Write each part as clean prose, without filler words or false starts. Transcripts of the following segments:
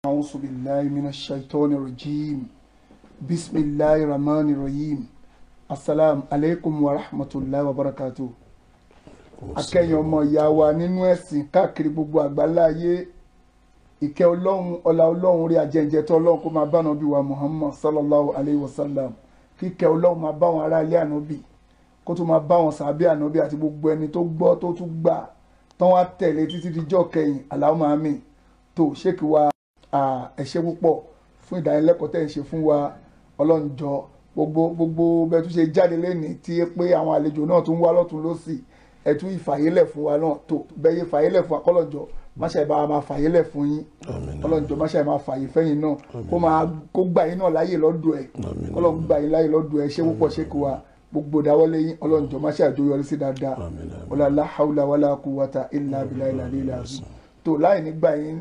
أعوذ بالله من الشيطان الرجيم بسم الله الرحمن الرحيم السلام عليكم ورحمة الله وبركاته. akẹ́yìn ọmọ ìyá wa nínú ẹ̀sìn káàkiri gbogbo àgbáláyé, ìkẹ́ ọlọ́run ọlá ọlọ́run rí ajẹ́jẹ́ tó ọlọ́run kó máa bá ànábì wa Muhammad sallallahu alayhi wa sallam, kíkẹ́ ọlọ́run máa bá wọn ará ilé ànábì, kó tó máa bá wọn sàbí ànábì àti gbogbo ẹni tó gbọ́ tó tún gbà tán wá tẹ̀lé títí díjọ́ kẹyìn. Allahumma amin. tó ṣéèkì wa ẹ ṣé púpọ̀ fún ìdánilẹ́kọ̀ọ́ tẹ́ ń ṣe fún wa. ọlọ́run jọ̀ọ́ gbogbo bẹ́ẹ̀ tún ṣe jáde lẹ́ni tí pé àwọn àlejò náà tún wá lọ́tún lọ́sì, ẹ tún ìfàyélẹ̀ fún wa náà. tó bẹ́ẹ̀ yẹ fàyélẹ̀ fún wa kọ́lọ́njọ́ máṣe ìbá wa máa fàyélẹ̀ fún yín, kọ́lọ́njọ́ máṣe ìbá fàyè fẹ́yìn náà, kó gbà yín náà láyè lọ́dọ̀ ẹ̀, kọ́lọ́n gbà yín láyè lọ́dọ̀ ẹ̀. ṣé púpọ̀ ṣéèkì wa gbogbo dáwọ́lé yín ọlọ́njọ́ máṣe àjọyọrí sí dáadáa. wala hawla wala quwwata illa billahi al-aliyyil azim. tó láì nígbà yín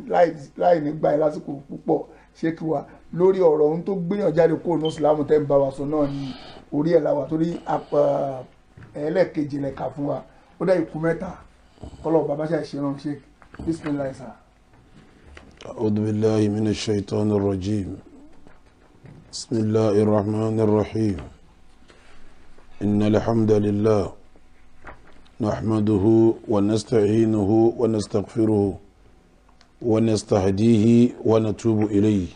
lásìkò púpọ̀ ṣéèkì wa lórí ọ̀rọ̀ ohun tó gbéyàn jáde kúrò ní ìsìlámù tẹ́ ń bá wa sọ náà ni orí ẹ̀ láwà, torí ẹlẹ́ẹ̀kejì lẹ̀ka fún wa, ó dá ikú mẹ́ta kọ́lọ̀ bàbá ṣe àṣírán ṣe. bismillah sà. a'udhu billahi minash shaitanir rajim. bismillahir rahmanir rahim. innal hamdalillah nahmaduhu wa nasta'inuhu wa nastaghfiruhu wa nastahdihi wa natubu ilayhi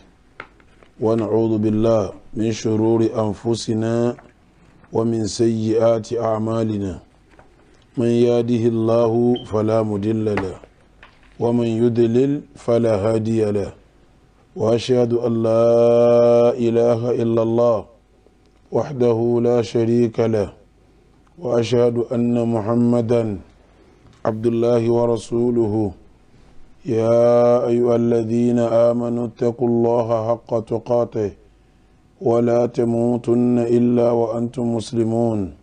wa na'udhu billahi min shururi anfusina wa min sayyiati a'malina. من يهده الله فلا مضل له ومن يضلل فلا هادي له وأشهد أن لا إله إلا الله وحده لا شريك له وأشهد أن محمدا عبد الله ورسوله. يا أيها الذين آمنوا اتقوا الله حق تقاته ولا تموتن إلا وأنتم مسلمون.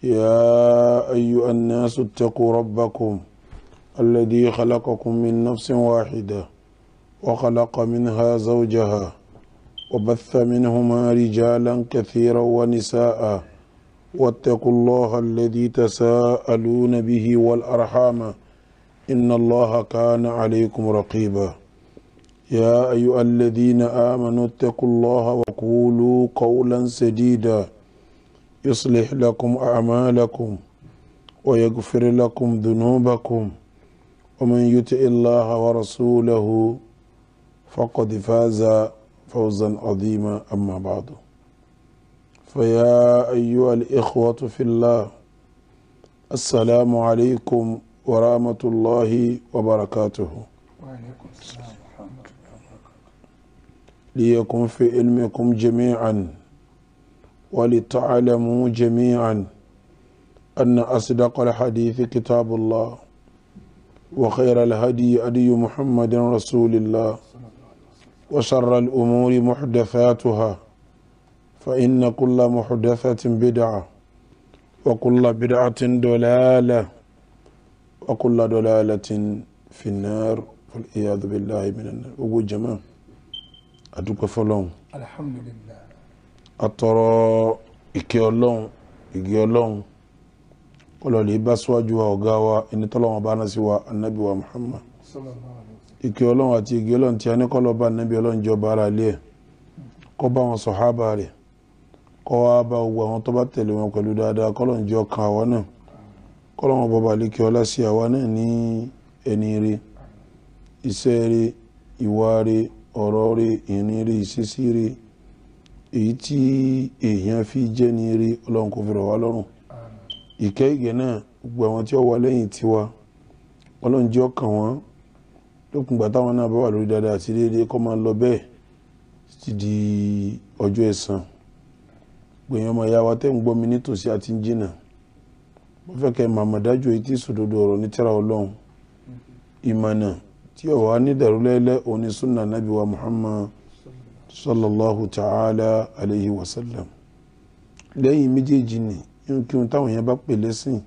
يا أيها الناس اتقوا ربكم الذي خلقكم من نفس واحدة وخلق منها زوجها وبث منهما رجالا كثيرا ونساء واتقوا الله الذي تساءلون به والأرحام إن الله كان عليكم رقيبا. يا أيها الذين آمنوا اتقوا الله وقولوا قولا سديدا يصلح لكم أعمالكم ويغفر لكم ذنوبكم ومن يطع الله ورسوله فقد فاز فوزا عظيما. أما بعد، فيا أيها الإخوة في الله، السلام عليكم ورحمة الله وبركاته. وعليكم السلام ورحمة الله وبركاته. ليكن في علمكم جميعا ولتعلموا جميعا أن أصدق الحديث كتاب الله وخير الهدي هدي محمد رسول الله وشر الأمور محدثاتها فإن كل محدثة بدعة وكل بدعة ضلالة وكل ضلالة في النار والعياذ بالله من النار. أبو جماعة أدوك فلون الحمد لله. atọrọ ìkẹ́ Ọlọ́run ìgẹ́ Ọlọ́run ọlọ́lẹ̀ bá síwájú wa ọ̀gá wa ẹni tọ́lọ́wọ́n bá ná sí wa annabi wa Muhammad. ìkẹ́ Ọlọ́run àti ìgẹ́ Ọlọ́run tí a ní kọ́lọ́ bá annabi Ọlọ́run jọ bá ara lé ẹ̀, kọ́ bá wọn sọ̀hábà rẹ̀, kọ́ wá bá gbogbo àwọn tó bá tẹ̀lé wọn pẹ̀lú dáadáa, kọ́lọ́n jọ kan àwa náà, kọ́lọ́wọ́n bọ́ba lékẹ́ ọlá sí àwa náà ní ẹni rẹ̀, iṣẹ́ rẹ̀, ìwà rẹ̀, ọ̀rọ̀ rẹ̀, ìrìn rẹ̀, ìṣesí rẹ̀, èyí tí èèyàn fi jẹ́ ní eré Ọlọ́run kò fi rọ̀ wá lọ́rùn. ìkẹ́ ìgẹ̀ náà gbogbo àwọn tí ó wà lẹ́yìn tiwa Ọlọ́run jẹ́ ọkàn wọn lókun gbà táwọn náà bá wà lórí dáadáa àti déédéé kọ́ máa lọ bẹ́ẹ̀ títí di ọjọ́ ẹ̀san. gbèyàn ọmọ ìyá wa tẹ́ ń gbọ́ mi nítòsí àti ń jìnà, mo fẹ́ kẹ́ màmá dájú èyí tí sòdodo ọ̀rọ̀ ní tírà Ọlọ́run, ìmọ̀nà tí ó wà ní dàrúlẹ́lẹ́ òní súnà nábì wa Muhammad sallallahu ta'ala alayhi wa sallam. lẹ́yìn méjèèjì ni kí n táwọn yẹn bá pè lẹ́sìn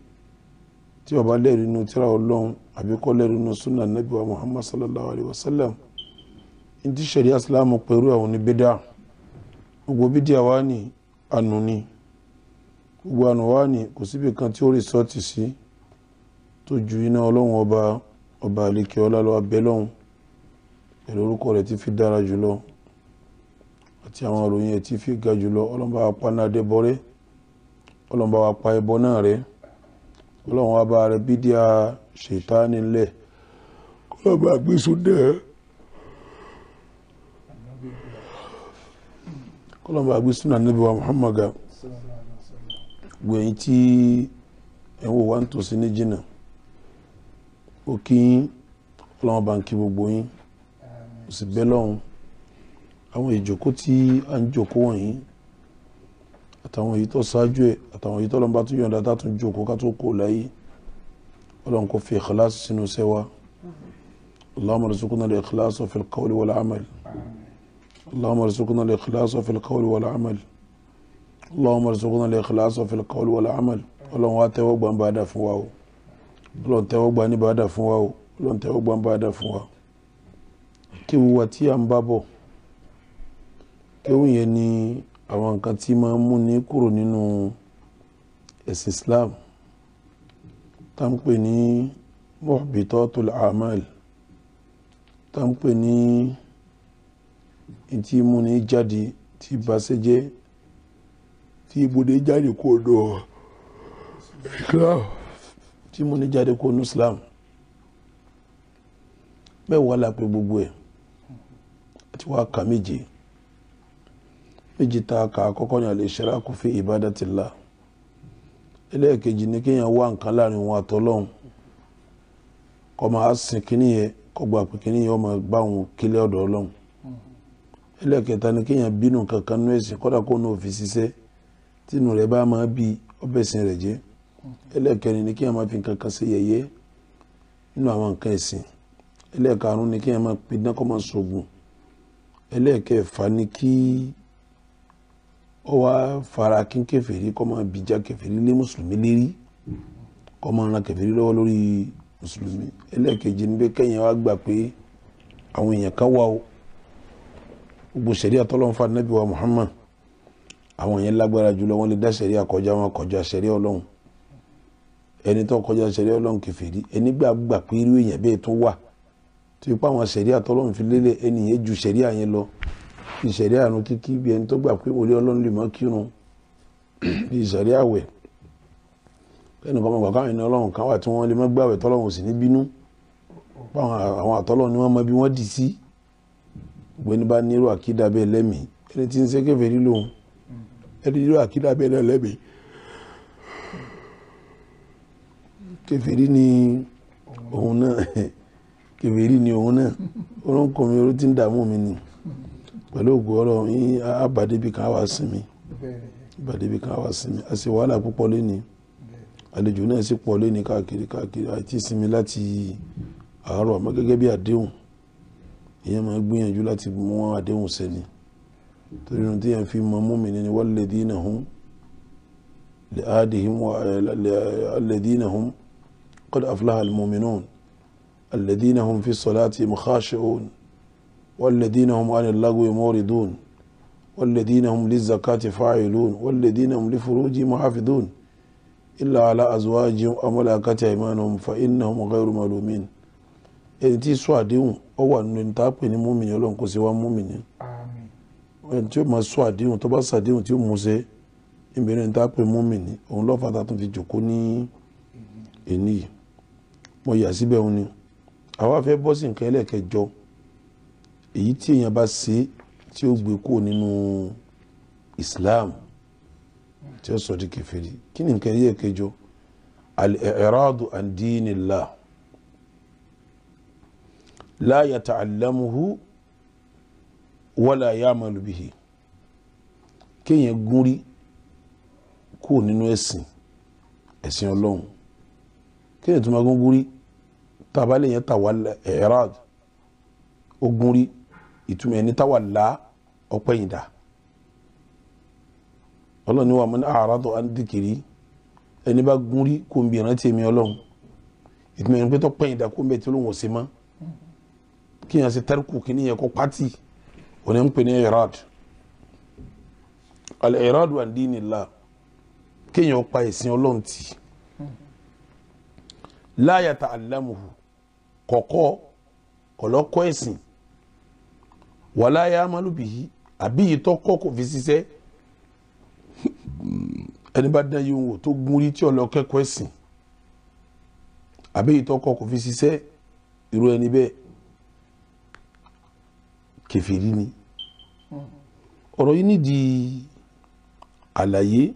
tí ó bá lẹ́rìí inú tírà Ọlọ́run àbí kò lẹ́rìí inú súnà nábì wa Muhammad sallallahu alayhi wa sallam. ní tí ṣẹ̀ríà Islam pẹ̀lú àwọn ní bídà, gbogbo bídà wá ní ànú ni, gbogbo ànú wá ní kò síbi kan tí ó rìsọ́ọ̀tì sí tó ju iná Ọlọ́run ọba àlekè ọlá lọ abẹ́ lọ́hùn pẹ̀lú orúkọ rẹ̀ tí fi dára jùlọ àti àwọn ìròyìn ẹ̀ tí fi ga jùlọ ọlọ́run bá wa pa náà dé bọ́rẹ́ ọlọ́run bá wa pa ẹbọ náà rẹ́ ọlọ́run wa bá rẹ bídíà ṣètánì ńlẹ̀ ọlọ́run bá gbé súnà ọlọ́run bá gbé súnà Nábì wa Muhammad gbẹ̀yìn tí ẹ̀wọ̀ wa ń tòsí ní jìnnà ó kí ọlọ́run bá ń kí gbogbo yín ó sì bẹ́ lọ́hùn àwọn ìjókòó tí a ń jókòó wọ̀nyí àtàwọn èyí tó ṣáájú ẹ̀ àtàwọn èyí tó lọ́nà bá tún yọ̀ǹda tá tún jókòó ká tó kó láyé ọlọ́run kò fi ikhlas sínú iṣẹ́ wa Allahumma rzuqna al-ikhlas fi al-qawli wal-amal Allahumma rzuqna al-ikhlas fi al-qawli wal-amal Allahumma rzuqna al-ikhlas fi al-qawli wal-amal ọlọ́run wa tẹ́wọ́ gbà ń bá dà fún wa o ọlọ́run tẹ́wọ́ gbà ní bá dà fún wa o ọlọ́run tẹ́wọ́ gbà ń bá dà fún wa kí wúwa tí a ń bá bọ̀ kéwù yẹn ni àwọn nǹkan tí máa ń mú ní kúrò nínú ẹ̀sìn Islam tá ń pè ní muhbitatul a'mal tá ń pè ní ìtí mú ní jáde tí baṣẹ́ jẹ́ tí ibùdó jáde kó nù Islam tí mú ní jáde kó nù Islam bẹ́ẹ̀ wà lápẹ́ gbogbo ẹ̀ àti wà ká méje ta ka àkọ́kọ́ ní al-ishraku fi ibadatillah ẹlẹ́ẹ̀kejì ní kíyàn wá nǹkan láàrin wọn àtọ́lọ́hun kó máa sìn kíní yẹ kó gbà pé kíní yẹ ó máa bá wọn kílẹ̀ ọ̀dọ̀ Ọlọ́hun ẹlẹ́ẹ̀kẹta ní kíyàn bínú kankan nú ẹ̀sìn kódà kó ní òfin ṣiṣẹ́ tínú rẹ̀ bá máa bí ọbẹ̀ sìn rẹ̀ jẹ́ ẹlẹ́ẹ̀kẹrin ní kíyàn máa fi kankan ṣe yẹ̀yẹ́ nínú àwọn nǹkan ẹ̀sìn ẹlẹ́ẹ̀karùn ní kíyàn máa pidán kó máa ṣògùn ẹlẹ́ẹ̀kẹfà ní kí ó wá fara kí kèfèrí kó máa bìjà kèfèrí lé mùsùlùmí lérí kó máa ran kèfèrí lọ́wọ́ lórí mùsùlùmí ẹlẹ́ẹ̀kejì ní pé kẹ́yìn wá gbà pé àwọn èèyàn kan wà ó gbogbo ṣẹ̀ríà tọ́lọ́run fún Ànábì wa Muhammad àwọn èèyàn lágbára jùlọ wọ́n lè dá ṣẹ̀ríà kọjá wọn kọjá ṣẹ̀ríà Ọlọ́run ẹni tó kọjá ṣẹ̀ríà Ọlọ́run kèfèrí ẹni gbà pé irú èèyàn bẹ́ẹ̀ tó wà tó ipá àwọn ṣẹ̀ríà tọ́lọ́run fi lélẹ̀ ẹni yẹn ju ṣẹ̀ríà yẹn lọ ìṣẹ̀rí àrùn kíkí bí ẹni tó gbà pé orí Ọlọ́run lè mọ́ kírun bí ìṣẹ̀rí àwẹ̀ ẹnì kan mọ̀gbà káwọn ẹni Ọlọ́run kan wà tí wọ́n lè mọ́ gbàwẹ̀ tọ́lọ́run sì ní bínú àwọn àtọ́lọ́run ni wọ́n mọ bí wọ́n dì sí gbẹ́ni bá nírò àkídà bẹ́ẹ̀ lẹ́mìí ẹni tí ń ṣe kèfèrí lòun ẹni nírò àkídà bẹ́ẹ̀ náà lẹ́mìí kèfèrí ni òun náà kèfèrí ni òun náà orúnkọ mi orú tí ń dààmú mi ni pẹ̀lú ògùn ọ̀rọ̀ yín àbàdébí kan wá sí mi a sì wàhálà púpọ̀ lẹ́ni àlejò náà sì pọ̀ lẹ́ni káàkiri àti ìsinmi láti àárọ̀ àmọ́ gẹ́gẹ́ bí àdéhùn èèyàn máa gbìyànjú láti mú àdéhùn sẹ́ni torí ohun tí yẹn fi mọ mùmínì ni walladhina hum li ahdihim alladhina hum qad aflaha al-mu'minun alladhina hum fi salatihim khashi'un والذين هم عن اللغو معرضون والذين هم للزكاة فاعلون والذين هم لفروجهم محافظون إلا على أزواجهم أو ملائكة أيمانهم فإنهم غير ملومين ẹni tí sọ àdéhùn ó wà nínú ẹni tá a pè ní mùmínì Ọlọ́run kò sí wá mùmínì ẹni tí ó máa sọ àdéhùn tó bá sàdéhùn tí ó mú ṣẹ ìbẹ̀rẹ̀ ẹni tá a pè mùmínì òun lọ́fà tá a tún fi jòkó ní ẹni yìí mo yà síbẹ̀ òun ni àwa fẹ́ bọ́ sí nǹkan ẹlẹ́ẹ̀kẹjọ èyí tí èèyàn bá ṣe tí ó gbé kúrò nínú Islam tí ó sọ di kèfèrí kí ni nǹkan yẹ kẹjọ al-i'radu an dinillah la yata'allamuhu wala ya'malu bihi kéèyàn gúnrí kúrò nínú ẹ̀sìn Ọlọ́run kéèyàn tó máa gúnrí tàbálẹ̀ yẹn tàwà i'rad ogúnrí ìtumọ̀ ẹni tawalla ọpẹ́yìndà Ọlọ́run ni wà man a'rada an dhikri ẹni bá gúnrí kò ń bí ìrántí èmi Ọlọ́run ìtumọ̀ ẹni pé tó pẹ́yìndà kó ń bẹ̀ tí olóhùn ọ̀sẹ̀ mọ́ kí yẹn ṣe tẹ́rkù kí ní yẹ kó pátì òní ń pè ní i'rad al-i'radu an dinillah kí yẹn pa ẹ̀sìn Ọlọ́run tì la yata'allamuhu kọ̀kọ́ ẹ̀sìn wala ya'malu bihi àbí ìtọ́kọ́ kò fi ṣiṣẹ́ ẹni bá dán yìí wò tó gún rí tí ó lọ kẹ́kọ̀ọ́ ẹ̀sìn àbí ìtọ́kọ́ kò fi ṣiṣẹ́ irú ẹni bẹ́ẹ̀ kèfèrí ni ọ̀rọ̀ yìí nídìí àlàyé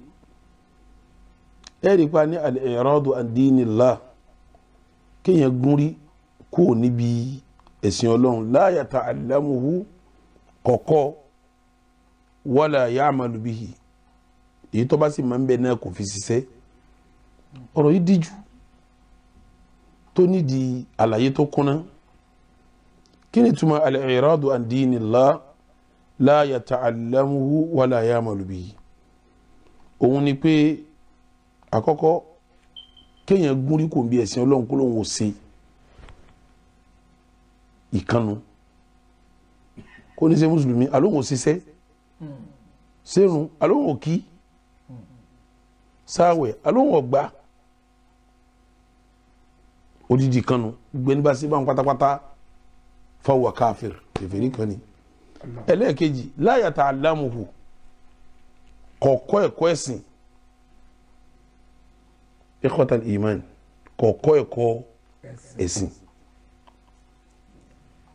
ẹ̀rí pa ní al-i'radu an dinillah kéèyàn gún rí kúrò níbi ẹ̀sìn ọlọ́run la yata'allamuhu kọ̀kọ́ wala ya'malu bihi èyí tó bá sì máa ń bẹ náà kò fi ṣiṣẹ́ ọ̀rọ̀ yìí díjú tó nídìí àlàyé tó kúnná kí ni túmọ̀ al-i'radu an dinillah la yata'allamuhu wala ya'malu bihi òun ni pé àkọ́kọ́ kéèyàn gúnrí kò ń bí ẹ̀sìn ọlọ́run kó lóun ò ṣe ìkànnù kó ní ṣe mùsùlùmí alóhùn ò ṣiṣẹ́ sẹ́rùn alóhùn ò kí sáwẹ̀ alóhùn ọ̀gbá odidi kanu gbẹni bá sí bá ń pátápátá fáwọn káfíìr kèfèrí kan ni ẹlẹ́ẹ̀kejì la yata'allamuhu kọ̀ọ̀kọ́ ẹ̀kọ́ ẹ̀sìn ikhwatal iman kọ̀ọ̀kọ́ ẹ̀kọ́ ẹ̀sìn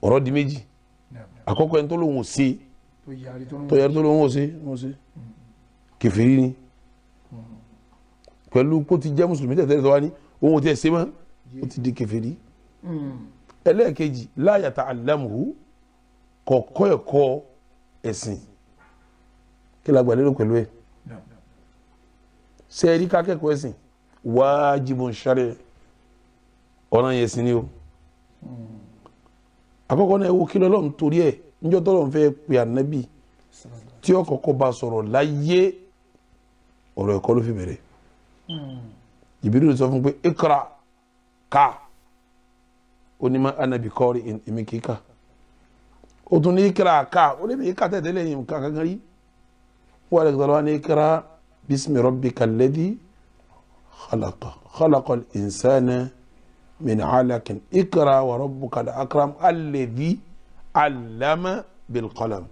ọ̀rọ̀ di méjì àkọ́kọ́ ẹni tó lóun ò ṣe tó yàrí tó lóun ò ṣe kèfèrí ni pẹ̀lú kó ti jẹ́ mùsùlùmí tẹ̀tẹ̀rẹ̀ tó wá ní ohun tí ẹ̀ ṣe mọ́ ó ti di kèfèrí ẹlẹ́ẹ̀kejì la yata'allamuhu kọ̀ọ̀kọ́ ẹ̀kọ́ ẹ̀sìn kí la gbà lérò pẹ̀lú ẹ̀ ṣe ẹ̀rí kákẹ́kọ̀ọ́ ẹ̀sìn wájibun shar'i ọ̀nà yẹn sí ni o àkọ́kọ́ náà ewu kí lọ́lọ́run torí ẹ̀ níjọ́ tọ́lọ́run fẹ́ pe ànábì tí ó kọ́kọ́ bá sọ̀rọ̀ láyé ọ̀rọ̀ ẹ̀kọ́ ló fi bẹ̀rẹ̀ Jibril sọ fún pé ikra ká onímọ̀ ànábì kọ́rí èmi kíkà ó tún ní ikra ká ó lè mi ká tẹ̀tẹ̀lẹ̀ yìí ká kankan rí wọ́n rẹ̀ sọ̀rọ̀ ní ikra bismi rabbikal ladhi khalaqal insana min alakin ikra wa rabbukal akram alladhi allama bil qalam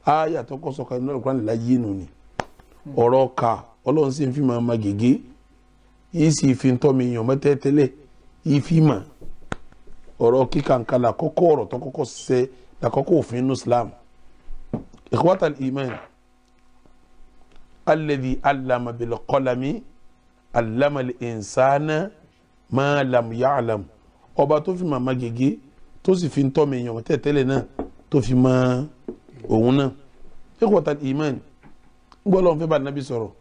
aya tó kọ́ sọ̀kan nínú Al-Qur'an láyé nù ni ọ̀rọ̀ ká ọlọ́run sì ń fi máa ma gègé yìí sì fi ń tọ́ mi yàn mọ́tẹ́tẹ́lẹ̀ yìí fi mà ọ̀rọ̀ kíkànkálà kọ́kọ́ ọ̀rọ̀ tó kọ́kọ́ ṣẹ lákọ́kọ́ òfin inú Islam ikhwatal iman alladhi allama bil qalami allama al insana ma lam ya'lam ọba tó fi màmá gègé tó sì fi ń tọ́ mi yàn tẹ́tẹ́lẹ̀ náà tó fi mọ òun náà ikhwatal iman gbọ́dọ̀ fẹ́ bá nàbí sọ̀rọ̀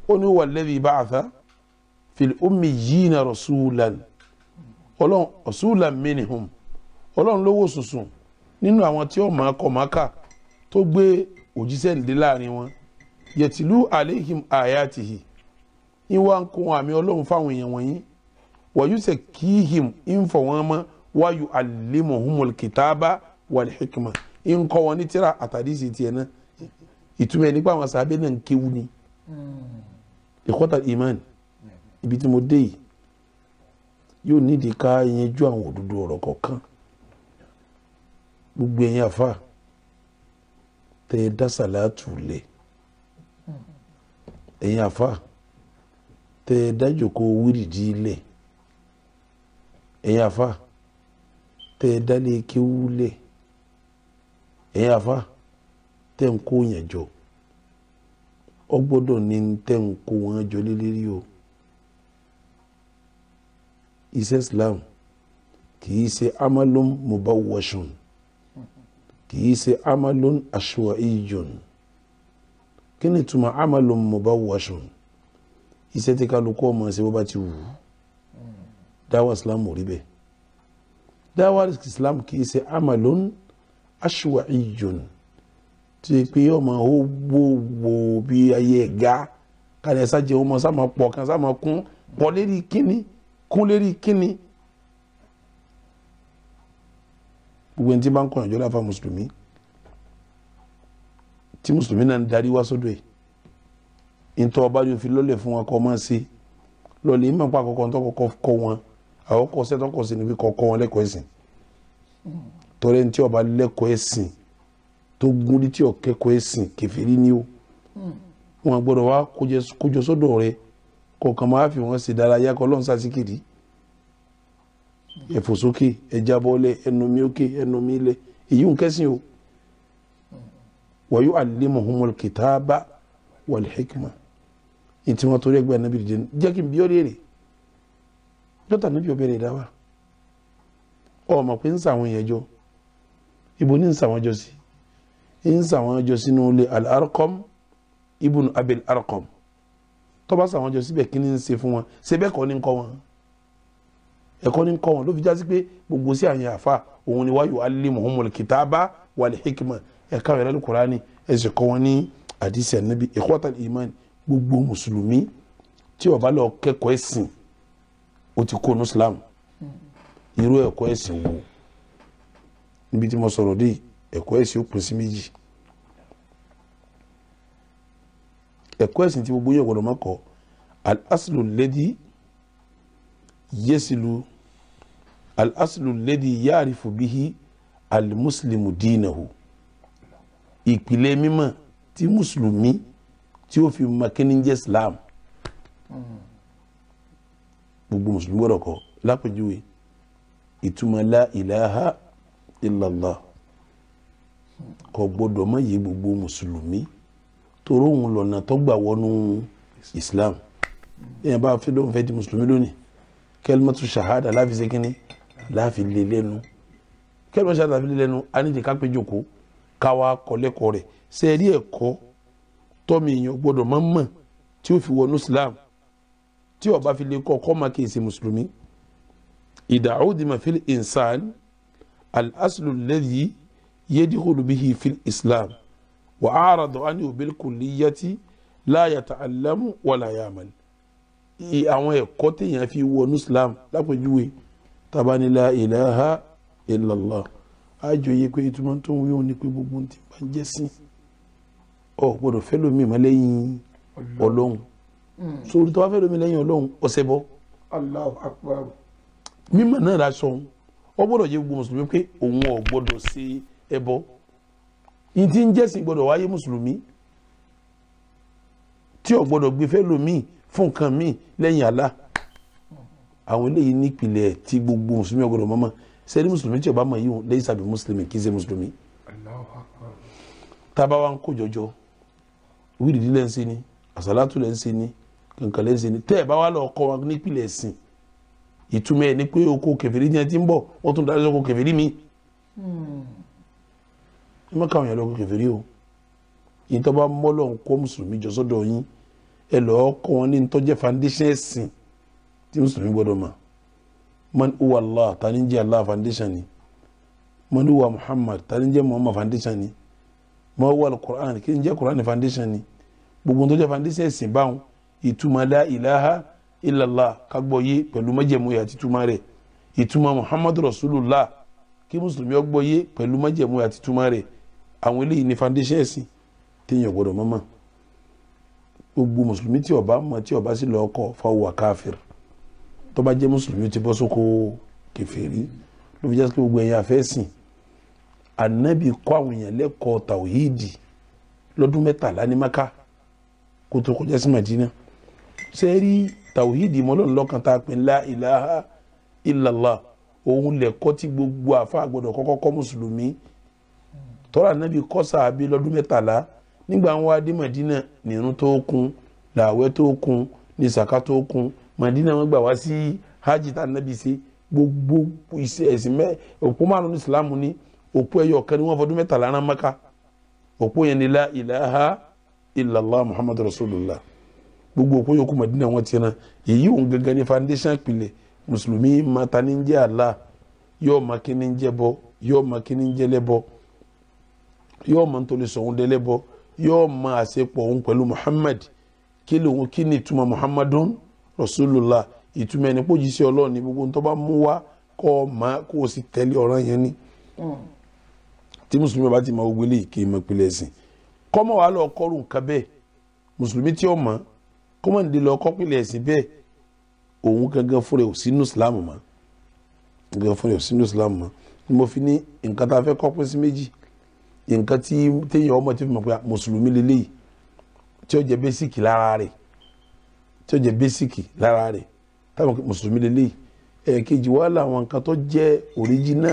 ó ní walladhi ba'atha fil ummiyina rasulan ọlọ́run rasulan minhum ọlọ́run lówó sùsùn nínú àwọn tí ó máa kọ máa kà tó gbé òjíṣẹ́ ǹdẹ́ láàrin wọn yẹtìlú aleihim ayatihi ìwà ń kún àmì ọlọ́run fáwọn èèyàn wọ̀nyí wàyúṣe kíhìm ìfọ̀ wọn mọ́ wáyù alimuhumul kitaba wal hikma ìǹkọ́ wọn ní tíra àtàdísì tiẹ̀ náà ìtumọ̀ ẹ̀ nípa àwọn sàbẹ̀ náà ń kéwu ni ikhwatal iman ibi tí mo dé yìí yóò nídìí ká yanjú àwọn òdodo ọ̀rọ̀ kọ̀ọ̀kan gbogbo ẹ̀yin àfa tẹ ẹ dá sàlátù lẹ̀ ẹ̀yin àfa tẹ ẹ dá jòkó wíìrìdì lẹ̀ ẹ̀yin àfa tẹ ẹ dá lé kéwú lẹ̀ ẹ̀yin àfa tẹ ń kó yẹn jọ ọ gbọ́dọ̀ ní tẹ ń kó wọn jọ lélẹ́rí o iṣẹ́ Islam kì í ṣe amalum mubawwashun kìí ṣe amalun ashwa'iyun kí ni túmọ̀ amalun mubawwashun iṣẹ́ tí kálukú ọmọ ṣe bó bá ti wù ú dáwà Islam ò rí bẹ́ẹ̀ dáwà Islam kìí ṣe amalun ashwa'iyun tí pé ọmọ ó gbogbo bí ayé ẹ̀gá kálẹ̀ sájẹ́ ọmọ sáma pọ̀ kan sáma kún pọ̀ lérí kíní kún lérí kíní gbogbo ẹni tí bá ń kọ̀yànjọ́ láfa mùsùlùmí tí mùsùlùmí náà ń darí wá sọ́dọ̀ ẹ̀ ìtọ́ ọba yóò fi lọ́lẹ̀ fún wọn kọ́ máa ṣe lọ́lẹ̀ ìmọ̀ pa àkọ́kọ́ tó kọ́kọ́ kọ́ wọn àkọ́kọ́ sẹ́tọ́ kọ́ sí ni pé kọ́ wọn lẹ́kọ̀ọ́ ẹ̀sìn tọ́rẹ́ ní tí ọba lẹ́kọ̀ọ́ ẹ̀sìn tó gúnrí tí ó kẹ́kọ̀ọ́ ẹ̀sìn kèfèrí ni ó wọn gbọ́dọ̀ wá kójọ sọ́dọ̀ rẹ̀ kọ̀ọ̀kan máa fi wọ́n ṣe dárayá kọ́ lọ́n sásìkiri ẹ̀fọ́ sókè ẹja bọ́lẹ̀ ẹnu mi òkè ẹnu mi lẹ̀ èyí ń kẹ́sìn o wa yu'allimuhumul kitaba wal hikma ìtì wọn torí ẹgbẹ́ ànábì dìde jẹ́ kí n bí ọ́ léèrè dọ́tà ànábì ọbẹ̀rẹ̀ dáwà ọmọ pé ń sàwọn èèyàn jọ ibo ní ń sàwọn jọ sí ń sàwọn jọ sínú ilé al-Arqam ibn Abil Arqam tó bá sàwọn jọ síbẹ̀ kí ni ń ṣe fún wọn ṣe bẹ́ẹ̀ kọ́ ní ń kọ́ wọn ẹ̀kọ́ ní ń kọ́ wọn ló fi já sí pé gbogbo sí àyàn àfa òun ni wa yu'allimuhumul kitaba wal hikma ẹ̀ka ìrẹ́lẹ̀ Kùránì ẹ̀sìn kọ́ wọn ní àdìsí ànábì ikhwatal iman gbogbo mùsùlùmí tí ó bá lọ kẹ́kọ̀ọ́ ẹ̀sìn ó ti kó ní Islam irú ẹ̀kọ́ ẹ̀sìn wo níbi tí mo sọ̀rọ̀ dé ẹ̀kọ́ ẹ̀sìn ó pín sí méjì ẹ̀kọ́ ẹ̀sìn tí gbogbo yẹn gbọ́dọ̀ máa kọ́ al-aslu alladhi yasilu al-aslu alladhi ya'rifu bihi al-muslimu dinahu ìpìlẹ̀ mímọ̀ tí mùsùlùmí tí ó fi makíní jẹ́ Islam gbogbo mùsùlùmí gbọ́dọ̀ kọ́ lápèjúwe ìtumọ̀ la ilaha illallah kò gbọ́dọ̀ má yé gbogbo mùsùlùmí toró òun lọ́nà tó gbà wọnú Islam èèyàn bá fi lóun fẹ́ di mùsùlùmí lónìí kẹlmọ́tù ṣahada láfi ṣe kínní láfi lé lẹ́nu kẹlmọ́tù ṣahada láfi lé lẹ́nu anídìí ká péjọ kó káwa kọ́lẹ́kọ̀ọ́ rẹ̀ sẹ́ẹ̀rí ẹ̀kọ́ tọ́mi èèyàn gbọ́dọ̀ máa mọ̀ tí ó fi wọnú Islam tí ó bá fi lè kọ́ máa kí n ṣe mùsùlùmí idha udima fil insan al-aslu alladhi yadkhulu bihi fil Islam wa a'rada anhu bil kulliyati la yata'allamu wa la ya'mal àwọn ẹ̀kọ́ téèyàn fi wọnú Islam lápèjúwe tabani la ilaha illallah àjòyè pé ìtumọ̀ tó ń wí òun ni pé gbogbo ohun tí bá ń jẹ́ sí ọ gbọ́dọ̀ fẹ́ lómi mọ́ lẹ́yìn Ọlọ́run sórí tó bá fẹ́ lómi lẹ́yìn Ọlọ́run ọ̀sẹ̀ bọ́ Allahu Akbar mímọ̀ náà ra sọ ọ gbọ́dọ̀ jẹ́ gbogbo mùsùlùmí pé òun ò gbọ́dọ̀ ṣe ẹbọ yìí tí ń jẹ́sìn gbọ́dọ̀ wáyé mùsùlùmí tí ò gbọ́dọ̀ gbé fẹ́ lómi fún nǹkan míì lẹ́yìn Allah àwọn eléyìí nípìnlẹ̀ tí gbogbo mùsùlùmí ọgbọ́dọ̀ mọ́mọ́ sẹ́ni mùsùlùmí tí ó bá mọ̀ yìí wọn lẹ́yìn sábì mùsùlùmí kì í ṣe mùsùlùmí. tábà wa ń kó jọjọ wíìdì lẹ́ ń ṣe ni àsálátù lẹ́ ń ṣe ni kankan lẹ́ ń ṣe ni tẹ́ ẹ̀ bá wà lọ kọ́ wọn nípìnlẹ̀ ẹ̀sìn ìtumọ̀ ẹ̀ ni pé oko kèfèrí ní ẹ ti ń bọ̀ wọ́n tún darí oko kèfèrí mi. ẹ má káwọn yẹn lọ oko kèfèrí o yìí tó bá mọ́ lọ́n kó mùsùlùmí jọ sọ́dọ̀ yín ẹ lọ́ọ́ kọ́ wọn ní ntọ́jẹ́ foundation ẹ̀sìn tí mùsùlùmí gbọ́dọ̀ mọ̀ man huwa Allah tani jẹ́ Allah foundation ni man huwa Muhammad tani jẹ́ Muhammad foundation ni ma huwa al-Qur'an kí n jẹ́ Qur'an foundation ni gbogbo ntọ́jẹ́ foundation ẹ̀sìn báwọn ìtumọ̀ la ilaha illallah kagbọ́ yé pẹ̀lú májẹ̀mú àti ìtumọ̀ rẹ̀ ìtumọ̀ Muhammadu Rasulullah kí mùsùlùmí ọgbọ́ yé pẹ̀lú májẹ̀mú àti ìtumọ̀ rẹ̀ àwọn eléyìí ní foundation ẹ̀sìn téèyàn gbọ́dọ̀ mọ̀ gbogbo mùsùlùmí tí ó bá mọ̀ tí ó bá sì lọ kọ́ fáwọn káfíìr tó bá jẹ́ mùsùlùmí ti bọ́ sóko kèfèrí ló fi jẹ́ pé gbogbo ẹ̀yà àfẹ́sìn ànábì kọ́ àwọn èèyàn lẹ́kọ̀ọ́ tàwíìdì lọ́dún 13 ní Mákà kó tó kọjá sí Madina ṣe rí tàwíìdì mọ́lọ́n lọ́kàn tá a pè la ilaha illallah òun lẹ́kọ́ tí gbogbo àfa àgbọ̀dọ̀ kọ́kọ́ kọ́ mùsùlùmí tọ́lá ànábì kọ́ sàábí lọ́dún 13 nígbà wọn wá dé Madina nìrun tó kún làwẹ̀ tó kún ní sàká tó kún Madina wọn gbà wá sí hajj tá nàbì ṣe gbogbo iṣẹ́ ẹ̀sìn òpó márùn Islam ní òpó ẹyọ kan ni wọn fọdún 13 rán Mákà òpó yẹn ni la ilaha illallah Muhammadu Rasulullah gbogbo òpó yòókù Madina wọn ti rán èyí òun gangan ní foundation pilẹ̀ mùsùlùmí mata ní jẹ́ Allah yóò ma kí ní jẹ́ bọ́ yóò ma kí ní jẹ́ lẹ́bọ́ yóò ma tó lè sọ̀hún dẹ́lẹ́bọ́ yóò ma àṣepọ̀ òun pẹ̀lú Muhammad kí ni ìtumọ̀ Muhammadun Rasulullah ìtumọ̀ ẹni pé òjíṣẹ́ Ọlọ́run ní gbogbo tó bá mú wá kọ́ ma kó o sì tẹ̀lé ọ̀ràn yẹn ni tí mùsùlùmí bá ti ma gbogbo eléyìí kì í mọ ìpìlẹ̀ ẹ̀sìn kọ́mọ wà lọ kọ́rù nǹkan bẹ́ẹ̀ mùsùlùmí tí ó mọ̀ kọ́mọ nílé lọ kọ́ pìlẹ̀ ẹ̀sìn bẹ́ẹ̀ òun gangan fúnra ò sínú Islam mọ́ gangan fúnra ò sínú Islam mọ́ ni mo fi ní nǹkan tá a fẹ́ kọ́ pín sí méjì nǹkan tí téèyàn ọmọ tí fi mọ̀ pé mùsùlùmí lélẹ́yìí tí ó jẹ́ bẹ́síkì lára rẹ̀ táwọn mùsùlùmí lélẹ́yìí ẹ̀ẹ̀kejì wà láwọn nǹkan tó jẹ́ òríjínà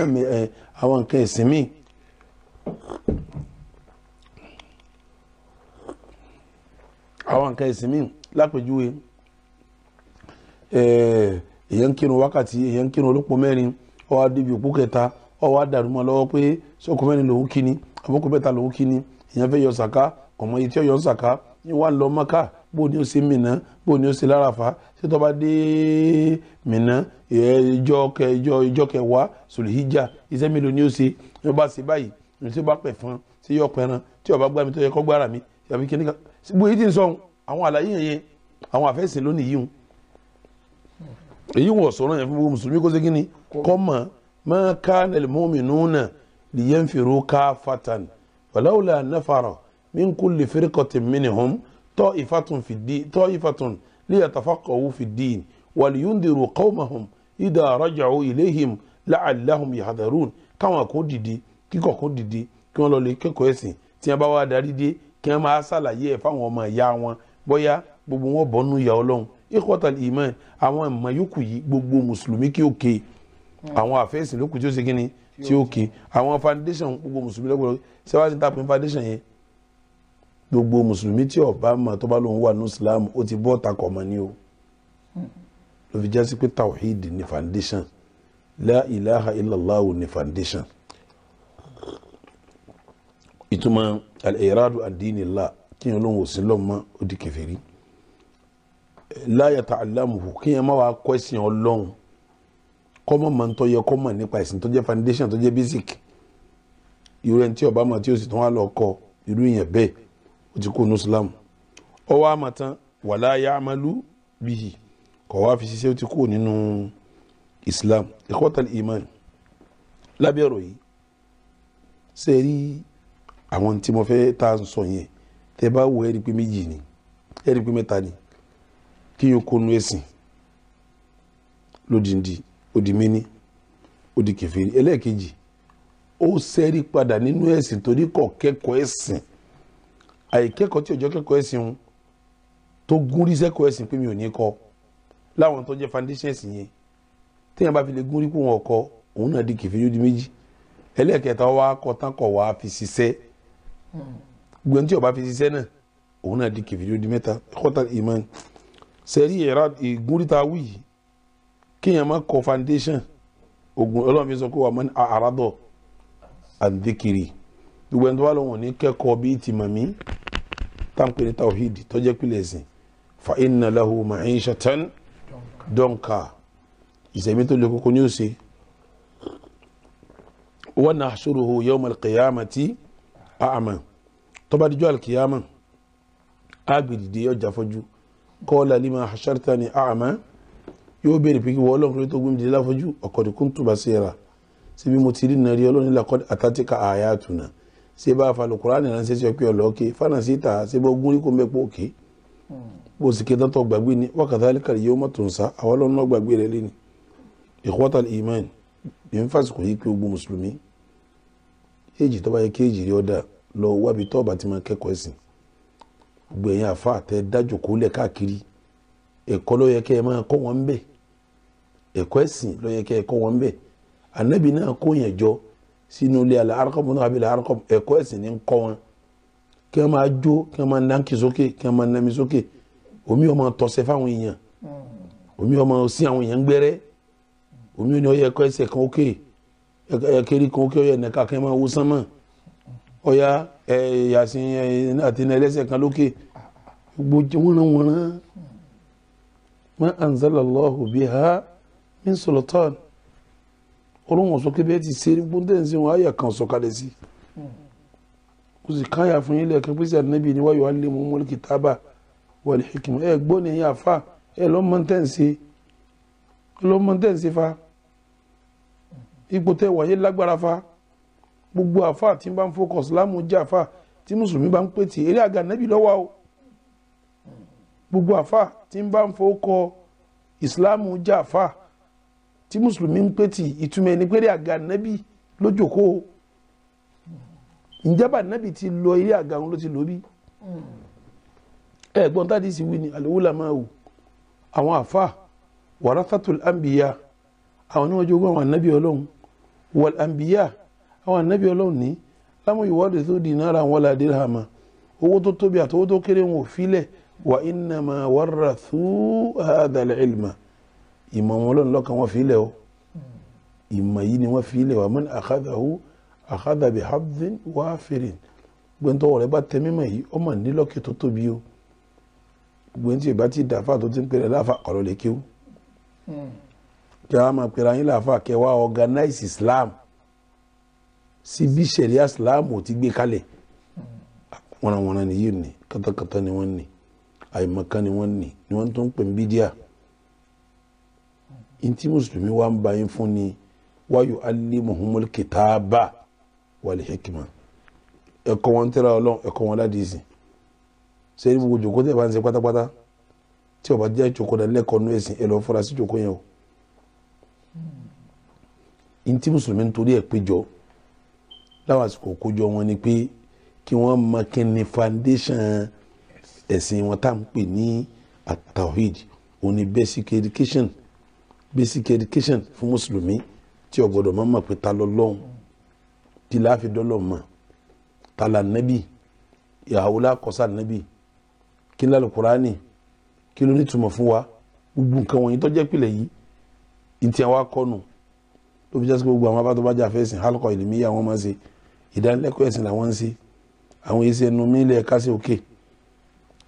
àwọn nǹkan ẹ̀sìn míì lápèjúwe èèyàn kírun wákàtí èèyàn kírun olópó mẹ́rin ó wá débi òpó kẹta ó wá dàrú mọ́ lọ́wọ́ pé sọ́kò mẹ́rin lòún kí ni àbókò mẹ́ta lòún kí ni èèyàn fẹ́ yọ sàká ọmọ yìí tí ó yọ sàká ní wà lọ Mákà bó ni ó ṣe Mínà bó ni ó ṣe l'Árafà ṣé tó bá dé Mínà ìjọ kẹwàá Sùlìhíjà iṣẹ́ mélòó ni ó ṣe ní ó bá ṣe báyìí ní tí ó bá pẹ̀ fún tí yọ pẹran tí ó bá gbá mi tó yẹ kó gbára mi àbí kíní kan bóyá tí ń sọ àwọn àlàyé yẹn àwọn àfẹ́sìn lónìí yìí èyí wọ̀ sọ̀rọ̀ yẹn fún gbogbo mùsùlùmí kó ṣe kíni kọ́ mọ̀ ma kana al-mu'minuna liyanfiru kaffatan walawla nafara min kulli firqatin minhum ta'ifatun liyatafaqahu fi ddin waliyundiru qawmahum idha raja'u ilayhim la'allahum yahdharun káwọn kó dìde kíkọ̀ kó dìde kí wọ́n lọ lè kẹ́kọ̀ọ́ ẹ̀sìn tí wọ́n bá wá darí dé kí wọ́n máa ṣàlàyé ẹ̀ fáwọn ọmọ ìyá wọn bóyá gbogbo wọn bọ́nú ìyá Ọlọ́run ikhwatal iman àwọn ìmọ̀ yòókù yìí gbogbo mùsùlùmí kí ó ké àwọn àfẹ́sìn lókù tí ó ṣe kíni tí ó ké àwọn foundation gbogbo mùsùlùmí lọ́gbọ̀dọ̀ sẹ́wájú tàpín foundation yẹn gbogbo mùsùlùmí tí ó bá mọ̀ tó bá lóun wà ní Islam ó ti bọ́ takọ̀ mọ́ ni o ló fi jẹ́ sí pé tawhid ní foundation la ilaha illallah ní foundation ìtumọ̀ al-iradu ad-dinillah kí yẹn lóun ò sí lọ́mọ ó di kèfèrí la yata'allamuhu kí yẹn má wàá kọ́ ẹ̀sìn Ọlọ́run kọ́mọ̀ máa ń tọ́ yẹ kọ́mọ̀ nípa ẹ̀sìn tó jẹ́ foundation tó jẹ́ basic irú ẹni tí ó bá mọ̀ tí ó sì tán wá lọ kọ́ irú ìyẹn bẹ́ẹ̀ ó ti kó ní Islam ọwọ́ àmọ̀tán wala ya'malu bihi kọ̀ wá fi ṣiṣẹ́ ó ti kó nínú Islam ikhwatal iman lábẹ́ ọ̀rọ̀ yìí ṣe rí àwọn tí mo fẹ́ tá a sọ yẹn tẹ́ bá wo ẹ̀rí pé méjì ni ẹ̀rí pé mẹ́ta ni kí yóò kó nu ẹ̀sìn lódìndí odi méní odi kèfèrí ẹlẹ́ẹ̀kejì ó ṣẹ́rí padà nínú ẹ̀sìn torí kò kẹ́kọ̀ọ́ ẹ̀sìn àìkẹ́kọ̀ọ́ tí ọjọ́ kẹ́kọ̀ọ́ ẹ̀sìn wọn tó gúnrí sẹ́kọ̀ọ́ ẹ̀sìn pé mi ò ní kọ́ láwọn tó jẹ́ foundation ẹ̀sìn yẹn téèyàn bá fi lè gúnrí pé wọn kọ́ òun náà di kèfèrí odi méjì ẹlẹ́ẹ̀kẹta wá kọ́ tán kọ̀ wá fi ṣiṣẹ́ gbọ́n tí ó bá fi ṣiṣẹ́ náà òun náà di kèfèrí odi mẹ́ta ikhwatal iman sẹ́rí ìgúnríta wí yìí kíyàn má kọ foundation ogun Ọlọ́run fi sọ pé wà mọ́ àràdọ̀ àdìkiri gbogbo ẹni tó wà lọ́wọ́ ní kẹ́kọ̀ọ́ bíi ti màmí táǹpẹ̀ ní tawhid tó jẹ́ pílẹ̀ ẹ̀sìn fa inna lahu ma'ishatan donka ìsẹ̀mí tó lè kókó ní òsè wa nahshuruhu yawm al-qiyamati a'ma tó bá dijọ́ al-qiyama agbèdìdì ọjà fọ́jú qala lima hashartani a'ma yóò béèrè pé kí wọ́n Ọlọ́run tó gbé mi dìde láfojú ọ̀kọ̀dì kuntu basira síbi mo ti rí nàrí Ọlọ́run laqad atatika ayatuna ṣé bá fa Al-Qur'ani ránṣẹ́ sí ọpẹ́ ọlọ́ọ̀kẹ́ fanasita ṣé bá ogun rí kó mẹ́pọ̀ òkè bó sì ké tọ́tọ̀ gbàgbé ni wa kadhalika al-yawma tunsa àwọn Ọlọ́run náà gbàgbé rẹ̀ lé ní ikhwatal iman ní fásitì yìí pé gbogbo mùsùlùmí èjì tó bá yẹ kéèjì rí ọ̀dà lọ wábi tó bá ti máa kẹ́kọ̀ọ́ ẹ̀sìn gbẹ̀yìn àfa àtẹ dájò kó lẹ̀ káàkiri ẹ̀kọ́ ló yẹ kẹ́ ẹ máa kọ́ wọn ń bẹ̀ ẹ̀kọ́ ẹ̀sìn ló yẹ kẹ́ ẹ kọ́ wọn ń bẹ̀ Ànábì náà kó yẹn jọ sínú ilé Al-Arqam náà abilẹ̀ Al-Arqam ẹ̀kọ́ ẹ̀sìn ní ń kọ́ wọn kí wọ́n máa jó kí wọ́n máa nánkì sókè kí wọ́n máa nami sókè omi ọmọ tọ́sẹ̀ fáwọn èèyàn omi ọmọ sí àwọn èèyàn gbẹ́rẹ́ omi ò ní ẹ̀kọ́ ẹ̀sẹ̀ kan ókè ẹ̀kẹ́rì kan ókè ọ̀yẹ̀ nẹ́ka kí wọ́n máa wó sánmà ọ̀yà Yasin àti ẹlẹ́sẹ̀ kan lókè gbogbo wọ́nrán ma anzalallahu biha min sultan Ọlọ́run sọ pé bẹ́ẹ̀ ti ṣe gbóndẹ̀ sí wọn ayà kan sọ̀kalẹ̀ sí kò sì káyà fún ilẹ̀ kan pèsè ànábì ní wa yu'allimuhumul kitaba wal hikma gbọ́ ní ẹ̀yà fa lọ́mọ́ntẹ́ǹsì fa ipò tẹ́ wáyé lágbára fa gbogbo àfa tí bá ń focus láàmú jẹ́ àfa tí mùsùlùmí bá ń pè tí eré àga ànábì lọ́wọ́ o gbogbo àfa tí bá ń focus ìsìláàmù jẹ́ àfa tí mùsùlùmí ń pè tí ìtumọ̀ ẹni pé eré àga ànábì lójókòó ìjọba nábì ti lọ ilé àga wọn ló ti lò bí ẹ̀gbọ́n tàbí sì wí ni al-ulama'u àwọn àfà warathatul anbiya àwọn ní wọ́n jogún àwọn ànábì ọlọ́run wal anbiya àwọn ànábì ọlọ́run ní lámú yuwarithu dinaran wala dirhama owó tó tóbi àti owó tó kéré wọn ò filẹ̀ wa innama warathu hadha al-ilma ìmọ̀ wọn lọ́nà lọ́kàn wọn filẹ̀ o ìmọ̀ yìí ni wọ́n filẹ̀ wa man akhadhahu akhadha bi hadhin wafirin gbẹ́ntọ́ rẹ̀ bá tẹ mímọ̀ yìí ọmọ nílọ́kì tó tóbi o gbẹ́ntì ìbá ti dàfà tó ti ń pèrè láàfà ọ̀rọ̀ lè kíw kí a máa pèrè ayé láàfà kẹwàá organize Islam sí bí sẹ̀ríà Islam ò ti gbé kalẹ̀ wọ́n ni yìí ni kátàkátà ni wọ́n ní àìmọ̀kan ni wọ́n ní ni wọ́n tó ń pè ń bídíà ntí mùsùlùmí wa ń bá yín fún ni wa yu'allimuhumul kitaba wal hikma ẹ̀kọ́ wọn tẹ́ra ọlọ́run ẹ̀kọ́ wọn ládìísì sẹ́yìn gbogbo jòkó tẹ́ bá ń ṣe pátápátá tí ó bá jẹ́ jòkó dá lẹ́kọ̀ọ́ nú ẹ̀sìn ẹ lọ fọ́ra sí jòkó yẹn o ntí mùsùlùmí nítorí ẹ̀ péjọ láwọn àsìkò kójọ wọn ni pé kí wọ́n mọ kí ni foundation ẹ̀sìn wọn tá à ń pè ní at-tawhid òní basic education fún mùsùlùmí tí ó gbọ́dọ̀ máa mọ̀ pé ta lọ́lọ́run tí láàfin dọ́lọ́ mọ̀ ta la nẹ́bì ìyàwó lákọ̀ọ́sà nẹ́bì kí ní Al-Qur'ani kí ló ní túmọ̀ fún wa gbogbo nǹkan wọ̀nyí tó jẹ́ pìlẹ̀ yìí ìtì àwọn akọ́nù ló fi jásí gbogbo àwọn abátọ́ bá jà fẹ́sìn halqa ilmiya àwọn máa ṣe ìdánilẹ́kọ̀ọ́ ẹ̀sìn làwọn ń ṣe àwọn èsì ẹnu mílẹ̀ ẹ̀ka sí òkè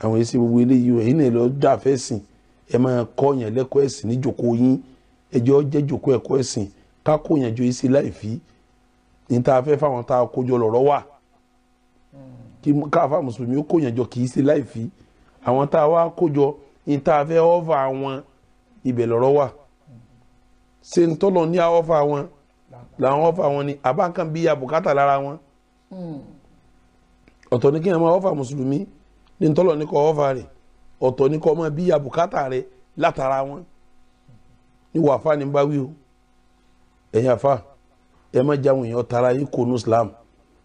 àwọn èsì gbogbo eléyìí ẹ̀yìn náà lọ jà fẹ́sìn ẹ máa kọ́ yẹn lẹ́kọ̀ọ́ ẹ̀sìn ní jòkó yín ẹjọ́ jẹ́ jòkó ẹ̀kọ́ ẹ̀sìn ká kó yẹn jọ èsì láìfí ní tá a fẹ́ fáwọn tá a kójọ lọ́rọ́ wà kí káfá mùsùlùmí ó kó yẹn jọ kì í ṣe láìfí àwọn tá a wá kójọ ní tá a fẹ́ ọ́fà àwọn ibẹ̀ lọ́rọ́ wà ṣe ń tọ́lọ̀ ní àọ́fà wọn làwọn ọ́fà wọn ni àbákan bí abùkátà lára wọn ọ̀tọ̀ ní kí ẹ máa ọ́fà mùsùlùmí ní tọ́lọ̀ ní kọ́ ọ́fà rẹ̀ ọ̀tọ̀ ní kọ́ máa bí abùkátà rẹ̀ látara wọn ní wàfà ní bá wí o ẹ̀yin àfà ẹ má jáwọn èèyàn tara yín kó nu Islam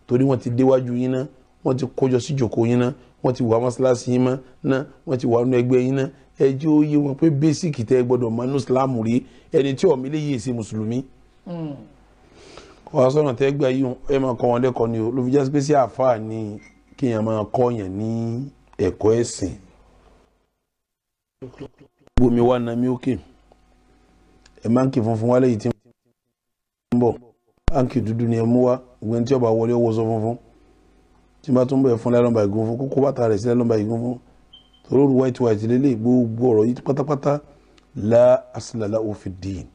torí wọ́n ti déwájú yín ná wọ́n ti kójọ sí jòkó yín ná wọ́n ti wà mọ́sálásí yín mọ́ ná wọ́n ti wà nínú ẹgbẹ́ yín ná ẹ jẹ́ ó yé wọn pé bẹ́síkì tẹ́ gbọ́dọ̀ mọ́ nu Islam rí ẹni tí ọ̀mí lè yé sí mùsùlùmí. wọ́n sọ̀rọ̀ tẹ́ gbà yín ẹ máa kọ́ wọn lẹ́kọ̀ọ́ ni o ló fi jásí pé sí àfà ni kéèyàn máa kọ́ yẹn ní ẹ̀kọ́ ẹ̀sìn. gbomi wa na mi òkè ẹ máa ń kí funfun wálé yìí tí ń bọ̀ áǹkì dúdú ni ẹ mú wá ìgbẹ́ni tí ọba wọlé owó sọ funfun tí bá tún bẹ̀ fún lẹ́lọ́mbà ìgún fún kókó bàtà rẹ̀ sí lẹ́lọ́mbà ìgún fún torí òru white lélẹ̀ gbogbo ọ̀rọ̀ yìí pátápátá la asla lahu fi ddin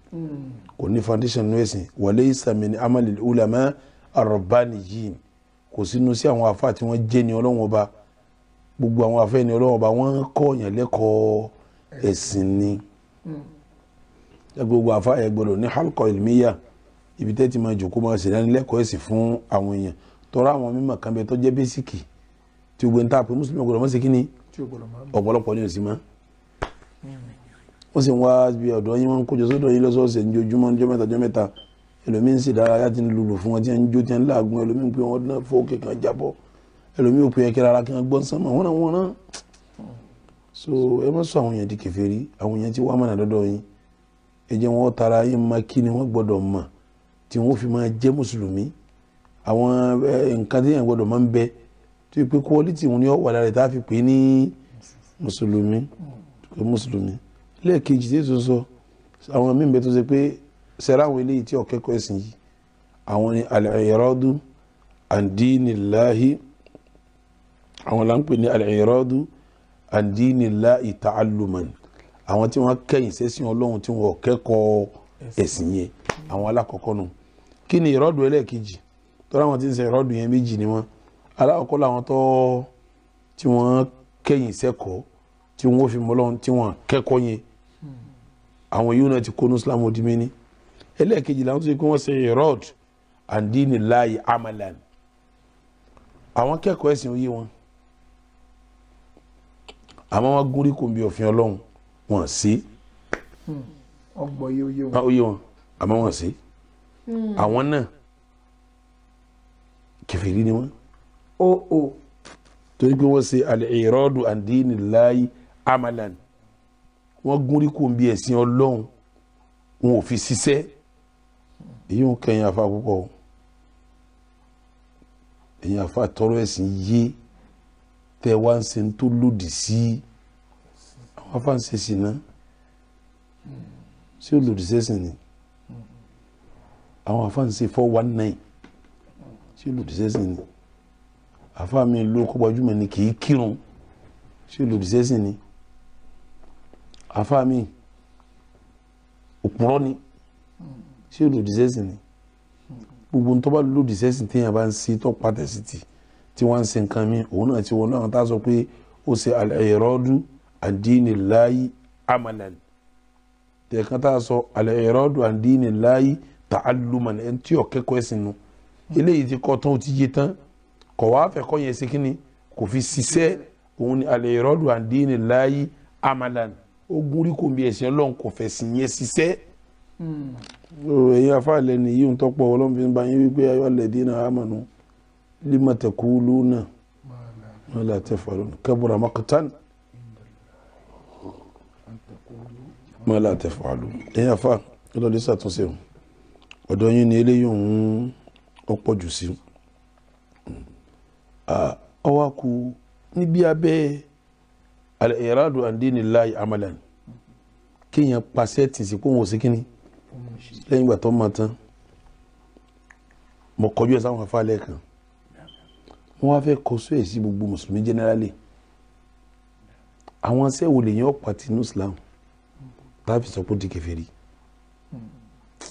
kò ní foundation nú ẹ̀sìn wa laysa min amalil ulama ar-rabbaniyyin kò sínú sí àwọn àfáà tí wọ́n jẹ́ ní Ọlọ́run Ọba gbogbo àwọn àfáà ní Ọlọ́run Ọba wọ́n kọ́ yẹn lẹ́kọ̀ọ́ ẹ̀sìn ni gbogbo àfáà yẹn gbọ́dọ̀ ní halqa ilmiya ibi tẹ́ ti máa jòkó máa ṣe ìdánilẹ́kọ̀ọ́ ẹ̀sìn fún àwọn èèyàn tọ́ra àwọn mímọ̀ kan bẹ tó jẹ́ bẹ́síkì tí gbogbo ń ta pé mùsùlùmí ọgbọ̀dọ̀ mọ́ sí kíní ọ̀pọ̀lọpọ̀ ní òsì mọ́ wọ́n sì ń wá bí ọ̀dọ́ yín wọ́n ń kójọ sódò yín lọ́sọ̀ọ̀sẹ̀ ní ojúmọ́ ọjọ́ mẹ́ta ẹlòmíín sì dárayá tí ń lulù fún wọn tí ń jó tí ń láàgùn ẹlòmíín pé wọ́n dán fókè kan jábọ́ ẹlòmíín òpin ẹ̀kẹ́ rárá kí wọ́n gbọ́n sánmà wọ́n náà so ẹ má sọ àwọn èèyàn di kèfèrí àwọn èèyàn tí wọ́n mọ̀nà dọ́dọ̀ yín ẹ jẹ́ wọn tara yín má kí ni wọ́n gbọ́dọ̀ mọ̀ tí wọ́n fi máa jẹ́ mùsùlùmí àwọn nǹkan tí yẹn gbọ́dọ̀ máa ń bẹ tó yẹ pé quality wọn ni ó wà lára tá a fi pè ní mùsùlùmí lẹ́ẹ̀kejì tí èso sọ àwọn míì bẹ tó ṣe pé sẹ́ra àwọn eléyìí tí ọ̀kẹ́kọ̀ọ́ ẹ̀sìn yìí àwọn ni al-i'radu an dinillahi àwọn là ń pè ní al-i'radu an dinillahi ta'alluman àwọn tí wọ́n kẹ́yìn sẹ́sìn Ọlọ́run tí wọ́n kẹ́kọ̀ọ́ ẹ̀sìn yẹn àwọn alákọ̀ọ́kọ́ nù kí ni ìrọ́dù ẹlẹ́ẹ̀kejì tọ́lá àwọn tí ń ṣe ìrọ́dù yẹn méjì ni wọ́n alákọ̀ọ́kọ́ làwọn tó tí wọ́n kẹ́yìn sẹ́kọ̀ọ́ tí wọ́n fi mọ́ Ọlọ́run tí wọ́n kẹ́kọ̀ọ́ yẹn àwọn yóò náà ti kó ní Islam odi mẹ́ni ẹlẹ́ẹ̀kejì làwọn tó ṣe pé wọ́n ṣe ìrọ́dù an dinillahi amalan àwọn kẹ́kọ̀ọ́ ẹ̀sìn oyé wọn àmọ́ wọn gúnrí kò ń bí òfin Ọlọ́run wọn sí oyé wọn àmọ́ wọn sí àwọn náà kèfèrí ni wọn o torí pé wọ́n ṣe al-i'radu an dinillahi amalan wọ́n gúnrí kò ń bí ẹ̀sìn Ọlọ́run wọn ò fi ṣiṣẹ́ èyí ń kẹyìn afa púpọ̀ èyí afa tọrọ ẹ̀sìn yé tẹ wá ń ṣe tó lòdì sí àwọn afa ń ṣe sí náà ṣé ó lòdì sẹ́sìn ni àwọn afa ń ṣe 419 ṣé ó lòdì sẹ́sìn ni afa mi ló kọ́ gbajúmọ̀ ni kì í kírun ṣé ó lòdì sẹ́sìn ni afa mi òpùrọ́ ni ṣé ó lòdì sẹ́sìn ni gbogbo tó bá lòdì sẹ́sìn téèyàn bá ń ṣe tó pàtẹ́ sí ti tí wọ́n ń ṣe nǹkan mi òun náà ti wọ́n náà tá a sọ pé ó ṣe al-i'radu an dinillahi amalan tẹ̀kan tá a sọ al-i'radu an dinillahi ta'alluman ẹni tí ò kẹ́kọ̀ọ́ ẹ̀sìn nu eléyìí ti kọ́ tán ó ti yé tán kọ̀ wá fẹ́ kọ́ yẹn ṣe kínní kò fi ṣiṣẹ́ òun ni al-i'radu an dinillahi amalan ó gúnrí kò bí ẹ̀sìn Ọlọ́run kò fẹ́ sìn yẹn ṣiṣẹ́ ẹ̀yin afáàlẹ̀ ni yíò ń tọ́pọ̀ Ọlọ́run fi ń bá yín wípé ayọ́ alladhina amanu lima taquluna ma la taf'alun kabura maqtan ma la taf'alun ẹ̀yin afá ọlọ́dẹ ṣàtúnṣe ọ̀dọ̀ yín ni eléyìí òun ọ̀pọ̀ jù sí ọwá kú níbi abẹ́ al-i'radu an dinillahi amalan kéèyàn pàṣẹ tì sí kó wọn ò sí kínní lẹ́yìn ìgbà tó mọ̀ tán mo kọjú ẹ̀ sáwọn afáàlẹ̀ kan wọ́n wá fẹ́ kọ́ sóyè sí gbogbo mùsùlùmí generally àwọn sẹ́wò lè yàn ọ̀pá tinú Islam tàbí sọ pé ó di kèfèrí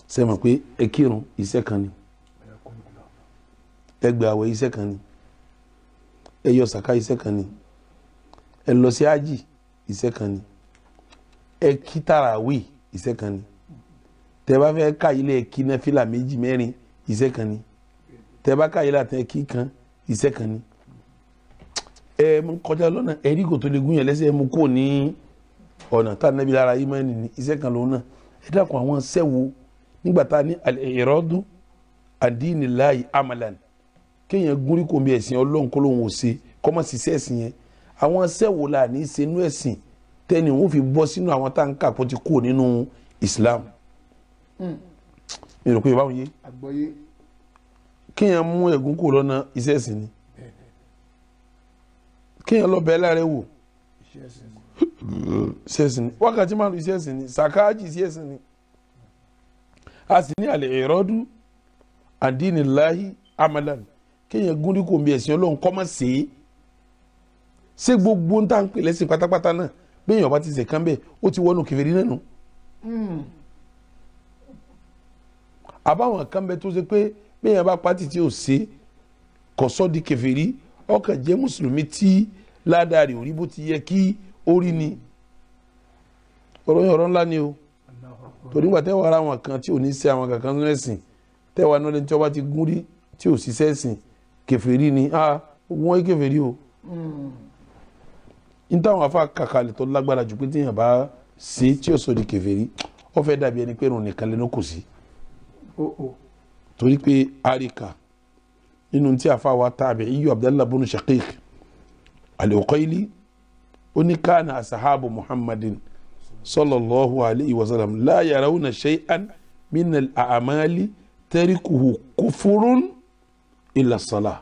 ṣe mọ̀ pé ẹ kírun iṣẹ́ kan ni ẹ gbà àwẹ̀ iṣẹ́ kan ni ẹ yọ sàká iṣẹ́ kan ni ẹ lọ sí ájì iṣẹ́ kan ni ẹ kí tàràwí iṣẹ́ kan ni tẹ bá fẹ́ ká ilé kí náà fìlà méjì mẹ́rin iṣẹ́ kan ni tẹ bá ká ilé àtẹ kí kan iṣẹ́ kan ni ẹ mú kọjá lọ́nà ẹ̀rí kò tó lè gún yẹn lẹ́sẹ̀ ẹ mú kó ní ọ̀nà tá nàbí lára yìí mẹ́rin ní iṣẹ́ kan lòun náà ẹ dákun àwọn sẹ́wọ́ nígbà tá a ní al-i'radu an dinillahi amalan kéèyàn gúnrí kò bí ẹ̀sìn Ọlọ́run kó lóun ò ṣe kọ́mọ̀ sí sẹ́ẹ̀sìn yẹn àwọn sẹ́wọ́ là ní ṣe inú ẹ̀sìn tẹ́ni wọ́n fi bọ́ sínú àwọn tá à ń kà kó ti kú nínú Islam mi rò pé báwo yé kéèyàn mú ẹ̀gún kò lọ́nà iṣẹ́ ẹ̀sìn ni kéèyàn lọ bẹ́ẹ̀ láàrẹ̀ wò iṣẹ́ ẹ̀sìn ni wákàtí márùn iṣẹ́ ẹ̀sìn ni sàkáàjì iṣẹ́ ẹ̀sìn ni a sì ní al-i'radu an dinillahi amalan kéèyàn gúnrí kò bí ẹ̀sìn Ọlọ́run kọ́ mọ́ sí i ṣé gbogbo ń tà ń pè lẹ́sìn pátápátá náà bí èèyàn bá ti ṣe kán bẹ́ẹ̀ ó ti wọnú kèfèrí náà nù. àbáwọn kan bẹ tó ṣe pé bẹ́ẹ̀ bá pàtì tí ò ṣe kò sọ́ di kèfèrí ọkàn jẹ́ mùsùlùmí tí ládàrí orí bó ti yẹ kí ó rí ni ọ̀rọ̀ yẹn ọ̀rọ̀ ńlá ni o torí wà tẹ́wọ̀ ara wọn kan tí ò ní ṣe àwọn kankan nínú ẹ̀sìn tẹ́wọ̀ náà lẹ́ni tí wọ́n bá ti gún rí tí ò ṣiṣẹ́ ẹ̀sìn kèfèrí ni wọ́n kèfèrí o n táwọn afa kàkàlẹ̀ tó lágbára jù pé téèyàn bá ṣe tí ò sọ di kèfèrí ó fẹ́ dàbí ẹni pé irun nìkan lẹ́nu kò sí torí pé àríkà nínú tí afa wa tabi'i Abdallah bin Shaqiq al-Uqayli ó ní kana asahabu Muhammadin sallallahu alayhi wa sallam la yarawna shay'an min al-a'mali tarikuhu kufurun illa as-salah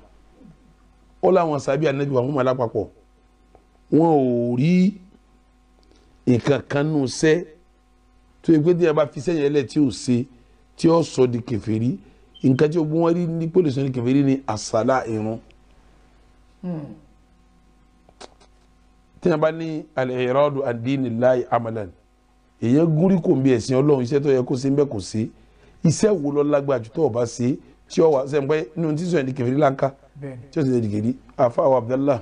ó láwọn sàbí Ànábì wa Muhammad lápapọ̀ wọn ò rí nǹkan kan nù sẹ́ tó yẹ pé tí a bá fi sẹ́yìn ẹlẹ́ tí ò ṣe tí ó sọ di kèfèrí nǹkan tí ó gbọ́n wọ́n rí ní pólísì ní kèfèrí ní àsàlá irun tí a bá ní al-i'radu an dinillahi amalan èyàn gúnrí kò ń bí ẹ̀sìn Ọlọ́run iṣẹ́ tó yẹ kó ṣe ń bẹ́ kò ṣe iṣẹ́ wo lọ lágbára jù tó o bá ṣe tí ó wà sẹ́yìn pé nínú tí sọ̀rọ̀ di kèfèrí láǹkà tí ó sì di kèfèrí àfáà Abdallah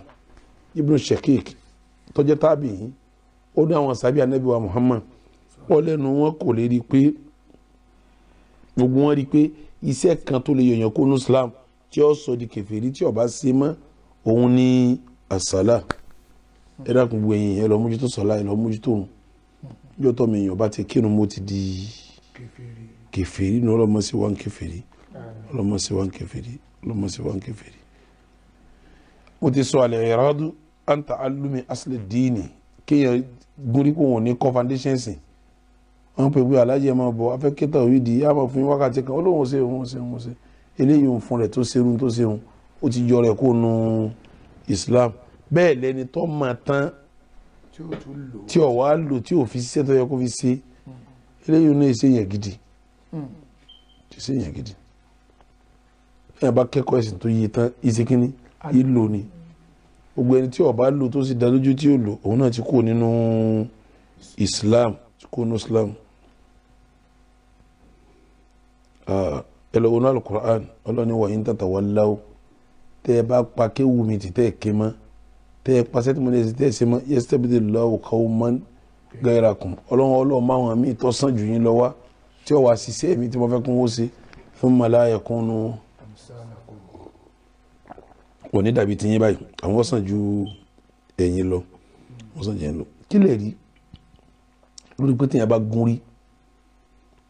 ibn Shaqiq tó jẹ́ tábìí ó ní àwọn sàbí Ànábì wa Muhammad wọ́n lẹ́nu wọn kò lè rí pé gbogbo wọn rí pé iṣẹ́ kan tó lè yọ̀yàn kó ní Islam tí ó sọ di kèfèrí tí ó bá ṣe mọ́ òun ní àsálà ẹ dákun gbogbo ẹ̀yin ẹ lọ mójútó sọ̀lá ẹ lọ mójútó òun yóò tọ́ mi èèyàn bá ti kírun mo ti di kèfèrí ní ọlọ́mọ sí wa ń kèfèrí ọlọ́mọ sí wa ń kèfèrí ọlọ́mọ sí wa ń kèfèrí mo ti sọ àlẹ́ ìrádú anta alumi asli dini kéèyàn gúnrí kó wọn ní kọ́ foundation sìn wọn pè pé alájẹ máa bọ̀ afẹ́ kẹta òwì di yá máa fún yín wákàtí kan olóhùn ṣe òun ṣe òun ṣe eléyìí òun fún rẹ̀ tó ṣerun tó ṣeun ó ti yọ rẹ̀ kó nu Islam bẹ́ẹ̀ lẹni tó máa tán tí ò wá lò tí ò fi ṣiṣẹ́ tó yẹ kó fi ṣe eléyìí òun náà ṣe yẹn gidi ṣe yẹn gidi ẹ bá kẹ́kọ̀ọ́ ẹ̀sìn tó yẹ tán ìṣèkínní ìlò ni gbogbo ẹni tí ó bá lò tó sì dá lójú tí ó lò òun náà ti kó nínú Islam ti kó nínú Islam ẹ lọ wọnú Al-Qur'an ọlọ́ni wa in tatawallaw tẹ́ ẹ bá pa kéwù mi ti tẹ́ ẹ ké mọ́ tẹ́ ẹ pa sẹ́tìmọ́ ní ẹsẹ̀ tẹ́ ẹ ṣe mọ́ yastabdilillahu qawman ghayrakum ọlọ́run máa wọn mí tó sàn jù yín lọ wá tí ó wá ṣiṣẹ́ mi tí mo fẹ́ kún ó ṣe thumma la yakunu wọ́n ní dàbí tiyín báyìí àwọn sàn ju ẹ̀yin lọ wọ́n sàn jù ẹ̀yin lọ kí lè rí lórí pé tíyẹn bá gún rí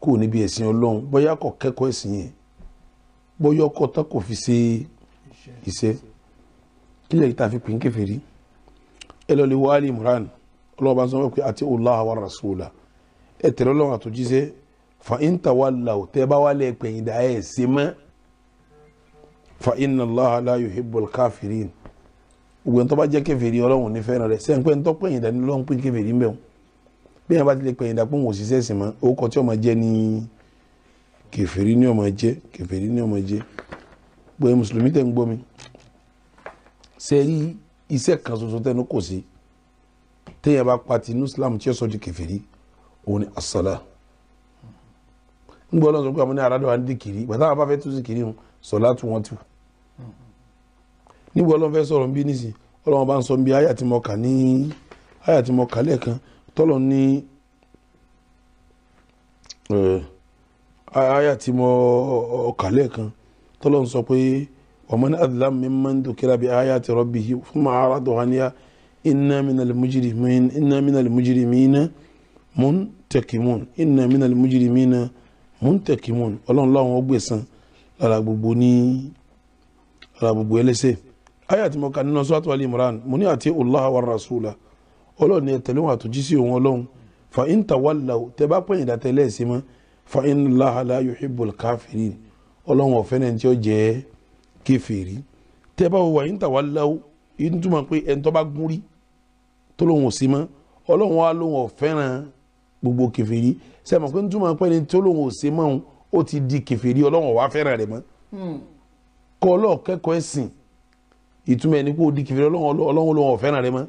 kò níbi ẹ̀sìn Ọlọ́run bóyá kò kẹ́kọ̀ọ́ ẹ̀sìn yẹn bóyá ọkọ̀ tá kò fi ṣe iṣẹ́ kí lè rí tá a fi pín kèfèrí ẹ lọ lè wá Ali Imran Ọlọ́run bá sọ pé àti Allah wa rasula ẹ tẹ̀lé Ọlọ́run àtòjíṣẹ́ fa in tawallaw tẹ́ bá wà lẹ́ pẹ̀yìn dà ẹ̀ ṣe mọ́ fa inna Allah la yuhibbul kafirin gbogbo ẹni tó bá jẹ́ kèfèrí Ọlọ́run ní fẹ́ràn rẹ̀ sẹ́yìn pé ẹni tó pẹ̀yìn dà ní Ọlọ́run pín kèfèrí ń bẹ̀ wọn bí wọn bá ti lè pẹ̀yìn dà pé wọn ò ṣiṣẹ́ ẹ̀sìn mọ́ orúkọ tí ọmọ jẹ́ ní kèfèrí ní ọmọ jẹ́ kèfèrí ní ọmọ jẹ́ gbogbo mùsùlùmí tẹ̀ ń gbọ́ mi sẹ́rí iṣẹ́ kan ṣoṣo tẹnu kò sí téèyàn bá pati ní Islam tí ó sọ di kèfèrí òun ni asala ń gbọ́ lọ́sọ̀ pé àwọn ní aráàlú wa ń dìkìrí bàtà àwọn bá fẹ́ tún sí kìrí wọn sọlá tún wọn tù nígbà Ọlọ́run fẹ́ sọ̀rọ̀ bí nísìn Ọlọ́run bá ń sọ bí àyà tí mo kà lẹ́ẹ̀kan tọ́lọ̀ ní àyà tí mo kà lẹ́ẹ̀kan tọ́lọ̀ ń sọ pé waman adlam mimman dhukira bi ayati rabbihi thumma a'rada anha inna minal mujrimina muntakimun Ọlọ́run láwọn ó gbẹ̀san lára gbogbo ẹlẹ́ṣẹ̀ àyà tí mo kà nínú Suratu Ali Imran mo ní àti Allah wa rasula Ọlọ́run ní tẹ̀lé wọn àtúnjí sí òun Ọlọ́run fa in tawallaw tẹ́ bá pẹ̀yìn dàtẹ́lẹ̀ ẹ̀sìn mọ́ fa inna Allaha la yuhibbul kafirin Ọlọ́run ọ̀fẹ́ náà tí ó jẹ́ kèfèrí tẹ́ bá wà in tawallaw yìí ń túmọ̀ pé ẹni tó bá gún rí tó lóun ò sí mọ́ Ọlọ́run wa lóun ọ̀fẹ́ràn gbogbo kèfèrí sẹ́mi pé ń túmọ̀ pé ẹni tó lóun ò sí mọ́ ó ti di kèfèrí Ọlọ́run wá fẹ́ràn rẹ̀ mọ́ kọ́ ọlọ́ọ̀ kẹ́kọ̀ọ́ ẹ̀sìn ìtumọ̀ ẹni pé ó di kèfèrí Ọlọ́run lóun ọ̀fẹ́ràn rẹ̀ mọ́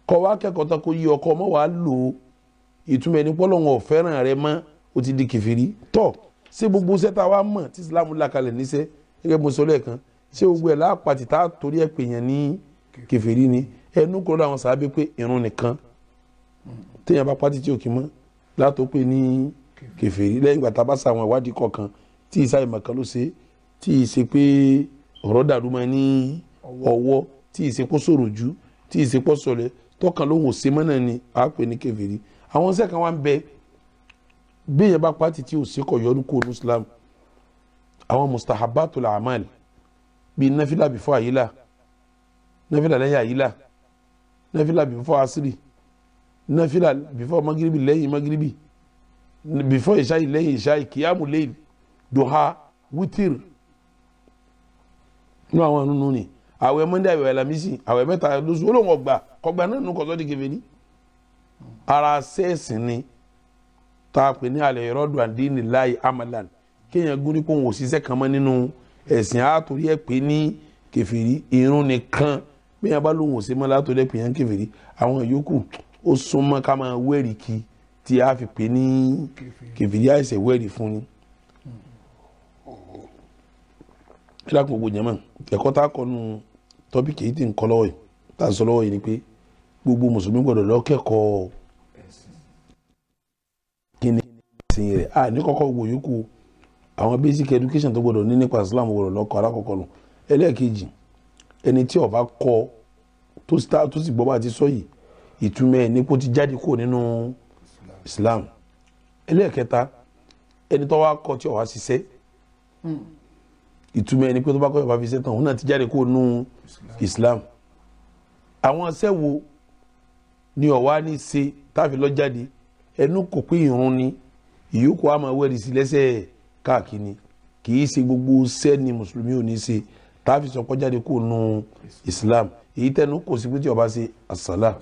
kọ́ wá kẹ́kọ̀ọ́ tó kó yí ọkọ ọmọ wa lò ó ìtumọ̀ ẹni pé Ọlọ́run ọ̀fẹ́ràn rẹ̀ mọ́ ó ti di kèfèrí tọ́ ṣé gbogbo sẹ́ta wa mọ̀ tí Islam là kalẹ̀ níṣẹ́ gẹ́gẹ́ bó sọ lẹ́ẹ̀kan ṣé gbogbo ẹ̀ lápàtì tá a torí ẹ̀ pè yẹn ní kèfèrí ni ẹnu kúrò àwọn sàábé pé irun nìkan téèyàn bá pàtì tí ò kí mọ́ látó pé ní kèfèrí lẹ́yìn ìgbà tá a bá sàwọn ìwádìí kọ̀ọ̀kan tí ìsáyè mọ̀kan ló ṣe tí ì ṣe pé ọ̀rọ̀ dàrú mọ́ ní ọwọ́ tí ì ṣe kó sọ̀rọ̀ jù tí ì ṣe pọ̀ sọ̀lẹ̀ tọ́kàn ló ń wò ṣe mọ́ náà ni a pè ní kèfèrí àwọn sẹ́kàn wá ń bẹ bí èèyàn bá pàtì tí ò ṣe kọ̀ yọdún kó ní Islam àwọn mustahabatul amal bíi nafila before àyílà nafila lẹ́yìn àyílà nafila before asiri nafila before magiribi lẹ́yìn magiribi before ìṣáì lẹ́yìn ìṣáì kìyàmù lẹ́yìn duha witir ní àwọn nínú ni àwẹ̀ Monday àwẹ̀ Alámísì àwẹ̀ mẹ́ta lóṣù olóhùn kọgbà náà nù kọ́sọ́ di kèfèrí ara sẹ́ẹ̀sì ni tá a pè ní alẹ́ ìrọ́dù àdínì láì amalan kéèyàn gún ní kó ń wò síṣẹ́ kan mọ́ nínú ẹ̀sìn àtòrí ẹ̀ pé ní kèfèrí irun nìkan bí yẹn bá lóun ò sí mọ́ látòrí ẹ̀ pé yẹn kèfèrí àwọn yòókù ó súnmọ́ ká máa wẹ́rì kí tí a fi pè ní kèfèrí àìsẹ̀ wẹ́rì fún ni. kí lákùn gbogbo jẹ́mọ̀ ẹ̀kọ́ tá a kọ́ nu tọ́pìkì yìí tí ń kọ́ lọ́wọ́ yìí tá a sọ lọ́wọ́ yìí ni pé gbogbo mùsùlùmí gbọ́dọ̀ lọ kẹ́kọ̀ọ́ kí ni ẹ̀sìn rẹ̀ ní kọ́kọ́ gbogbo yòókù àwọn basic education tó gbọdọ̀ ní nípa Islam gbọdọ̀ lọ́kọ̀ alákọ̀ọ́kọ́ nù ẹlẹ́ẹ̀kejì ẹni tí ó bá kọ́ tó sì gbọ́ bá ti sọ yìí ìtumọ̀ ẹ̀ ní kó ti jáde kúrò nínú Islam ẹlẹ́ẹ̀kẹta ẹni tó wá kọ́ tí ó wá ṣiṣẹ́ ìtumọ̀ ẹni pé tó bá kọ́ ìbá fi ṣe tán òun náà ti jáde kó nú Islam àwọn sẹ́wo ni ọ̀wá ní ṣe táfi lọ jáde ẹnu kò pé ìrun ni ìyókù àmọ́ wẹ́rì sí lẹ́sẹ̀ káàkiri kì í ṣe gbogbo sẹ́ni mùsùlùmí ò ní ṣe táfi sọ kọ́ jáde kó nú Islam èyí tẹnu kò sí pé tí ọba ṣe àsálà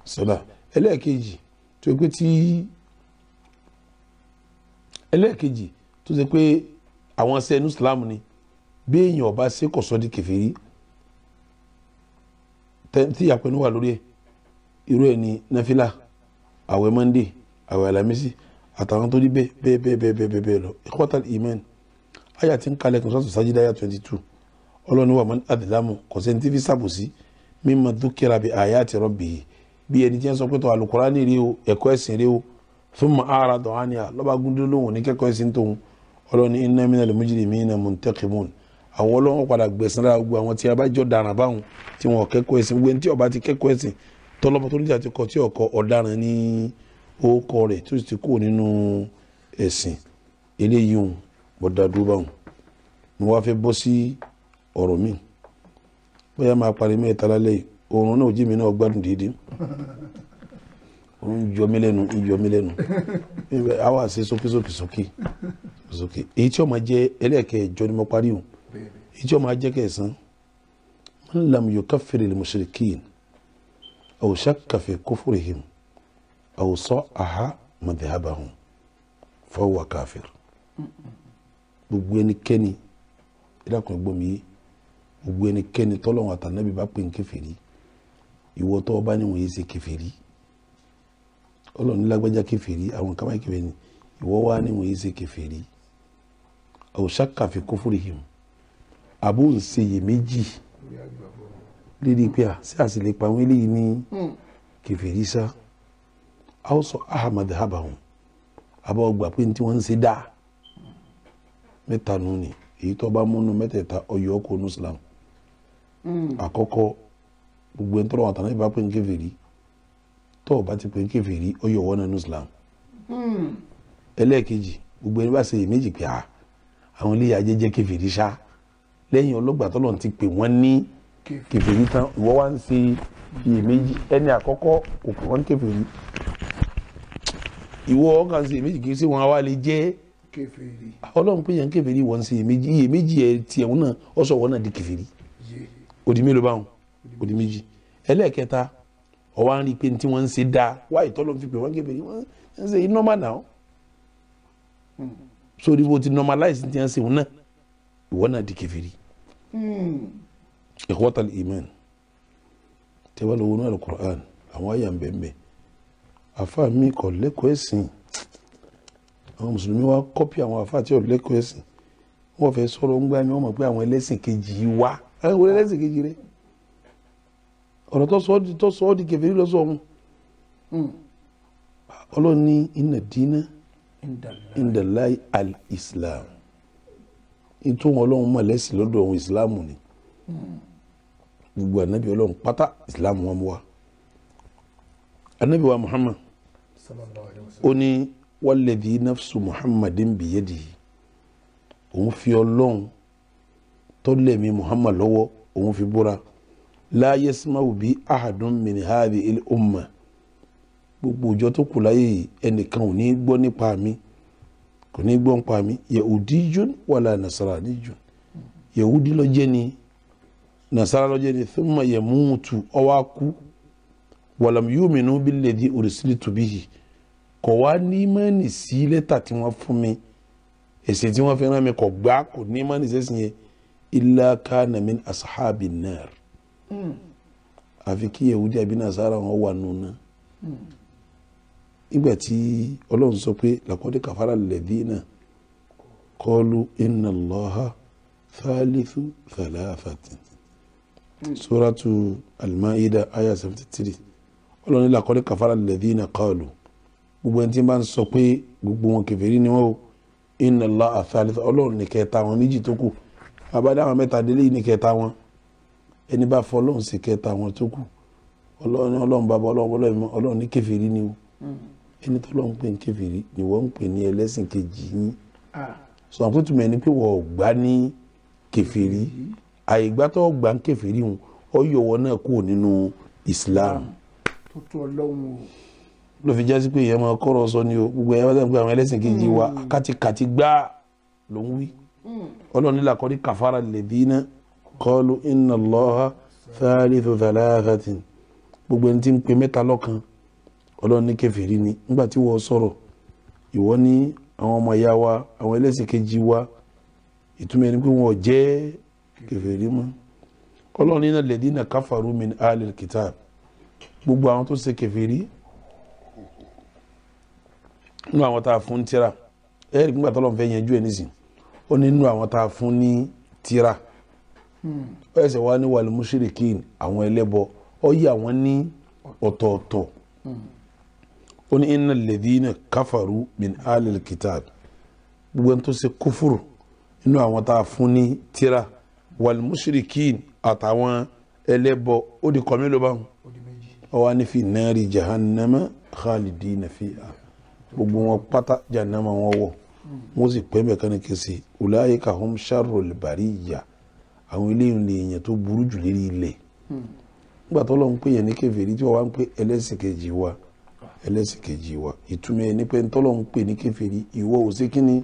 sọlá ẹlẹ́ẹ̀kejì tó ṣe pé tó ṣe pé àwọn sẹ́nu Islam ni bí èèyàn ọba ṣe kọ̀ sọ́ di kèfèrí tí àpẹnu wà lórí ẹ̀ irú ẹ̀ ní náfìlà àwẹ̀ Monday àwẹ̀ alamisi àtàwọn tó rí bẹ́ẹ̀ lọ ikhwatal iman àyà tí ń kalẹ̀ kan sọ́tún Sajida àyà 22 ọlọ́ni wà man adlamu kọ̀sẹ́ntì fi sàbòsí mimma dhukira bi ayati rabbihi bí ẹni tí wọ́n sọ pé tó Al-Qur'ani rí o ẹ̀kọ́ ẹ̀sìn rí o thumma a'rada anha lọ́ba gúndé lóhùn ní kẹ́kọ̀ọ́ ẹ̀sìn tóhun ọlọ́ni inna minal mujrimina muntaqimun àwọn ọlọ́wọ́n padà gbẹ̀sán lára gbogbo àwọn tí a bá jọ dàrán báwọn tí wọn kẹ́kọ̀ọ́ ẹ̀sìn gbogbo ẹni tí ó bá ti kẹ́kọ̀ọ́ ẹ̀sìn tọ́lọ́mọ tó níjà ti kọ tí ọkọ ọ̀daràn ní orúkọ rẹ̀ tó sì ti kúrò nínú ẹ̀sìn eléyìí òun mo dá dúró báwọn mo wá fẹ́ bọ́ sí ọ̀rọ̀ mi bóyá máa parí mẹ́ta lálẹ́ yìí oorun náà jí mi náà gbádùn déédéé oorun yọ mí lẹ́nu àwa ṣe sókè èyí tí ó máa jẹ́ ẹlẹ́ẹ̀kẹjọ ni mo parí o èyí tí ó máa jẹ́ kẹsàn-án man lam yukaffir al-mushrikin aw shakka fi kufrihim aw sa'aha madhhabahum fa huwa kafir gbogbo ẹnikẹ́ni ìdákùnrin gbọ́mi yìí gbogbo ẹnikẹ́ni tọ́lọ́wọ́n àtànábì bá pè ń kèfèrí ìwọ tó bá níwọ̀n yìí ṣe kèfèrí ọlọ́run ní lágbájá kèfèrí àwọn kàmáì kèfèrí ni ìwọ wá níwọ̀n yìí ṣe kèfèrí aw shakka fi kufrihim àbó ń ṣe iyèméjì lédi pé sí àsìlèpà àwọn eléyìí ní kèfèrí sá aw sa'aha madhhabahum àbọ̀ ọgbà pé tí wọ́n ń ṣe dáa mẹ́ta nù ni èyí tó bá múnú mẹ́tẹ̀ẹ̀ta ọyọ́ ọkọ̀ ní Islam àkọ́kọ́ gbogbo ẹni tọ́lọ́wọ́n àtàná ìbá pé ń kèfèrí tó bá ti pé ń kèfèrí ọyọ́ ọwọ́ náà ní Islam ẹlẹ́ẹ̀kejì gbogbo ẹni bá ṣe èméjì pé àwọn ilé ayé jẹ́ kèfèrí ṣá lẹ́yìn ọlọ́gbà tọ́lọ́wọ́n ti pè wọ́n ní kèfèrí tán ìwọ wá ń ṣe iyèméjì ẹni àkọ́kọ́ òkú wọn kèfèrí ìwọ ọkàn ṣe iyèméjì kì í ṣe wọn wá lè jẹ́ kèfèrí ọlọ́run pé yẹn kèfèrí wọ́n ṣe iyèméjì ẹ̀ tiẹ̀ wọn náà ọ̀sọ̀ wọn náà di kèfèrí òdì mélòó báwọn òdì méjì ẹlẹ́ẹ̀kẹta ọwọ́ à ń rí i pé tí wọ́n ń ṣe dáa wáyé tọ́lọ́ fi pè wọ́n kèfèrí wọ́n ń ṣe normal náà sórí bó ti normalize ti ń ṣe wọn náà ìwọ náà di kèfèrí ikhwatal iman tẹ́wọ́ lọ́wọ́ náà Al-Qur'an àwọn àyà ń bẹ̀ẹ̀ àfa mi kọ̀ lẹ́kọ̀ọ́ ẹ̀sìn àwọn mùsùlùmí wa kọ́pì àwọn àfa tí ò lẹ́kọ̀ọ́ ẹ̀sìn wọ́n fẹ́ sọ̀rọ̀ ń gbá mi wọ́n mọ̀ pé àwọn ẹlẹ́sìn kejì yìí wá àwọn ẹlẹ́sìn kejì rẹ̀ ọ̀rọ̀ tó sọ ọ́ di kèfèrí lọ́sọ̀ ọ̀hún ọlọ́run ní inna dina indallahi al-islam ètò wọn ọlọ́run mọ̀ lẹ́sìn lọ́dọ̀ ọ̀hún ìsìláàmù ni gbogbo ànábì ọlọ́run pátá ìsìláàmù wọn mú wa ànábì wa Muhammad ó ní walladhi nafsu Muhammadin biyadihi òun fi ọlọ́run tó lẹ̀mí Muhammad lọ́wọ́ òun fi búra la yasma'u bi ahadun min hadhihi al-umma gbogbo ọjọ́ tó kù láyé ẹnìkan ò ní gbọ́ nípa mi kò ní gbọ́ nípa mi yahudiyun wala nasraniyun yahudi ló jẹ́ ni nasara ló jẹ́ ni thumma yamutu ọwá kú walam yu'minu billadhi ursiltu bihi kò wá ní mọ́ni sí lẹ́tà tí wọ́n fún mi èsì tí wọ́n fi rán mi kò gbá kò ní mọ́ni sẹ́sìn yẹn illa kana min ashabin nar àfi kí yahudi àbí nasara wọn wà nùnà nígbà tí ọlọ́run sọ pé laqad kafara alladhina qalu inna Allaha thalithu thalathatin suratu al-Ma'idah aya 73 ọlọ́run laqad kafara alladhina qalu gbogbo ẹni tí bá ń sọ pé gbogbo wọn kèfèrí ni wọ́n o inna Allaha thalithu ọlọ́run ní kẹta wọn méjì tó kù àbádá àwọn mẹ́ta délé ní kẹta wọn ẹni bá fọ ọlọ́run sí kẹta wọn tó kù ọlọ́run bàbá ọlọ́run ní kèfèrí ni o ẹni tó lọ́n pè ní kèfèrí ni wọ́n ń pè ní ẹlẹ́sìn kejì yín sọ àpótùmọ̀ ẹni pé wọ́n gbá ní kèfèrí àìgbà tó gbà ń kèfèrí wọn ó yọwọ́ náà kúrò nínú Islam. tó tó Ọlọ́run o. ló fi jásí pé èèyàn máa kọ́rọ̀ sọ ni o gbogbo ẹ̀yà wọ́n gbé àwọn ẹlẹ́sìn kejì wa kàtìkàtì gbá ló ń wí. Ọlọ́run nílà kọ́ ní kàfàrà alladhina qalu inna Allaha thalithu thalathatin gbogbo ẹni tí ń pe mẹ́ta lọ́kan Ọlọ́run ní kèfèrí ni. nígbà tí wọ́n sọ̀rọ̀ ìwọ ní àwọn ọmọ ìyá wa àwọn ẹlẹ́sìn kejì wa ìtumọ̀ ẹni pé wọn ò jẹ́ kèfèrí mọ́. Ọlọ́run ní alladhina kafaru min ahlil kitab gbogbo àwọn tó ṣe kèfèrí nínú àwọn tá a fún tírà ẹ̀rí nígbà tó lọ́n fẹ́ yanjú ẹ̀ nísìn ó ní nínú àwọn tá a fún ní tírà ó ẹsẹ̀ wá ní wal mushrikin àwọn ẹlẹ́bọ ó yí àwọn ní ọ̀tọ̀ọ̀tọ̀ ó ní innal ladhina kafaru min ahlil kitab gbogbo ẹni tó ṣe kúfùrù nínú àwọn tá a fún ní tírà wal mushrikin àtàwọn ẹlẹ́bọ ó di kọ́ mélòó báwọn ó wá ní fi nari jahannama khalidina fiha gbogbo wọn pátá jahannama wọn wọ̀ wọ́n sì pẹ́ bẹ́ẹ̀ kánì kẹsì ulaika hum sharrul bariyya àwọn eléyìí lè yẹn tó burú jù lérí ilẹ̀. nígbà tó lọ́n pè yẹn ní kèfèrí tí wọ́n wá ń pè ẹlẹ́sìn kejì wa ìtumọ̀ ẹ̀ ní pé tó lọ́n pè ní kèfèrí ìwọ ò sí kíní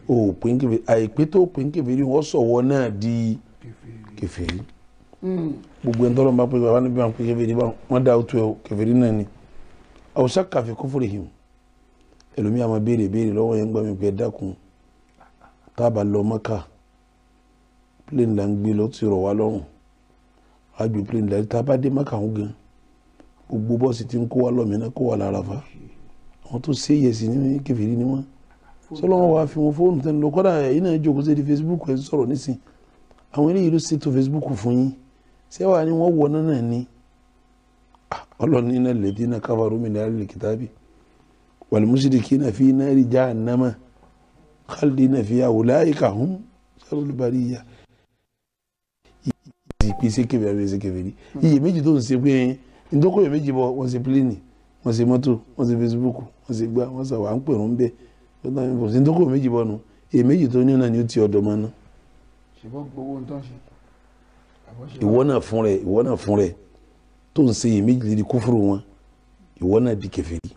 ò pè ń kèfèrí àìpé tó pè ń kèfèrí wọ́n sọ̀wọ́ náà di kèfèrí. gbogbo ẹni tó lọ́n bá pè wá níbi wọn pè kèfèrí wọn dá òtún ẹ̀ kèfèrí náà ni. aw shakka fi kufrihim ẹlòmíì àmọ́ béèrè lọ́wọ́ yẹn gbọ́ mi pé dákun tá a bá lọ Mọ́kà plane là ń gbé lọ ti rọ̀ wá lọ́rùn a gbé plane là tá a bá dé Mọ́kà ń gan gbogbo bọ́ọ̀sì tí ń kó wa lọ́mìnà kó wa lára fa àwọn tó ṣe yẹ̀sì ní kèfèrí ni wọ́n sọlọ́wọ́ wa fi wọn fóònù tẹ́nu lọ kọ́dà ẹ̀yin náà jókòó sí di Facebook ẹ̀ sọ̀rọ̀ nísìn àwọn eléyìí ló ṣètò Facebook fún yín sẹ́wà ni wọ́n wọ náà ní ọlọ́ni iná lẹ́dínà kafaru min ahlil kitabi wal mushrikina fi nari jahannama khalidina fiha ulaika hum sharrul bariyya. ìpèsè kébé àbí ẹsẹ kébé rí iye méjì tó ń ṣe pé ndókò yẹ méjì bọ wọn ṣe pílẹ́nì wọn ṣe mọ́tò wọn ṣe Facebook wọn ṣe gbá wọn ṣe wà ń pèrún bẹ́ẹ̀ ndókò méjì bọ nù iye méjì tó ní náà ni ó ti ọ̀dọ̀ mọ́ ná. ṣùgbọ́n gbowó ń tán ṣe. ìwọ náà fún rẹ tó ń ṣe iyèméjì lérí kúfúrú wọn ìwọ náà di kèfèrí.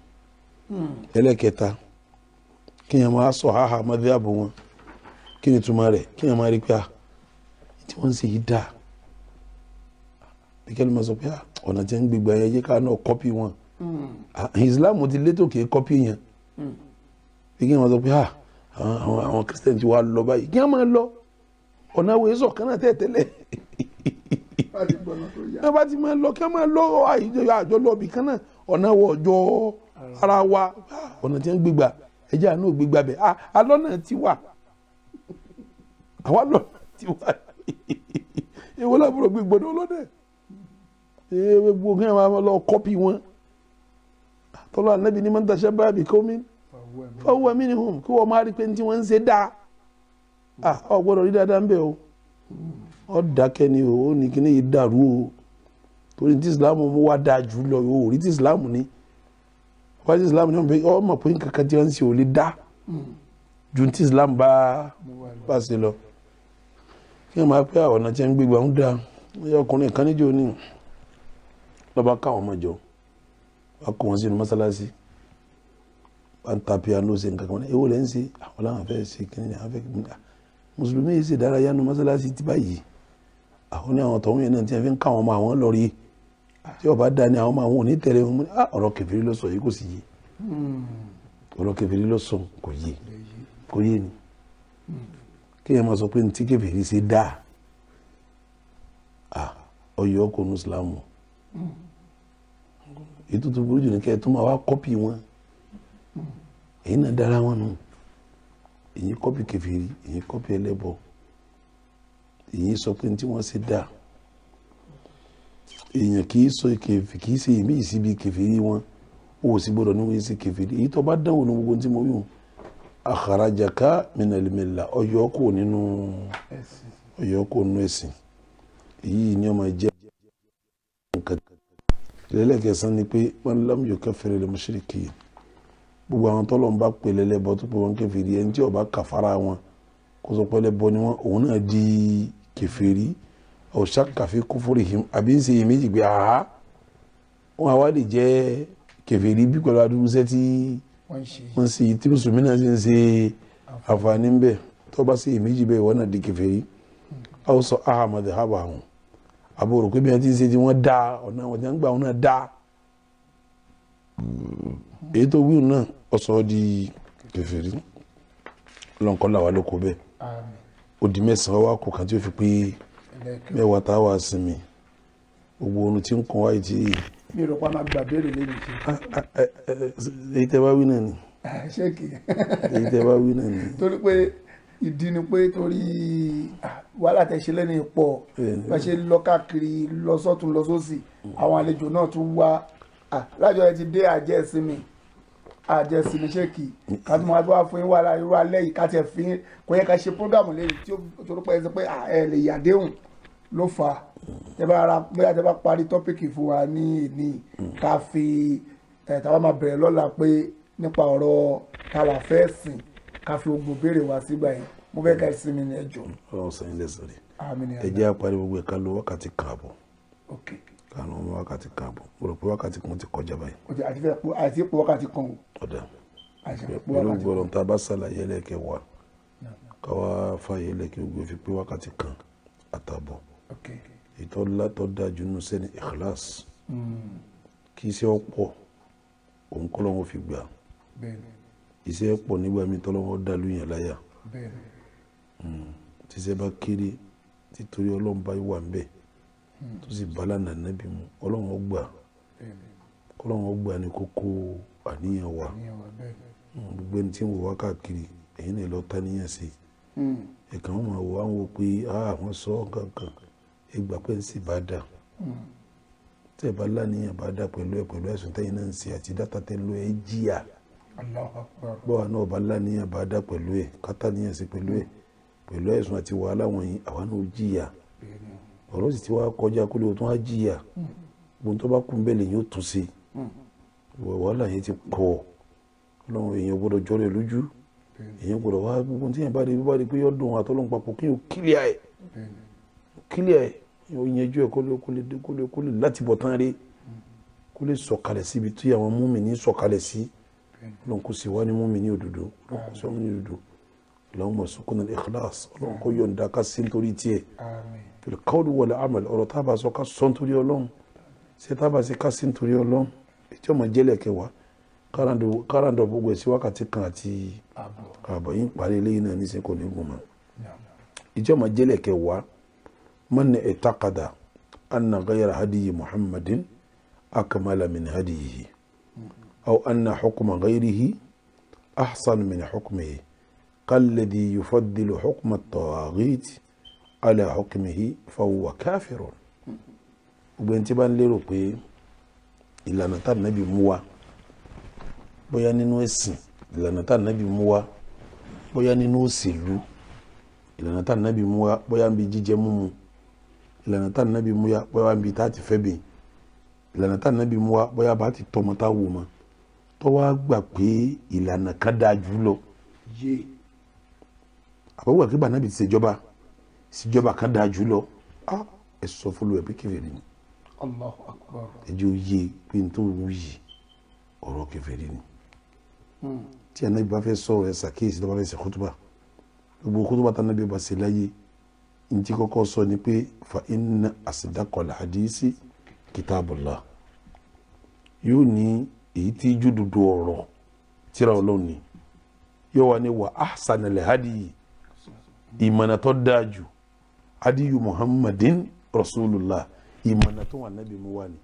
ẹlẹ́kẹta kíyàn máa sọ haha madhabu wọn kí ni túmọ̀ rẹ̀ kíyàn máa rí pé tí wọ́n ń ṣe yìí dáa bí kẹ́lí máa sọ pé ọ̀nà tí wọ́n ń gbégbá yẹn yẹ ká náà kọ́pì wọn. Islam ti létò kì í kọ́pì yẹn bí kíyàn máa sọ pé àwọn Christian ti wá lọ báyìí kíyàn máa lọ ọ̀nà wo èso kan náà tẹ́tẹ́lẹ̀ náà bá ti máa lọ kí wọ́n máa lọ àjọ lọ́ọ̀bì kan náà ọ̀nà wo ọjọ́ ara wa ọ̀nà tí wọ́n gbégbá ẹjẹ́ àánú gbégbá bẹ̀ alọ́ náà ti wà àwa lọ́nà ti wà èwo lábúrò gbígbọ́dọ̀ ọlọ́dẹ gbogbo kí wọ́n máa lọ kọ́pì wọn tọ́lọ́ ànábì ní man tashabbaha biqawmin fahuwa minhum kí wọ́n máa rí pé tí wọ́n ń ṣe dáa ọ gbọ́dọ̀ rí dáadáa ń bẹ̀ o ọ dákẹ́ ni o ó ní kíní yìí dàrú o torí tí Islam mú wá dáa jù lọ o rí tí Islam ní wájú Islam ní ọmọ pé nǹkan kan tí wọ́n ń ṣe ò lè dá ju tí Islam bá ṣe lọ kí wọ́n máa pẹ́ ọ̀nà tí wọ́n ń gbégbá ń dá ọkùnrin kan níjó ní lọ́ba káwọn ọmọ jọ wá kó wọn sínú mọ́sálásí wá ń ta piano ṣe nǹkan kan èwo lẹ́ ń ṣe àwọn làwọn fẹ́ ṣe kí ni àwọn fẹ́ kí ni mùsùlùmí yìí ṣe ìdárayá nu mọ́sálásí ti báyìí àwọn ní àwọn tọ̀hún yẹn náà tí wọ́n fi ń ká àwọn ọmọ àwọn lọ rí tí ọba dá ní àwọn ọmọ àwọn ò ní tẹ̀lé wọn ọ̀rọ̀ kèfèrí ló sọ yìí kò sì yé ọ̀rọ̀ kèfèrí ló sọ kò yé ni kéèyàn máa sọ pé ní tí kèfèrí ṣe dá ọyọ ọkọ ní Islam ètò tó burú jù ní kẹ́ ẹ̀ tó máa wá kọ́pì wọn èyí náà dára wọn nù èyí kọ́pì kèfèrí èyí kọ́pì ẹlẹ́bọ èyí sọ pé ní tí wọ́n ṣe dá èèyàn kì í sọ kì í ṣe èmi ìsíbi kèfèrí wọn ó sì gbọ́dọ̀ ní wọ́n ṣe kèfèrí èyí tó bá dánwò ní gbogbo tí mo yùn akharajaka minal milla ọyọ kò nínú ẹ̀sìn èyí ni ọmọ jẹ́ nǹkan lẹ́lẹ́kẹsán ni pé wọn lam yukaffir al mushrikin gbogbo àwọn tọ́lọ̀ ń bá pè lẹ́lẹ́bọ tó pé wọn kèfèrí ẹni tí ó bá kàfàrà wọn kó sọ pé ẹlẹ́bọ ni wọ́n òun náà di kèfèrí aw shakka fi kufrihim àbí ń ṣe iyèméjì pé àhá wọn àwa lè jẹ́ kèfèrí bí pẹ̀lú adúrúsẹ́ tí wọ́n ṣe tí mùsùlùmí náà sì ń ṣe àǹfààní ń bẹ̀ tó bá ṣe iyèméjì bẹ́ẹ̀ wọ́n náà di kèfèrí aw sọ ahamadu haba àwọn àbúrò pé bí wọ́n ti ń ṣe tí wọ́n dá ọ̀nà àwọn tí wọ́n gbà wọn náà dá èyí tó wíwù náà ọ̀sọ̀ di kèfèrí lọ́nkọ́lá wa ló kó bẹ́ẹ̀ ó di mẹ́sàn-án wá kó kan tí ó fi pé mẹ́wàá tá a wà sinmi gbogbo ohun tí ń kàn wáyé tí. mi rò pa máa gbà béèrè lẹ́nu tí. èyí tẹ́ bá wí náà ni. ṣéèkì. èyí tẹ́ bá wí náà ni. torí pé ìdí ni pé torí wàhálà tẹ́ ṣe lẹ́nu pọ̀ bá ṣe lọ káàkiri lọ sọ́tún lọ sósì àwọn àlejò náà tún wá lájọ ẹ ti dé àjẹsìnmi ṣéèkì káàtó máa tó wá fún yín wàhálà irú alẹ́ yìí káàtó ẹ̀ fi kò yẹ ká ṣe prógámù lẹ́yìn tí ó torí pé ẹ sọ pé ẹ lè yàdéhùn ló fà á bóyá tẹ bá parí tọ́pìkì fún wa ní ìní ká fi tàbá máa bẹ̀rẹ̀ lọ́la pé nípa ọ̀rọ̀ tààlà fẹ́ sìn ká fi gbogbo béèrè wá sígbà yẹn mo fẹ́ ká ẹ sinmi ní ẹjọ́. ọlọ́run sẹ́yìn lẹ́sẹ̀ rẹ̀ ẹ jẹ́ àparí gbogbo ẹ̀ka lo wákàtí kààbọ̀ kàánú ọmọ wákàtí kààbọ̀ mo rò pé wákàtí kan ti kọjá báyìí. àti ipò wákàtí kan o. ọ̀dà pẹ̀lú gbọ́dọ̀ tá a bá ṣàlàyé ẹlẹ́kẹ̀ wá káwá fàyè ẹlẹ́kẹ̀ gbogbo fi pé wákàtí kan àtààbọ̀ ìtọ́lá tó dájú nínú sẹ́ni ikhlas kí iṣẹ́ ọ̀pọ̀ òun kọ́ lọ́wọ́ fi gbà iṣẹ́ ọ̀pọ̀ nígbà mi tọ́lọ́wọ́ dá lóyìn láyà tíṣẹ́ bá kéré títorí ọlọ́run bá wà ńbẹ̀ tó sì bá lánàá nábì mu ọlọ́run gbà kọ́lọ́run gbà ní kókó àníyàn wa gbogbo ẹni tí ń wò wá káàkiri ẹ̀yin náà lọ́ọ́ táníyàn sí ẹ̀ka wọn máa wò wá ń wò pé àwọn sọ kankan ìgbà pẹ́ ń sì bá dà tẹ́ ẹ bá láníyàn bá dà pẹ̀lú ẹ̀sùn tẹ́yìn náà ń ṣe àti dátà tẹ́ ń lo ẹ̀ jìyà bọ́wà náà bá láníyàn bá dà pẹ̀lú ẹ̀ kátà níyàn sí pẹ̀lú ẹ̀sùn àti wàhálà wọ̀nyí àwa náà jìyà ọ̀rọ̀ sì ti wá kọjá kó lè o tún wá jìyà gbogbo tó bá kún bẹ́ẹ̀ lè yóò tún ṣe wàhálà yẹn ti pọ̀ ọlọ́run èèyàn gbọ́dọ̀ jọ́rẹ̀ lójú èèyàn gbọ́dọ̀ wá gbogbo tí yẹn bá rí pé yọ́ dùn àtọ́lọ́run papọ̀ kí yóò kílíà ẹ̀ yóò yanjú ẹ̀ kó lè láti bọ̀ tán rí kó lè sọ̀kalẹ̀ síbi tí àwọn múmìnì sọ̀kalẹ̀ sí ọlọ́run kò sì wá ní múmìnì òdodo ọlọ́run kò sí múmìnì òdodo Allahumma sukuna al-ikhlas ọlọ́run kò yọ̀ǹda ká sí nítorí tiẹ̀ fil qawli wal amal ọ̀rọ̀ tá a bá sọ ká sọ nítorí ọlọ́run ṣé tá a bá ṣe ká sí nítorí ọlọ́run ètò ọmọ jẹ́lẹ̀ kẹwàá káràndọ̀ gbogbo ẹ̀ sí wákàtí kan àti ààbọ̀ yín parí eléyìí náà níṣẹ́ kò ní gùn mọ́ ètò ọmọ jẹ́lẹ̀ kẹwàá man i'taqada anna ghayra hadiyi muhammadin akmala min hadiyihi aw anna hukma ghayrihi ahsan min hukmihi kalladhi yufaddilu hukma at-tawaghit ala hukmihi fahuwa kafirun gbogbo ẹni tí bá ń lérò pé ìlànà tá nàbì mú wá bóyá nínú ẹ̀sìn ìlànà tá nàbì mú wá bóyá nínú òṣèlú ìlànà tá nàbì mú wá bóyá ń bi jíjẹ múmu ìlànà tá nàbì mú wá bóyá ń bi tá ti fẹ́ bì ìlànà tá nàbì mú wá bóyá bá ti tọmọ tá wò mọ́ tó wá gbà pé ìlànà kan dáa jù lọ yé àbọ̀wọ̀ kí bànábì ti ṣèjọba kan dáa jù lọ ẹ sọ fún lóye pé kèfèrí ni Allahu Akbar ẹjọ́ yé pé n tó wù yìí ọ̀rọ̀ kèfèrí ni tí Ànábì bá fẹ́ sọ̀rọ̀ ẹ ṣàkíyèsí tó bá fẹ́ ṣe kútùbà gbogbo kútùbà tí Ànábì bá ṣe láyé n tí kọ́kọ́ sọ ni pé fa inna asdaqal hadisi kitabullah yóò ní èyí tí júdùdù ọ̀rọ̀ tíra Ọlọ́run ni yóò wá ní wa ahsanal hadi ìmọ̀nà tó dáa jù hadiyu muhammadin rasulullah ìmọ̀nà tó wà nábì mú wá ni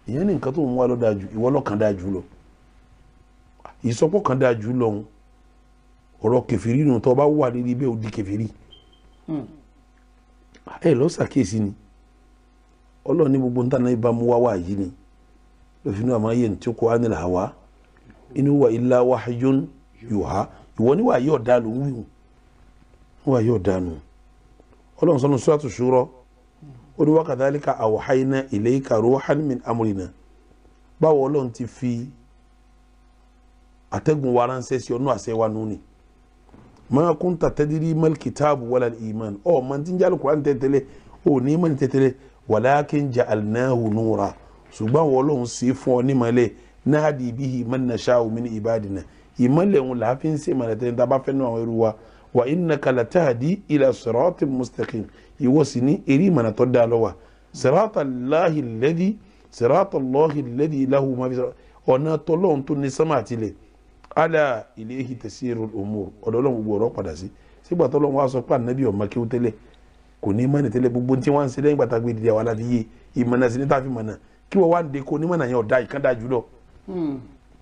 ìyẹn ní nǹkan tó mú wá lọ dáa jù ìwọ lọ́kàn dáa jù lọ ìsọpọ̀ kan dáa jù lọ ọ̀rọ̀ kẹfìrí nù tó bá wà níbi bẹ́ẹ̀ ó di kẹfìrí ẹ lọ ṣàkíyèsí ni Ọlọ́run ní gbogbo nǹkan náà bá mú wá wá yìí ni lọ́fínú àmọ́ ayé tí ó kọ́ ánìlà hawa in huwa illa wahyun yuha ìwọ ní wàá yóò dá ló ń wíwù wàá yóò dá nù Ọlọ́run sọ́nù suratu Shura ó ní wa kadhalika awhayna ilayka ruhan min amrina báwo Ọlọ́run ti fi àtẹ́gùn wa ránṣẹ́ sí ọ̀nà àṣẹ wa nù ni ma kunta tadri mal kitabu wala iman o man tin jal Qur'an tẹ̀tẹ̀lẹ̀ o ní man tẹ̀tẹ̀lẹ̀ walakin ja'alnahu nura ṣùgbọ́n wọ́lọ́hun sí fún ọ ní malẹ̀ nahdi bihi man nasha'u min ibadina ìmọ̀lẹ̀ òun là á fi ń ṣe ìmọ̀lẹ̀ tẹ́lẹ̀ tá a bá fẹ́ nù àwọn ẹrú wa wa innaka latahdi ila siratin mustaqim ìwọ sì ní eré ìmọ̀nà tó dáa lọ́wọ́ siratallahi alladhi lahu ma fi ọ̀nà tọ́lọ́hun tó ní sánmà àtìlẹ̀ ala ilayhi tasirul umur ọ̀dọ̀ Ọlọ́hun gbogbo ọ̀rọ̀ padà sí sígbà tọ́lọ́hun wá sọ pé ànábì ọ̀ma kí ó tẹ́lẹ̀ kò ní mọ́ni tẹ́lẹ̀ gbogbo tí wọ́n ń ṣe lẹ́yìn gbàtà gbé dìde àwọn aláfi ìmọ̀nà sí ní tàfi mọ̀nà kí wọ́n wá ń de kó onímọ̀nà yẹn ọ̀dà ìkàndà jùlọ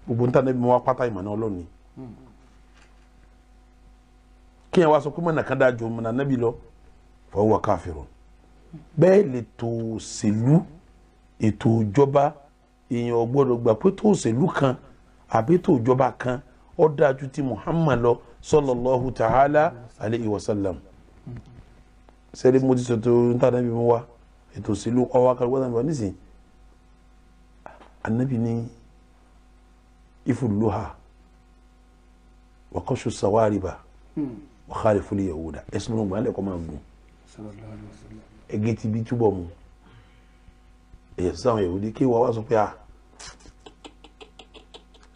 gbogbo ń tà níbi wọn pátá ìmọ̀nà Ọlọ́run ni kí yẹn wá sọ pé mọ̀nà kan dáa ju mọ̀nà nábì lọ fa huwa kafirun bẹ́ẹ̀ lè tó òṣèlú ètò ìjọba èèyàn gbọ́dọ̀ gbà pé tó òṣèlú kan àbí tó ìjọba kan ó dáa ju ti Muhammad lọ sallallahu ta'ala alayhi wa sallam sẹ́ni mo ti sọ tó ń tà nábì mú wa ètò òṣèlú ọwọ́ akẹ́kọ̀ọ́ náà nísìnyí anabi ní ifuluha wa qashu sawariba wa khaliful yahuda ẹ̀sùn ọgbà lẹ́kọ̀ọ́ máa gùn ẹgẹ́ ti bí túbọ̀ mu ẹ̀yẹ sáwọn yahudi kí wọ́n wá sọ pé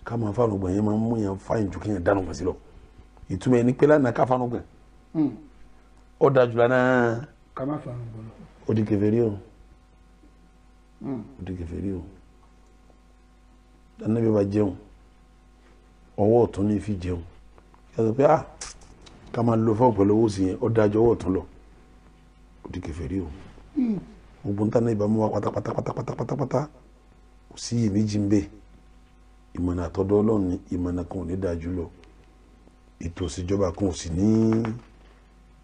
ká máa fáwọn ọgbà yẹn máa ń mú yẹn fáyìn ju kí yẹn dánù pàṣẹ lọ ìtumọ̀ ẹni pé lánàá ká fáwọn ọgbà ó dájú lánàá ká má fáwọn ọgbà lọ ó di kèfèrí o ó di kèfèrí o anabi bá jẹun ọwọ́ ọ̀tún ní fi jẹun yàtọ̀ pé ká máa lo fáwọn pẹ̀lú owó sí yẹn ó dájú ọwọ́ ọ̀tún lọ ó di kèfèrí o gbogbo nta náà ìbámu wa pátápátá kò sí iyèméjì ń bẹ ìmọ̀nà àtọ́dọ́ Ọlọ́run ní ìmọ̀nà kan ò ní dáa jù lọ ètò ìṣèjọba kan ò sì ní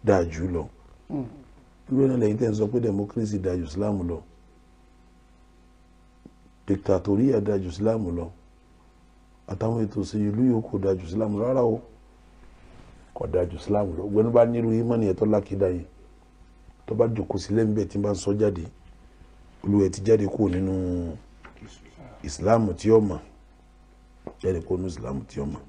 dáa jù lọ irú ẹ̀ náà lẹ́yìn tẹ́ ń sọ pé democracy dáa jù Islam lọ dictatorial dáa jù Islam lọ àtàwọn ètò ìṣèlú yòókù dáa jù Islam lọ rárá o kò dáa jù Islam lọ gbẹ́nu bá nílùú ìmọ̀nì ẹ̀tọ́ lákìdá yìí tó bá jòkó sílẹ̀ ń bẹ̀ tí n bá ń sọ jáde olùwẹ̀ ti jáde kúrò nínú ìsìláàmù tí ó mọ̀ jáde kúrò nínú ìsìláàmù tí ó mọ̀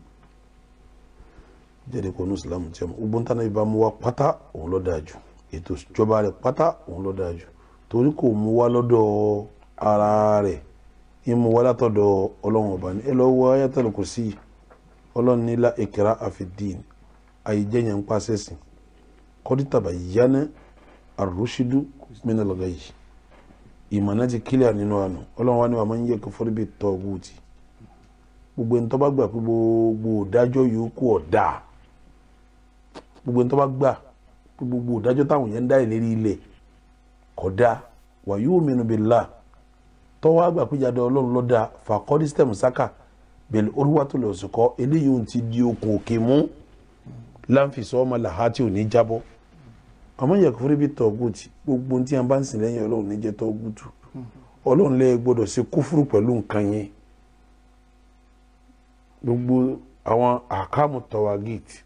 jáde kúrò nínú ìsìláàmù tí ó mọ̀ gbogbo nǹkan náà ibà mú wa pátá òun ló dáa jù ètò ìjọba rẹ̀ pátá òun ló dáa jù torí kò mú wa lọ́dọ̀ ara rẹ̀ ń mú wa látọ̀dọ̀ Ọlọ́run ọba ní ẹ lọ́ wọ Ayatul Kursi Ọlọ́run ní la ikraha fid-din àyíjẹ́yàn ń pàṣẹ sí qad tabayyana arushidu min al-ghayy ìmọ̀nà ti kílíà nínú àná Ọlọ́run wa ni wà máa ń yẹ kó fọ́rí bí tọ́gùtì gbogbo ẹni tó bá gbà pé gbogbo ìdájọ́ yòókù ọ̀dà gbogbo ẹni tó bá gbà pé gbogbo ìdájọ́ táwọn yẹn ń dá ìlérí ilẹ̀ kódà wa yu'minu billah tọ́wọ́ àgbà pé jáde Ọlọ́run lọ́dà faqad istamsaka bil urwatil wuthqa eléyìí ohun ti di okùn òkè mú láǹfìsọ́mọ làhátì ò ní jábọ́ àmọ́ yẹ kó fúri bí tọ́gùtì gbogbo tí a bá ń sìn lẹ́yìn Ọlọ́run ní jẹ́ tọ́gùtù Ọlọ́run lè gbọ́dọ̀ ṣe kúfúrú pẹ̀lú nǹkan yẹn gbogbo àwọn àkàmù tọ́wágìtì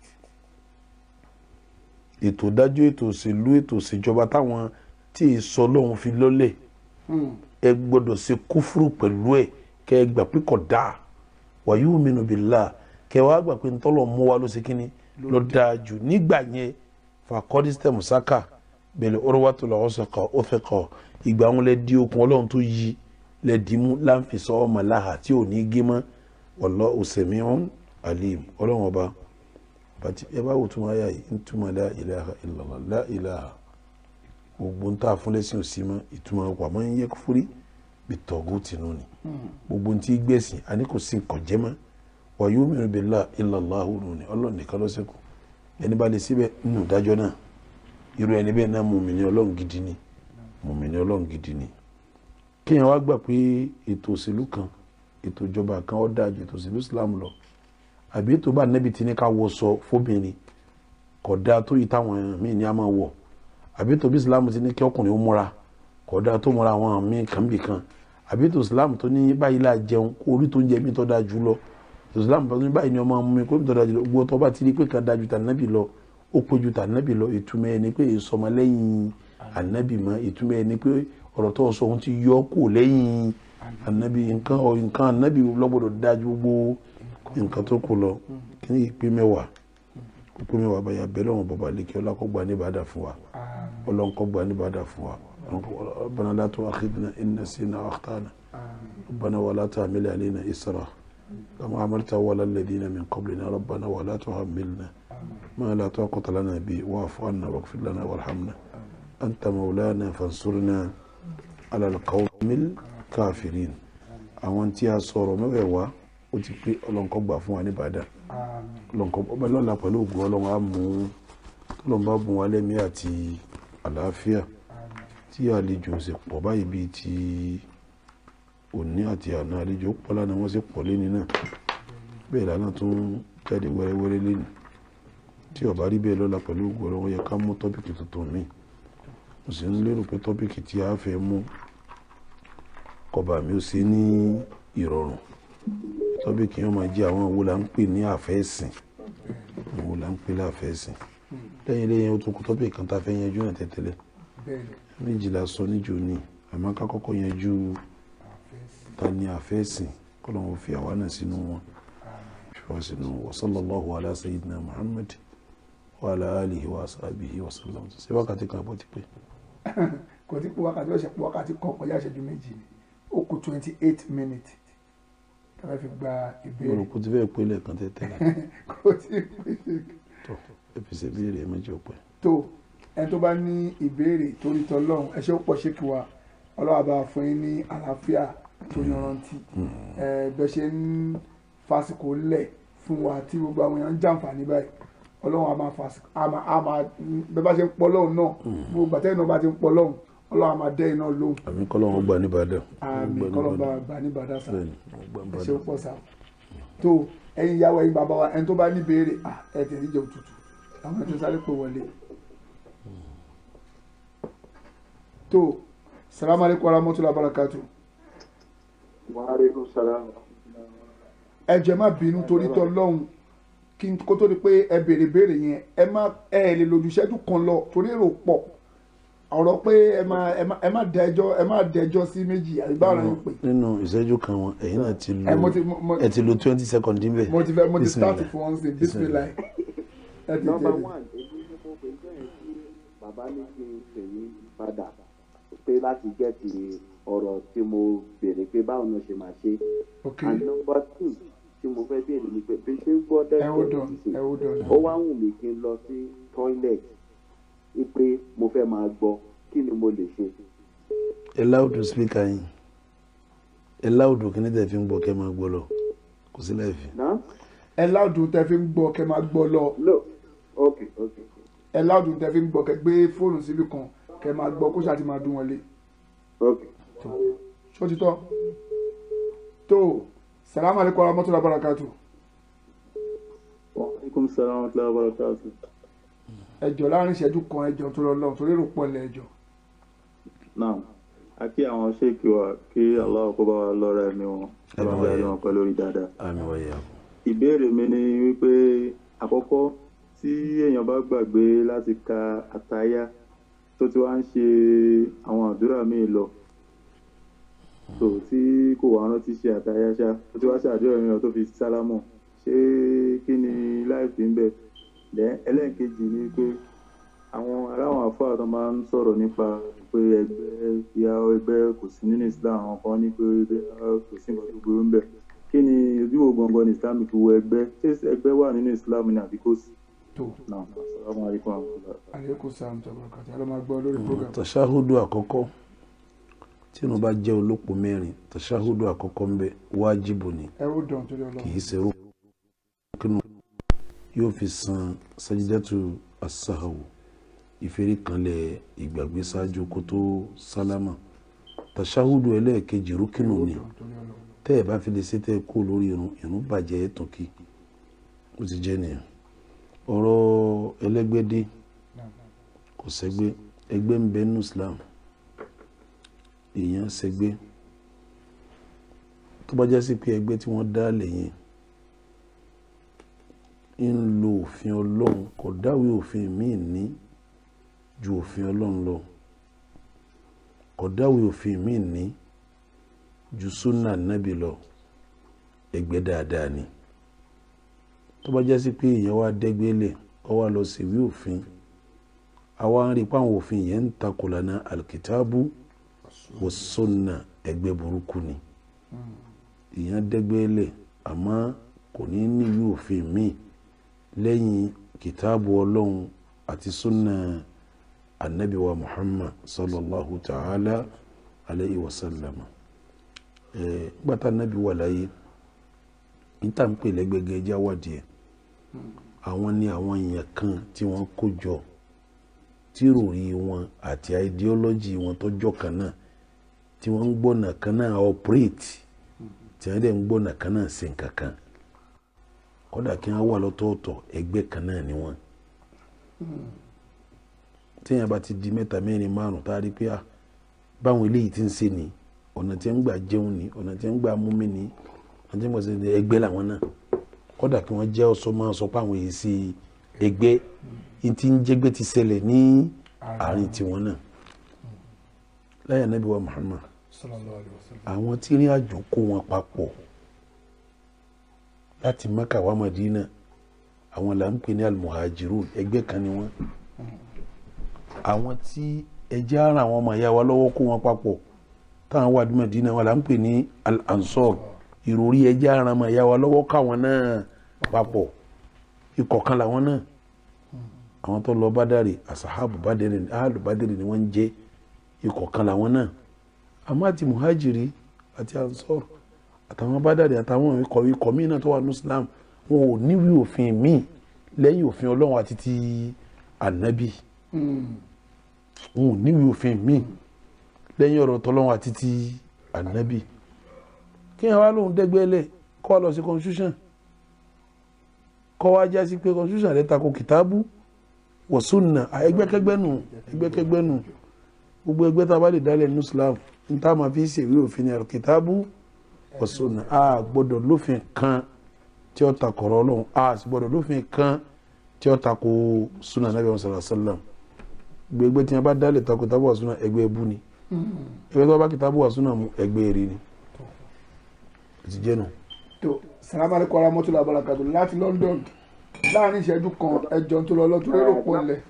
ètò ìdájọ́ ètò òṣèlú ètò ìṣèjọba táwọn tí ìsọ Ọlọ́run fi lọ́lẹ̀ ẹ gbọ́dọ̀ ṣe kúfúrú pẹ̀lú ẹ̀ kẹ́ ẹ gbà pé kò dáa wa yu'minu billah kẹ́ wàá gbà pé ntọ́lọ̀ mú wa ló ṣe kíní ló dáa jù nígbà yẹn fakọ́dísítẹ̀ musaka bẹ̀rẹ̀ urwatul wuthqa ìgbà wọn lè di okùn Ọlọ́run tó yí lè di mú láǹfìsọ́ ọmọ láhà tí ò ní gé mọ́ wallahu sami'un alim Ọlọ́run ọba bàtí ẹ bá wò tún ayá yìí ń túmọ̀ la ilaha illallah la ilaha gbogbo ń tà fún lẹ́sìn òsì mọ́ ìtumọ̀ wà máa ń yẹ kúfúrí bí tọ̀gù tìǹú ni gbogbo ń tí gbẹ̀sìn àní kò sí nǹkan jẹ́ mọ́ wa yu'minu billahi illallahu ni Ọlọ́run nìkan ló ṣẹ́kù ẹni bá lè síbẹ̀ nínú ìdájọ́ náà irú ẹni bẹ́ẹ̀ náà mùmínì Ọlọ́run gidi ni mùmínì Ọlọ́run gidi ni kéèyàn wá gbà pé ètò òṣèlú kan ètò ìjọba kan ó dáa ju ètò òṣèlú Islam lọ àbí ètò bá nẹ́bi tí ní ká wọṣọ fóbìnrin kò dáa tó yìí táwọn míì ní a máa wọ̀ àbí ètò bí Islam ti ní kí ọkùnrin ó múra kò dáa tó múra àwọn míì kan bì kan àbí ètò Islam tó ní báyìí láà jẹun kó orí tó ń jẹ mí tó dáa jù lọ Islam tó ní báyìí ni ọmọ mi kó tó dáa jù lọ gbogbo tó bá ti rí pé kan dáa ju tànàbì lọ ó pé ju tànàbì lọ ìtumọ̀ ẹni pé ìsọmọ lẹ́yìn ànàbì mọ́ ìtumọ̀ ẹni pé ọ̀rọ̀ tó sọ ohun ti yọ kó lẹ́yìn ànàbì nǹkan ànàbì lọ́gbọ́dọ̀ dáa ju gbogbo nǹkan tó kù lọ kí ni ìpín mẹ́wàá pípé mi wà báyà bẹ́ẹ̀ lọ́wọ́ bàbá lékè ọlá kó gbà ní ìbádà fún wa ọlọ́run kó gbà ní ìbádà fún wa ربنا لا تؤاخذنا إن نسينا وأخطأنا ربنا ولا تحمل علينا إسرا كما عملت على الذين من قبلنا ربنا ولا تحملنا ما لا طاقة لنا به واعف عنا واغفر لنا وارحمنا أنت مولانا فانصرنا على القوم الكافرين àwọn tí a sọ̀rọ̀ mẹ́wẹ̀ẹ́wá ó ti pé ọlọ́run kó gbà fún wa ní ìbádà ọlọ́run kó ọba lọ́la pẹ̀lú ògùn ọlọ́run á mú ọlọ́run bá bùn wa lẹ́mí àti àlàáfíà tí àlejò sì pọ̀ báyìí bíi ti òní àti àná àlejò pọ̀ lánàá wọ́n sì pọ̀ lẹ́ni náà bẹ́ẹ̀ lánàá tún jáde wẹ́rẹ́wẹ́rẹ́ lẹ́nu tí ó bá rí bẹ́ẹ̀ lọ́la pẹ̀lú ògùn ọlọ́run yẹ ká mú tọ́pìkì tuntun míì mo sì ń lérò pé tọ́pìkì tí a fẹ́ mú kọba mi ó ṣe ní ìrọ̀rùn tọ́pìkì yẹn máa jẹ́ àwọn wo la ń pè ní àfẹ́sìn wo la ń pè láfẹ́sìn lẹ́yìn ó tún kú tọ́pìkì kan tá a fẹ́ yanjú náà tẹ́tẹ́lẹ̀ méjìlá sọ níjó ní àmọ́ ká kọ́kọ́ yanjú ta ni àfẹ́sìn kọ́lọ́wọ́ fi àwa náà sínú wọn ṣùgbọ́n sínú wa sallallahu ala sayyidina Muhammad wa ala alihi wa ashabihi wa sallam ṣe wákàtí kan àbọ̀ ti pé. kò tí pé wákàtí ọ̀sẹ̀ pé wákàtí kan kọjá ìṣẹ́jú méjì ni ó kù 28 minutes tàbí fi gba ìbéèrè. mo rò kó ti fẹ́ pé lẹ́ẹ̀kan tẹ́tẹ́lẹ̀. kò tí ì tó ẹ̀fẹ̀sẹ̀ béèrè ẹ̀ méjì ọ̀pẹ. tó ẹni tó bá ní ìbéèrè torí tọlọ́run ẹ ṣé ó pọ̀ ṣéèkì wa ọlọ́wà bá fún yín ní àlàáfíà tó yanrantí bẹ́ẹ̀ ṣe ń fásikò lẹ̀ fún wa tí gbogbo àwọn èèyàn ń jàǹfààní báyìí ọlọ́run a máa fásikò a máa bẹ́ẹ̀ bá ṣe ń pọ̀ lọ́hùn náà gbogbo gbàtẹ́yìn náà bá ti ń pọ̀ lọ́hùn ọlọ́run a máa dẹ́ iná lóhùn. àmín kọ́lọ́run gbà ní Ìbàdàn. àmín kọ́lọ́run gbà ní Ìbàdàn sá ẹ ṣé ó pọ̀ sá tó ẹ̀yin ìyàwó ẹ̀yin bàbá wa ẹni tó bá ní ìbéèrè ẹ̀ tẹ̀lé jẹ́ òtútù àwọn ẹ̀ tó sáré pò wọlé. tó salamu alaikum warahmatullahi wabarakatuh. Wa alaikum salam. ẹ jẹ́ má bínú torí tọlọ́hun kí kó tó di pé ẹ béèrè yẹn ẹ lè lójú ìṣẹ́jú kan lọ torí èrò pọ̀ ọ̀rọ̀ pé ẹ má dẹjọ́ sí méjì àgbà ọ̀rọ̀ yín pé. nínú ìṣẹ́jú kan wọn ẹ̀yin náà ti lo ẹ ti lo 20 seconds níbẹ̀. mo ti start fún wọn sí bismillah. Number 1 èyí ni mo pè jẹ́ tí bàbá ní kí n tèmi padà pé láti gẹ́ẹ̀tì ọ̀rọ̀ tí mo béèrè pé báwo ni o ṣe máa ṣe. And number 2 tí mo fẹ́ béèrè ni pé bí ṣe ń gbọ́ dẹ́gbẹ̀ẹ́ ó wá wù mí kí n lọ sí toilet pé mo fẹ́ máa gbọ́ kí ni mo lè ṣe. ẹ láwùdù speaker yín ẹ láwùdù kí ní tẹ̀ fi ń gbọ́ kẹ́ máa gbọ́ lọ kò sí láìfi. ẹ láwùdù tẹ̀ fi ń gbọ́ kẹ́ máa gbọ́ lọ. no ok. ẹ láwùdù tẹ̀ fi ń gbọ́ kẹ́ gbé fóònù síbi kan kẹ́ máa gbọ́ kó ṣáà ti máa dún wọlé. ok. ṣó ti tọ́ tó salamu alaikum warahmatullahi wabarakatuh. wa alaikum salam wa rahmatullahi wa barakatuh. ẹjọ́ láàrin ìṣẹ́jú kan ẹjọ́ tó lọ lọ́wọ́ torí èrò pọ̀ lẹ́ ẹjọ́. náà a kí àwọn ṣéèkì wa kí Allah kó bá wa lọ́rọ̀ ẹ̀mí wọn ọlọ́run ayé wọn pẹ̀lú orí dáadáa. àmín wáyà. ìbéèrè mi ni wípé àkọ́kọ́ tí èèyàn bá gbàgbé láti ka àtàyà tó ti wá ń ṣe àwọn àdúrà míì lọ tó tí kò wá rántí ṣe àtàyà ṣá tó ti wá ṣe àdúrà mìíràn tó fi sálámọ̀ ṣé kí ni láìpẹ́ ń bẹ̀. ẹlẹ́ẹ̀kejì ni pé àwọn aláwọn àfáà tó máa ń sọ̀rọ̀ nípa pé ẹgbẹ́ kò sí nínú Islam àwọn kan ní pé kò sí nǹkan tó burú ń bẹ̀. kí ni ojú wo gangan ní Islam fi wo ẹgbẹ́ ṣé ẹgbẹ́ wà nínú Islam ní àbí kò sí. náà assalamu alaikum. aleykum salaam tabarakat ẹ lọ máa gbọ́ lórí program. tàṣáhùdù àkọ́kọ́ tí inú bá jẹ́ olópò mẹ́rin tàṣáhùdù àkọ́kọ́ ń bẹ wájibù ni ẹ ó dàn torí Ọlọ́run. kì í ṣe rúkínù yóò fi san sajidatu as-sahwu ìfẹ́ríkanlẹ̀ ìgbàgbé ṣáájú kó tó sálámà. tàṣáhùdù ẹlẹ́ẹ̀kejì rúkínù ni tẹ́ ẹ̀ bá fi lè ṣe tẹ́ ẹ kó lórí irun bàjẹ́ ẹ̀ tàn kí ó ti jẹ́ nìyẹn. ọ̀rọ̀ ẹlẹ́gbẹ́dé kò sẹ́gbẹ́ ẹgbẹ́ ń bẹ nínú Islam èèyàn sẹ́gbẹ́ tó bá jẹ́ sí pé ẹgbẹ́ tí wọ́n dá lẹ́yìn ń lo òfin Ọlọ́run kò dáwé òfin míì ní ju òfin Ọlọ́run lọ kò dáwé òfin míì ní ju súnà nábì lọ ẹgbẹ́ dáadáa ni tó bá jẹ́ sí pé èèyàn wá dẹ́gbẹ́lẹ̀ ó wá lọ ṣèwé òfin àwa ń rí pé àwọn òfin yẹn ń takò lànà alkitabu wa sunna ẹgbẹ́ burúkú ni ìyẹn dẹ́gbẹ́lẹ̀ àmọ́ kò ní níwèé òfin míì lẹ́yìn kìtàbù ọlọ́run àti sunna anabi wa Muhammad sallallahu ta'ala alayhi wa sallam gbàtà anabi wà láyé níta ń pè lẹ́gbẹ̀gẹ́ ẹja wádìí ẹ̀ àwọn ni àwọn èèyàn kan tí wọ́n kó jọ tí ròrí wọn àti ideology wọn tọ́jọ́ kan náà tí wọ́n ń gbọ́nà kan náà operate tí wọ́n dẹ̀ ń gbọ́nà kan náà ṣe nǹkan kan kódà kí wọ́n wà lọ́tọ̀ọ̀tọ̀ ẹgbẹ́ kan náà ni wọ́n téèyàn bá ti di mẹ́ta mẹ́rin márùn tá a rí pé báwọn eléyìí ti ń ṣe ni ọ̀nà tí wọ́n ń gbà jẹun ni ọ̀nà tí wọ́n ń gbà múmi ni ọ̀nà tí wọ́n ń gbà ṣe ẹgbẹ́ làwọn náà kódà kí wọ́n jẹ́ ọ̀sọ́ máa sọ pé àwọn èyí sí ẹgbẹ́ tí ń jẹ́gbẹ́ ti ṣẹlẹ̀ ní àárín tiwọn náà láyé Ànábì wa Muhammad àwọn tí ìrìn àjò kó wọn papọ̀ láti Mẹ́kà wá Mádínà àwọn là ń pè ní al-muhajirun ẹgbẹ́ kan ni wọ́n àwọn tí ẹjẹ́ ara àwọn ọmọ ìyá wa lọ́wọ́ kó wọn papọ̀ táwọn wà ní Mádínà wọn là ń pè ní al-ansar ìròrí ẹjẹ́ ara ọmọ ìyá wa lọ́wọ́ káwọn náà papọ̀ ikọ̀ kan làwọn náà àwọn tó lọ Bádàrí asahabu Bádàrí ahlu Bádàrí ni wọ́n ń jẹ́ ikọ̀ kan làwọn náà àmọ́ àti muhajiri àti ansar àtàwọn Bádàrí àtàwọn ikọ̀ míì náà tó wà ní Islam wọn ò níwèé òfin míì lẹ́yìn òfin Ọlọ́run àti ti ànábì wọn ò níwèé òfin míì lẹ́yìn ọ̀rọ̀ tọ́lọ́run àti ti ànábì kí wọ́n wá lóhun dẹ́gbẹ́lẹ̀ kọ́ lọ sí constitution kọ́ wá já sí pé constitution rẹ̀ tako kìtàbù wa sunna ẹgbẹ́kẹ́gbẹ́ nù gbogbo ẹgbẹ́ tá a bá lè dálẹ̀ ní Islam ní tá a máa fi ṣèwé òfin ní kìtàbù wa sunna a gbọ́dọ̀ lófin kan tí ó takò ọ̀rọ̀ Ọlọ́run a sì gbọ́dọ̀ lófin kan tí ó takò sunna Nabi sallallahu alaihi wasallam gbẹgbẹ́ tí wọ́n bá dálẹ̀ tako kìtàbù wa sunna ẹgbẹ́ ẹbú ni ẹgbẹ́ tó bá kìtàbù wa sunna mu ẹgbẹ́ èrè ni ti jẹ́ nù. tó salamu alaykum wa rahmatullahi wa barakatuh láti London láàrin ìṣẹ́jú kan ẹjọ́ tó lọ lọ́tún lérò pọ̀ lẹ̀.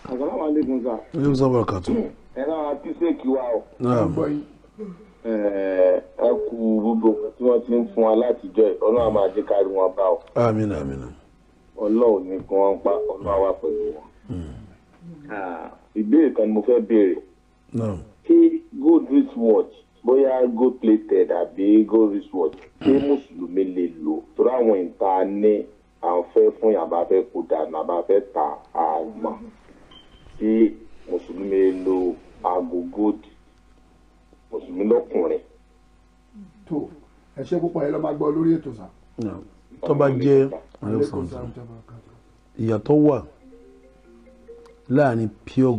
Assalamu alaikum sir. ẹjọ́ sọ barakatu. ẹ náà kí sèkì wa o. náà ẹ kú gbogbo tí wọ́n ti ń fún wa látijọ́ ẹ̀ Ọlọ́run máa jẹ́ kárí wọn bá o. àmín àmín. Ọlọ́run ní kí wọ́n pa Ọlọ́run wá pẹ̀lú wọn. ìbéèrè kan ni mo fẹ́ béèrè. kí gold wristwatch bóyá gold plated àbí gold wristwatch ṣé mùsùlùmí lè lò torí àwọn ìta ní à ń fẹ́ fún yàrá fẹ́ kó dànù àbá fẹ́ ta àgbọn tí mùsùlùmí lè lo aago gold mùsùlùmí lọ́kùnrin. tó ẹ ṣe púpọ̀ ẹ lọ́ máa gbọ́ lórí ètò sá. tó bá jẹ́ ìyàtọ̀ wà láàrin pure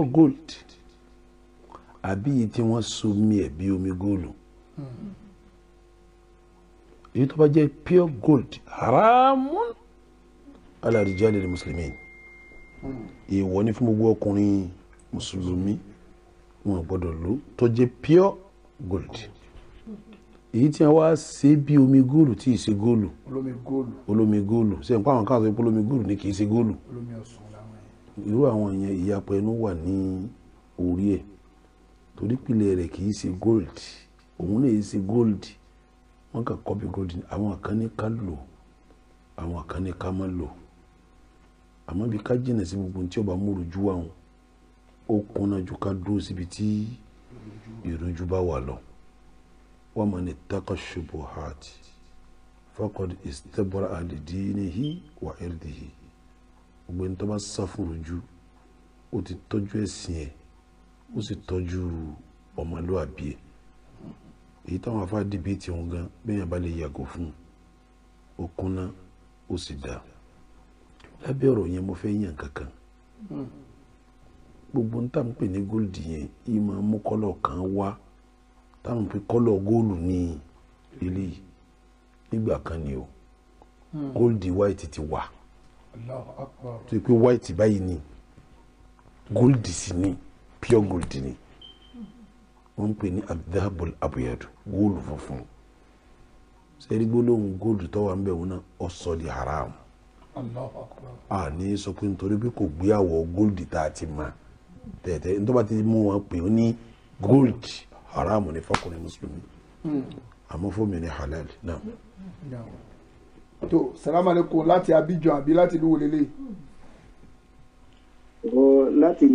gold àbí yìí tí wọ́n so mí ẹ̀ bí omi góòlù èyí tó bá jẹ́ pure gold haramun ala rijali muslimin èèwọ̀ ní fún gbogbo ọkùnrin mùsùlùmí wọn gbọ́dọ̀ lò tó jẹ́ pure gold èyí tí wọ́n wá ṣe bí omi góòlù tí ì ṣe góòlù olómi góòlù ṣe nǹkan àwọn kan sọ pé olómi góòlù ní kì í ṣe góòlù irú àwọn yẹn ìyapọ̀ ẹnu wà ní orí ẹ̀ torí pìlẹ̀ rẹ̀ kì í ṣe gold òun lè ṣe gold wọ́n kàn copy gold àwọn kan ní ká lò àwọn kan ní ká má lò àmọ́ bí ká jìnà sí gbogbo tí ó bá múrù jú àwọn ó kúnná ju ká dúró síbi tí ìrújú bá wà lọ wa man ittaqa shubuhat faqad istabra'a li dinihi wa irdihi gbogbo ẹni tó bá sá fún ìrújú ó ti tọ́jú ẹ̀sìn ẹ̀ ó sì tọ́jú ọmọlúwàbí ẹ̀ èyí táwọn afá dìbìtì wọn gan bẹ́ẹ̀ yẹn bá lè yàgò fún ó kúnná ó sì dá lábẹ́ ọ̀rọ̀ yẹn mo fẹ́ yàn kankan gbogbo ń tàn pè ní góòlù yẹn yìí máa mú kọ́lọ̀ kan wá táwọn pè kọ́lọ̀ góòlù ní eléyìí nígbà kan ni o góòlù white ti wà tó yẹ pé white báyìí ni góòlù sì ni pure gold ni wọ́n pè ní adhabul abyad góòlù funfun sẹ́rí gbólóhùn gold tó wà ń bẹ̀ wọn náà ó sọ di haram Allahu Akbar. a ní sọ pé nítorí pé kò gbé àwọ̀ gold tá a ti mọ̀ tẹ̀tẹ̀ nítorí bá ti mú wọn pè ó ní gold haram ní fọkùnrin mùsùlùmí àmọ́ fún mi ní halal náà. tó salamu alaikum láti Abidjan àbí láti ìlú wòlélẹ̀. láti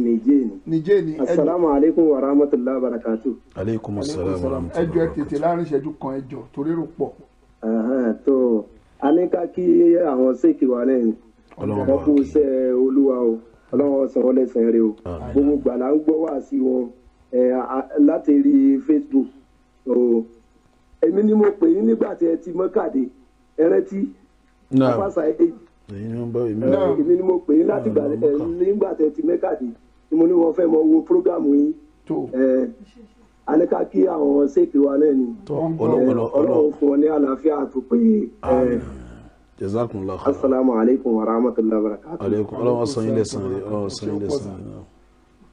Niger ni. Assalamu alaikum wa rahmatullahi wa barakatuh. aleykum asalaam wa rahmatulah. ẹjọ ẹ tètè láàrin ìṣẹ́jú kan ẹjọ torí rò pọ̀. tó a ní ká kí àwọn séèkì wa lẹ́yìn wọ́n kú iṣẹ́ olúwa o ọlọ́wọ́ san wọ́n lẹ́sàn-án rẹ o gbogbo gbàlà ń gbọ́ wá sí wọn láti rí Facebook èmi ni mo pè yín nígbà tí ẹ ti mọ́kàdé ẹ rántí apáṣà èjì èmi ni mo pè yín láti gbà nígbà tí ẹ ti mẹ́kàdé ni mo ní wọn fẹ́ mọ wo prógámù yín aleka kí àwọn séèkì wa náà ni ọlọ́run fún ọ ní àlàáfíà tó péye. jazakumullahu khairan. Assalamu alaikum wa rahmatullahi wa barakatuh. aleykum ọlọ́run sọ yín lẹ́san rẹ̀ ọlọ́run sọ yín lẹ́san rẹ̀.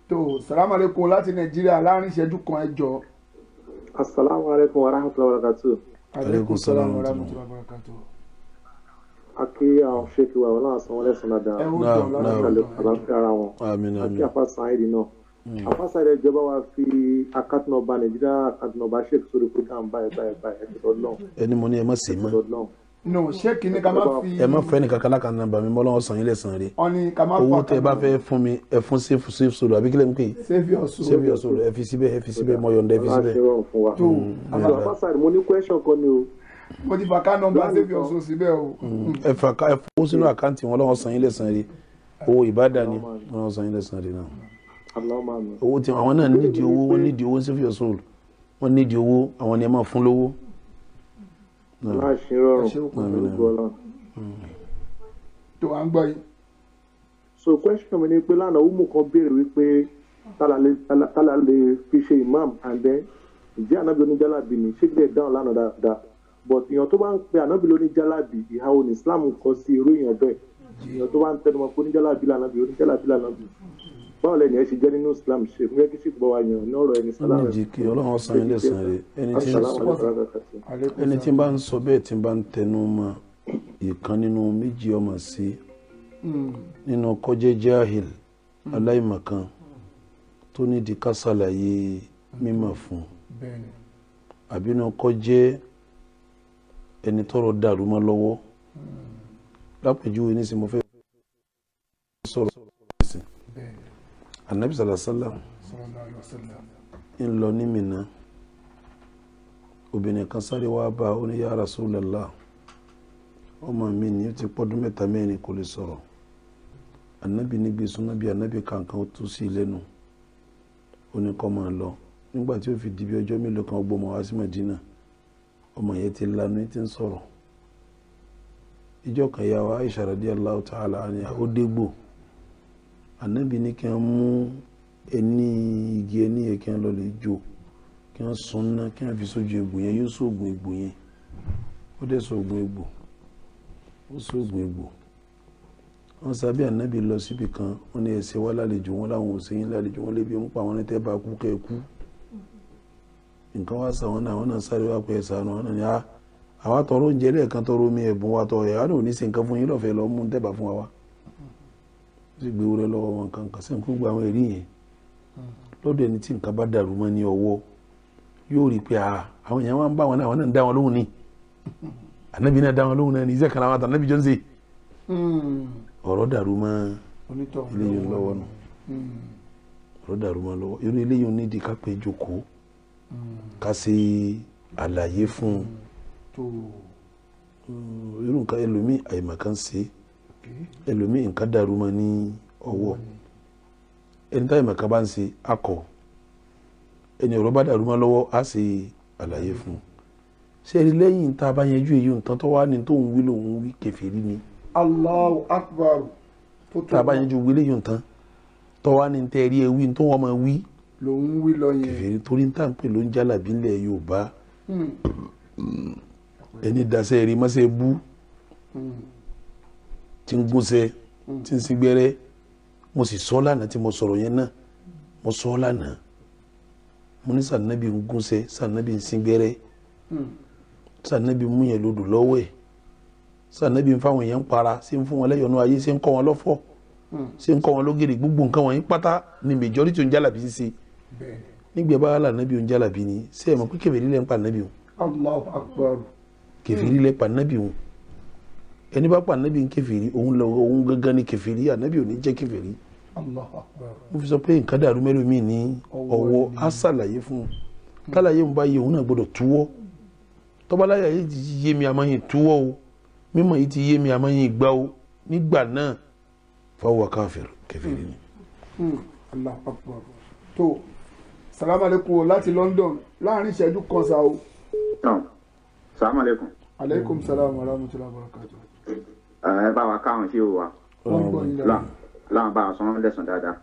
tó salamu alaikum láti Nàìjíríà láàrin ìṣẹ́jú kan ẹjọ. Assalamu alaikum wa rahmatullahi wa barakatuh. aleykum salaam wa rahmatullahi wa barakatuh. Aki àwọn séèkì wa ọlọ́run san wọ́n lẹ́san dáadáa. àlàáfíà ara wọn. Aki àfàsàn àìdí náà. àfàsàrẹ ìjọba wa fi akátínọba Nàìjíríà akátínọba sheik sórí program báyìí ẹjọ lọ. ẹni mo ní ẹ má ṣe mọ́. no sheik ní ká má fi. ẹ má fẹ́ nìkan kan lákàtúntà nàbà mi mọ́lọ́wọ́ sàn yín lẹ́sàn rẹ̀. ọ̀ni ká má fa owó tẹ bá fẹ́ fún mi ẹ fún safe solo àbí kílẹ̀ ń pè é. save your soul. save your soul ẹ fi síbẹ̀ mọ yọ̀ǹda ẹ fi síbẹ̀. tó àfàsàrẹ mo ní question kan ni o. mo ti fa ká nọ́mbà save your soul síbẹ̀ o. ẹ fowó sínú àkáǹtì wọn lọ́wọ́ sàn yín lẹ́sàn rẹ̀ owó ìbádà ni lọ́wọ́ sàn yín lẹ́sàn rẹ̀ náà. owó tí àwọn náà nídìí owó wọn nídìí owó save your soul wọn nídìí owó àwọn ni ẹ máa fún lówó. láṣẹ rọrùn tó à ń gbọ́ yìí. so question mi ni pé lánàá umu kan béèrè wípé tálà lè fi ṣe imam and then ìjẹ́ ànábì oníjàlábì ni ṣé gbé dáhùn lánàá dáadáa but èèyàn tó bá ń pe ànábì oníjàlábì ìhàwọ̀ ní Islam kọ sí irú èèyàn bẹ́ẹ̀ èèyàn tó bá ń tẹnumọ́ pé oníjàlábì lànàbì báwo lẹ́ni ẹ ṣe jẹ́ nínú Islam ṣe fún kí sì gbọ́ wa yàn ní ọ̀rọ̀ ẹni sálà rẹ̀. kí Ọlọ́run san ilé san rẹ̀ ẹni tí bá ń sọ bẹ́ẹ̀ tí bá ń tẹnu mọ́ ìkan nínú méjì ọmọ sí nínú kọjẹ́ jahil aláìmọ̀kan tó nídìí ká ṣàlàyé mímọ̀ fún àbínú kọjẹ́ ẹni tọ́rọ̀ dàrú mọ́ lọ́wọ́ lápèjúwe ní sinmi fẹ́ sọ̀rọ̀ sí anabi sallallahu ń lọ ní Mínà obìnrin kan sáré wá bá ó ní ya Rasulullah ọmọ mi ni ó ti pọ́dún 3 mẹ́rin kò lè sọ̀rọ̀ anabi níbi súnmọ́ bí anabi kankan ó tú sí lẹ́nu ó ní kó máa lọ nígbà tí ó fi di bí ọjọ́ mélòó kan gbọ́mọ wá sí Mẹ́dínà ọmọ yẹn ti lanu tí ń sọ̀rọ̀ ìjọ kan ya wa Aisha radiyallahu ta'ala anha ó dégbò anabi ní kí wọ́n mú ẹni igi ẹni yẹn kí wọ́n lọ lè jó kí wọ́n sun ná kí wọ́n fi sójú egbò yẹn yóò sóògùn egbò yẹn ó dẹ̀ sóògùn egbò ó sóògùn egbò wọ́n sábẹ́ anabi lọ síbi kan wọ́n ní ẹsẹ̀ wá lálejò wọn láwọn ò sẹ́yìn lálejò wọn lébi ń pa wọn ní tẹ́ bá kú kẹ́ kú nǹkan wá sà wọn náà sáré wá pẹ́ sànù wọn náà ní àwa tọrọ oúnjẹ lẹ́ẹ̀kan tọrọ omi ẹ̀bùn wa tọrọ ẹ̀ wá ní òní sí nǹkan fún yín lọ́fẹ̀ẹ́ lọ́ mú tẹ́bà fún wa wá sì gbé wúrẹ́ lọ́wọ́ wọn kankan sí nǹkan gbogbo àwọn ẹ̀rí yẹn lọ́dọ̀ ẹni tí nǹkan bá dàrú mọ́ ní ọwọ́ yóò rí i pé àwọn èèyàn wọn bá wọn náà wọn náà ń dá wọn lóhùn ní ànábì náà dá wọn lóhùn náà ní iṣẹ́ kan àwọn àtànábì jọ ń ṣe ọ̀rọ̀ dàrú mọ́ eléyìí lọ́wọ́ nù ọ̀rọ̀ dàrú mọ́ lọ́wọ́ irú eléyìí onídìí ká pé jókòó ká ṣe àlàyé fún irú nǹkan ẹlòmíì àìmọ̀kan ṣe ẹlòmíì nǹkan dàrú mọ́ ní ọwọ́ ẹni táyì mọ̀ká bá ń ṣe akọ ẹni ọ̀rọ̀ bá dàrú mọ́ lọ́wọ́ á ṣe àlàyé fún un ṣé ẹni lẹ́yìn tá a bá yanjú èyí nǹkan tó wá ní tó ń wí lòun wí kèfèrí ni. Allahu Akbar. tá a bá yanjú wí lẹ́yìn nǹkan tó wá ní tẹ́ ẹ rí ẹ wí tó wọ́n máa wí lòun wí lọ yẹn kèfèrí torí ń tà ń pè ló ń jálàbí ńlẹ̀ Yorùbá ẹni dasẹ́ rí mọ́sẹ̀ bú tí ń gúnṣẹ́ tí ń sígbẹ́rẹ́ mo sì sọ lánàá tí mo sọ̀rọ̀ yẹn náà mo sọ lánàá mo ní sànàbí ń gúnṣẹ́ sànàbí ń sígbẹ́rẹ́ sànẹ́bí mú yẹn lòdù lọ́wọ́ ẹ̀ sànẹ́bí ń fáwọn èèyàn ń para sí ń fún wọn lẹ́yọ̀nú ayé sí ń kọ́ wọn lọ́fọ̀ sí ń kọ́ wọn lógèrè gbogbo nǹkan wọ̀nyí pátá ni majority ń jálàbí ṣe nígbà bá là nẹ́bí ń jálàbí ni ṣé ẹ mọ̀ pé kèfèrí lẹ́ ń pa nẹ́bí wọn. Allahu Akbar. kèfèrí lẹ́ pa nẹ́bí wọn ẹni bá pa nẹ́bí ń kèfèrí òun gangan ni kèfèrí ànẹ́bí ò ní jẹ́ kèfèrí. Allahu Akbar. mo fi sọ pé nǹkan dàrú mẹ́rin mi ní ọwọ́ á ṣàlàyé fún un kálàyé ń bá yẹ òun náà gbọ́dọ̀ túwọ́ tọ́baláyà yìí ti yé mi àmọ́ túwọ́ o mímọ̀ yìí ti yé mi àmọ́ gbá o nígbà náà fáwọn kèfèrí ni. Allahu Akbar. tó salamu alaikum láti London láàrin ìṣẹ́jú kan sa o. salamu alaikum. aleykum salaam wa rahmatullahi wa barakatuh. ẹ bá wa káwọn ṣé o wa. wọ́n gbọ́ yín dáadáa. Ọlọ́run bá a sọ wọ́n lẹ́sùn dáadáa.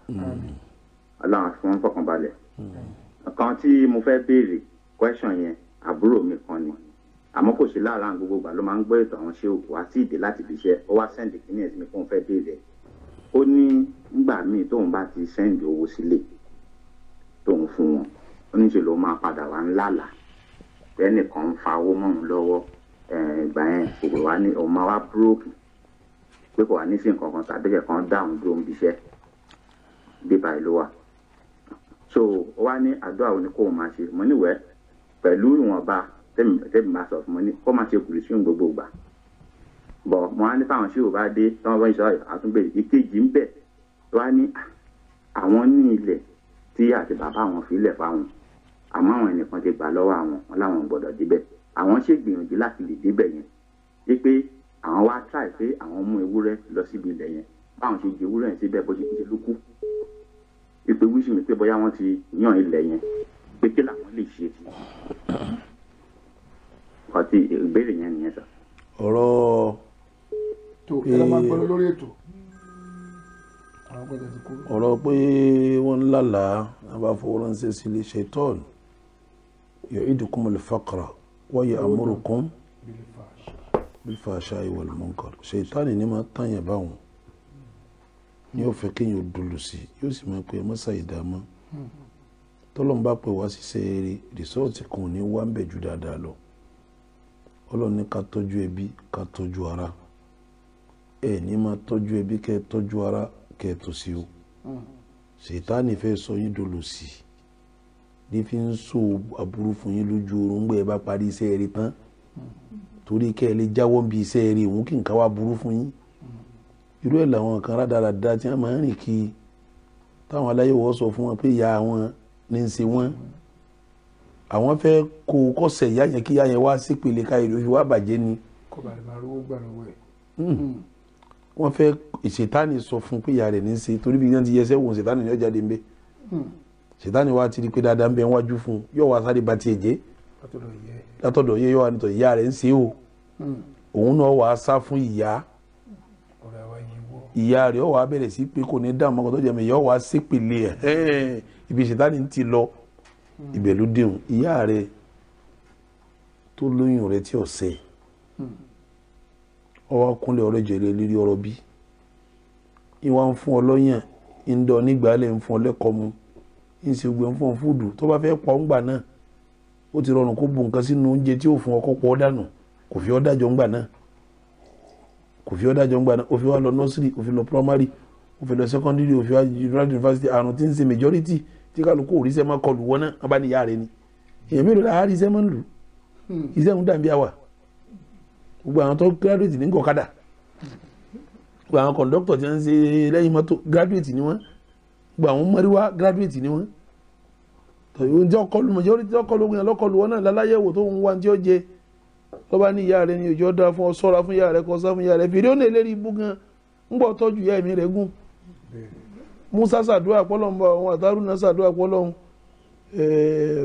Ọlọ́run fún wọn fọkànbalẹ̀. Kan tí mo fẹ́ béèrè question yẹn àbúrò mi kan ni àmọ́ kò sí láàárín gbogbo ìgbà ló máa ń gbọ́ ètò àwọn ṣé òkú wá sí ìdè láti fi ṣe ó wá sẹ́ǹdì kí ní ẹ̀sìn mi fún fẹ́ béèrè ó ní nígbà míì tóun bá ti sẹ́ǹdì owó sílé tóun fún wọn ó ní ṣe ló máa padà wá ńlá ẹnìkan ń fa owó mọ́ òun lọ́wọ́ ìgbà yẹn kò wá ní òun máa wá búrókì pé kò wá ní sí nǹkan kan tàbí kẹ̀kan dáhùn dúró ń bíṣẹ́ bíbá ìlú wa so ó wá ní àdúrà òní kó o máa ṣe mo níwẹ̀ẹ́ pẹ̀lú ìwọ̀nba tẹ́mi máa sọ fún mo ní kó máa ṣe kùrì sí òun gbogbo ìgbà bọ̀ mo á ní fáwọn ṣé ò bá dé tí wọ́n bá ń sọ àtúnbẹ̀ ìkejì ń bẹ̀ tó wá ní àwọn ní ilẹ̀ tí àti bàbá àwọn fi lẹ̀ fáwọn àmọ́ àwọn ẹnìkan ti gbà lọ́wọ́ àwọn wọn láwọn gbọ́dọ̀ débẹ̀ àwọn ṣègbìyànjú láti lè débẹ̀ yẹn wípé àwọn wá try pé àwọn mú ewúrẹ́ lọ síbi ilẹ̀ yẹn báwọn ṣe jẹ ewúrẹ́ yẹn síbẹ̀ bó ṣe ló kú ìpè wíṣì mi pé bóyá wọ́n ti yàn ilẹ̀ yẹn pé kí làwọn lè ṣe ọtí ìbéèrè yẹn nìyẹn sà. ọ̀rọ̀ tó ẹ lọ́ máa gbọ́ lórí ètò àwọn gbọ́dọ̀ ti kú. ọ̀rọ̀ pé wọ́n ń lálàá àbá fowó ránṣẹ́ sílé ṣaitan ya'idukumul faqra wa ya'murukum bilfahsha'i wal munkar ṣaitan ní máa tàyàn báwọn ní ó fẹ́ kéèyàn dúró sí yóò sì máa pè mọ́sá ìdámọ́ tọ́lọ́n bá pè wá ṣiṣẹ́ eré rìsọ́ọ̀tì kan ò ní wá ń bẹ̀ jù dáadáa lọ Ọlọ́run ní ká tọ́jú ẹbí ká tọ́jú ara ẹ ní máa tọ́jú ẹbí kẹ́ tọ́jú ara kẹ́ tó sí o ṣètánì fẹ́ sọ yín dolo sí ní fi ń so aburú fún yín lójú oorun gbé ẹ bá parí iṣẹ́ eré tán torí kẹ́ ẹ lè jáwọ́ bí iṣẹ́ eré òun kì í ká wá burú fún yín irú ẹ̀ làwọn kan rádaràda tí wọ́n máa ń rìn kí táwọn aláyẹ̀wò sọ fún wọn pé ìyá wọn ní í ṣe wọ́n àwọn fẹ́ kó kọ́sẹ̀ ìyá yẹn kí ìyá yẹn wá sípele ká ìlú fi wá bàjẹ́ ni kó bàlẹ̀ máa rówó gbà lọ́wọ́ ẹ̀. wọ́n fẹ́ ìṣètánì sọ fún pé ìyá rẹ̀ ní í ṣe torí bí wọ́n ti yẹsẹ́ wò ṣètánì ní ọjà dé ń bẹ́ ṣètánì wa ti rí pé dáadáa ń bẹ wájú fún un yóò wá sáré ba tiẹ̀ jẹ́ látọ̀dọ̀ yẹ yóò wá nítorí ìyá rẹ̀ ń ṣe o òun náà wàá sá fún ìyá ìyá rẹ̀ ó wá bẹ̀rẹ̀ sí pé kò ní dáhùn mọ́kàn tó jẹ́ mi ìyá ó wá ṣépele ẹ̀ ibi ṣètánì ti lọ ibẹ̀ ló déhùn ìyá rẹ̀ tó lóyún rẹ̀ tí ọ̀sẹ̀ ọwọ́ kúnlẹ̀ ọ̀rẹ́ jẹ̀lẹ̀ lérí ọ̀rọ̀ bí ìwà ń fún ọ lọ́yàn ń dọ̀ nígbàálẹ̀ ń fún ọ lẹ́kọ̀ọ́ mu ń ṣe gbé ń fún ọ fúdù tó bá fẹ́ pa ọ́ ńgbà náà ó ti rọrùn kó bu nǹkan sínú oúnjẹ tí ó fún ọkọ̀ pọ̀ dànù kò fi ọ́ dájọ́ ńgbà náà ó fi wá lọ nursery ó fi lọ primary ó fi lọ secondary ó fi wá university àrùn tí ń ṣe majority tí kálukú òrìṣẹ́ máa kọlù wọn náà wọn bá ní ìyá rẹ ni èèyàn mélòó la àríṣẹ́ máa ń lù iṣẹ́ ń dàbí àwà gbogbo àwọn tó graduate ní gọ̀kadà gbogbo àwọn conductor tí wọ́n ń ṣe lẹ́yìn mọ́tò graduate ni wọ́n gbogbo àwọn mọ́ríwá graduate ni wọ́n tọ́yọ̀ tí ọkọlù majority ọkọlù ogun yẹn lọ́kọlù wọn náà láláyẹ̀wò tó ń wá tí ó jẹ lọ́ba ní ìyá rẹ ni òjò dá fún ọ sọ́ra fún ìyá rẹ kọ́ sá fún ìyá rẹ fèrè ó lè lérí ibú gan ń bọ̀ tọ́jú ìyá ẹ̀mí rẹ̀ gùn Musa sàdúrà pọ́lọ́n bá wọn àtàrúnà sàdúrà pọ́lọ́n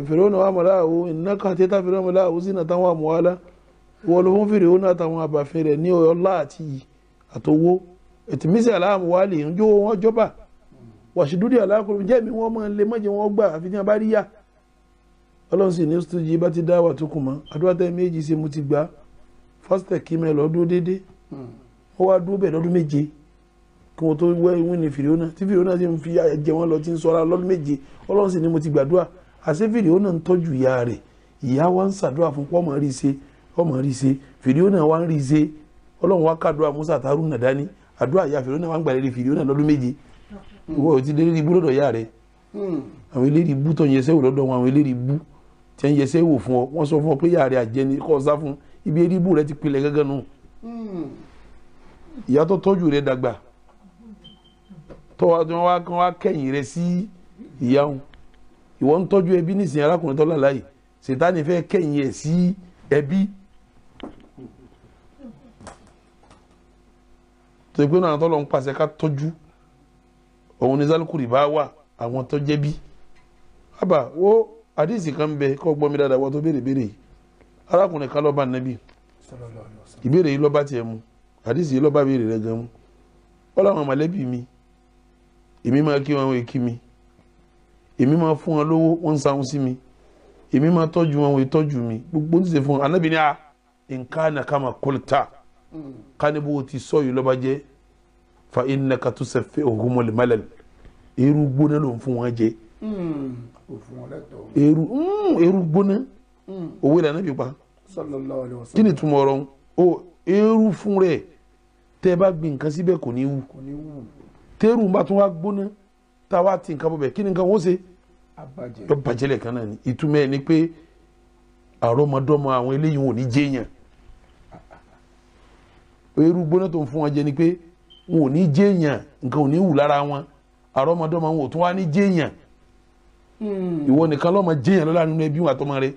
fèrè ó náà wà mọ́lá àwọ̀ iná kan tẹ́tà fèrè ó mọ́lá àwọ̀ sí nàtàwọn àmúwálá wọ́n ló fún fèrè ó náà àtàwọn àbàfin rẹ̀ ní ọlá àti àtọwó ètìmísì aláàmúwálì ń jó wọn jọba wàṣídúdì aláàkùnrin jẹ́ mi wọ́n máa ń lè mọ́jẹ wọn gbà àfi tí wọ́n bá rí yá ọlọ́run sì ní stójì bá ti dá wà tó kù mọ́ àdúrà tẹ́ méjì ṣe mo ti gbà fásitẹ̀ kí mẹ́ lọ́dún déédéé wọ́n wá dúró bẹ̀ lọ́dún méje kí wọ́n tó wẹ́ ìwé ní fìrìónà tí fìrìónà sì ń fi jẹ wọ́n lọ tí ń sọ́ra lọ́dún méje ọlọ́run sì ní mo ti gbàdúrà àṣẹ fìrìónà ń tọ́jú ìyá rẹ̀ ìyá wa ń ṣàdúrà fún pọ́mọ rí ṣe ọmọ rí ṣe fìdíò náà wá ń rí ṣe ọlọ́run wá kàdúrà Musa àtàrún náà dání àdúrà ìyá fìdíò náà wá ń gbà lérí fìdíò náà lọ́dún méje ìwọ ò ti lérí ibú lọ́dọ̀ ìyá rẹ̀ àwọn eléyìí ibú tó ń yẹsẹ́ wò lọ́dọ̀ wọn àwọn eléyìí ibú tí ń yẹsẹ́ wò fún ọ wọ́n sọ fún ọ pé ìyá rẹ̀ àjẹni kọ́ sá fún ibi eré ibú rẹ̀ ti pilẹ̀ gángan nù ìyá tó tọ́jú rẹ̀ dàgbà tó wá kẹ́yìn rẹ̀ sí ìyá wọn ìwọ ń tọ́jú ẹbí nísìnyí arákùnrin tó lálàyé Sàtánì fẹ́ kẹ́yìn ẹ̀ sí ẹbí tó gbé náà tọ́lọ́ ń pàṣẹ ká tọ́jú òun ní zálùkùrì bá wà àwọn tó jẹ́bí àbá wo àdìsí kan bẹ kọ́ gbọ́ mi dáadáa wọ́n tó béèrè béèrè yìí arákùnrin kan lọ́ba nàbí ìbéèrè yìí lọ́ba tiẹ̀ mu àdìsí yìí lọ́ba béèrè rẹ̀ gan mu wọ́n láwọn mọ̀lẹ́bí mi èmi máa kí wọn wọ́n kí mi èmi máa fún wọn lówó wọ́n ń sáwọn sí mi èmi máa tọ́jú wọn wọ́n tọ́jú mi gbogbo ń ṣe fún wọn anábì ní a nǹkan náà kama kólítà kánibó ti sọ yìí lọ́ba jẹ́ fa innaka tusaffihuhumul malal eru gbóná ló ń fún wọn jẹ eru gbóná owó ìlànà bí pa kí ni túmọ̀ ọ̀rọ̀ o eru fún rẹ̀ tẹ́ bá gbin nǹkan síbẹ̀ kò ní wù tẹ́rù bá tún wá gbóná tá a wá ti nǹkan bọ̀ bẹ̀ kí ni nǹkan wọ́n ṣe lọ bàjẹ́ lẹ̀ kan náà ni ìtumọ̀ ẹ̀ ni pé àrọ́mọdọ́mọ àwọn eléyìí wọn ò ní jẹ́yàn eru gbóná tó ń fún wọn jẹ ni pé wọn ò ní jẹ́yàn nǹkan ò ní wù lára wọn àrọ́mọdọ́mọ wọn ò tún wá ní jẹ́yàn ìwọ nìkan lọ́mọ jẹ́yàn lọ́la nínú ẹbí wọn àtọmọ rẹ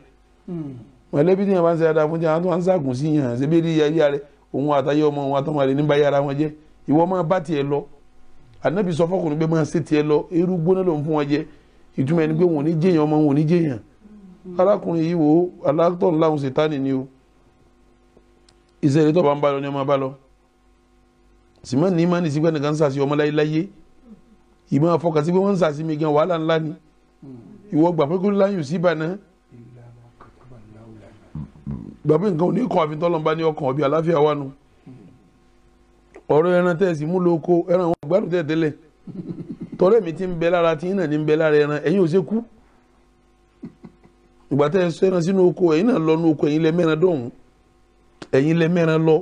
mọ̀lẹ́bí tí yẹn bá ń ṣe dáadáa fún jẹ́ àwọn tó wá ń ṣàgùn sí yàn ṣe bí eré yáyá rẹ òun àtàyè ọmọ wọn àtọmọ rẹ nígbà yára wọn jẹ ìwọ máa bá tiẹ̀ lọ ànábì sọ fọkùnrin pé máa ṣe tiẹ̀ lọ eru gbóná ló ń fún wọn jẹ ìtumọ̀ ẹni pé wọn ò ní jẹ́yàn ọmọ wọn ò ní jẹ́yàn arákùnrin yìí wò ó alátọ̀ ńláhùn Sàtánì ni o iṣẹ́ ìrètọ́ bá ń bá lọ ní ọmọ bá lọ sìmọ́ ní ìmọ̀ ní sígbẹ́ nìkan ń sàṣì ọmọ láyé ìmọ̀ àfọkàsí pé wọ́n ń sàṣì mi gan wàhálà ńlá ni ìwọ gbà pé kó láyùn sí ìbànú gbà pé nǹkan ò ní kọ́ àfi tọ́lọ́mbá ní ọkàn ọ̀bí àláfíà wà nù ọ̀rọ̀ ẹran tẹ̀sí mú lóko ẹran wọn gbádùn tẹ̀tẹ̀lẹ̀ tọ́lẹ̀ mi ti ń bẹ lára tí yín náà ní ń bẹ lára ẹran ẹ̀yin ò ṣe kú ìgbà tẹ́ ẹ sọ ẹran sínú oko ẹ̀yin náà lọ nú oko ẹ̀yin lẹ mẹ́ran dọ̀hún ẹ̀yin lẹ mẹ́ran lọ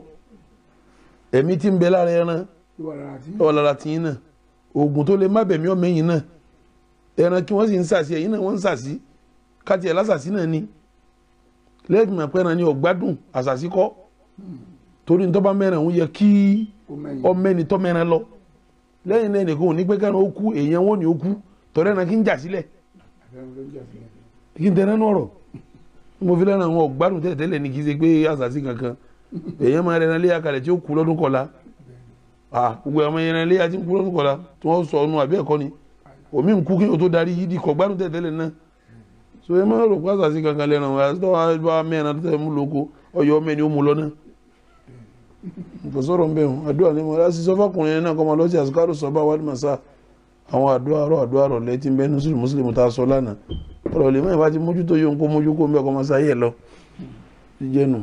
ẹ̀mí tí ń bẹ lára ẹran ìwà lára tí yín náà oògùn tó lè má bẹ̀mí ọmọ ẹ̀yin náà ẹran kí wọ́n sì ń sàṣì ẹ̀yin náà wọ́n ń sàṣì káti ẹ̀ lásàṣì náà ni lẹ́yìn mọ̀ pé ẹran ni ọ̀gbádùn àṣàṣì kọ́ torí ní tó bá mẹ́ran òun yẹ kí ọmọ ẹni tó mẹ́ran lọ lẹ́yìn náà nìkan ò ní pé kẹ́ran ó kú èèyàn wọn ni ó kú tọ́rẹ́ ẹran kí ń jà sílẹ̀ kí n tẹ́ran náà rọ̀ mo fi lẹ́ran àwọn ọ̀gbádùn tẹ́lẹ̀ ní kí n ṣe pé àṣàṣì kankan èèyàn máa rẹran léyà kalẹ̀ tí ó kú lọ́dún kọ̀la gbogbo àwọn ẹran léyà tí ń kú lọ́dún kọ̀la tí wọ́n sọ ọ́nù àbí ẹ̀kọ́ ni omi ń kú kí o tó darí yídì kọ̀ gbádùn tẹ́lẹ̀ náà so ẹ máa rò pé àṣàṣì kankan lẹ́ran wọn àti tọ́wọ́ bá mẹ́ran tó tẹ̀ mú lóko ọyọ mẹ́ni ó mú lọ náà kò sọ̀rọ̀ ń bẹ̀ wọn àdúrà ní mo láti sọ fọkùnrin náà kọ́ máa lọ sí àsìkárò sọ́ba wàlí màsá àwọn àdúrà rọ̀ lẹ́tí ń bẹ́ ní mùsùlùmí tá a sọ lánàá ọ̀rọ̀ lè mọ̀ ìbá ti mójútó yóò ń kó mójú kó ń bẹ́ kọ́ máa sáyẹ̀ lọ jíjẹ́ nù.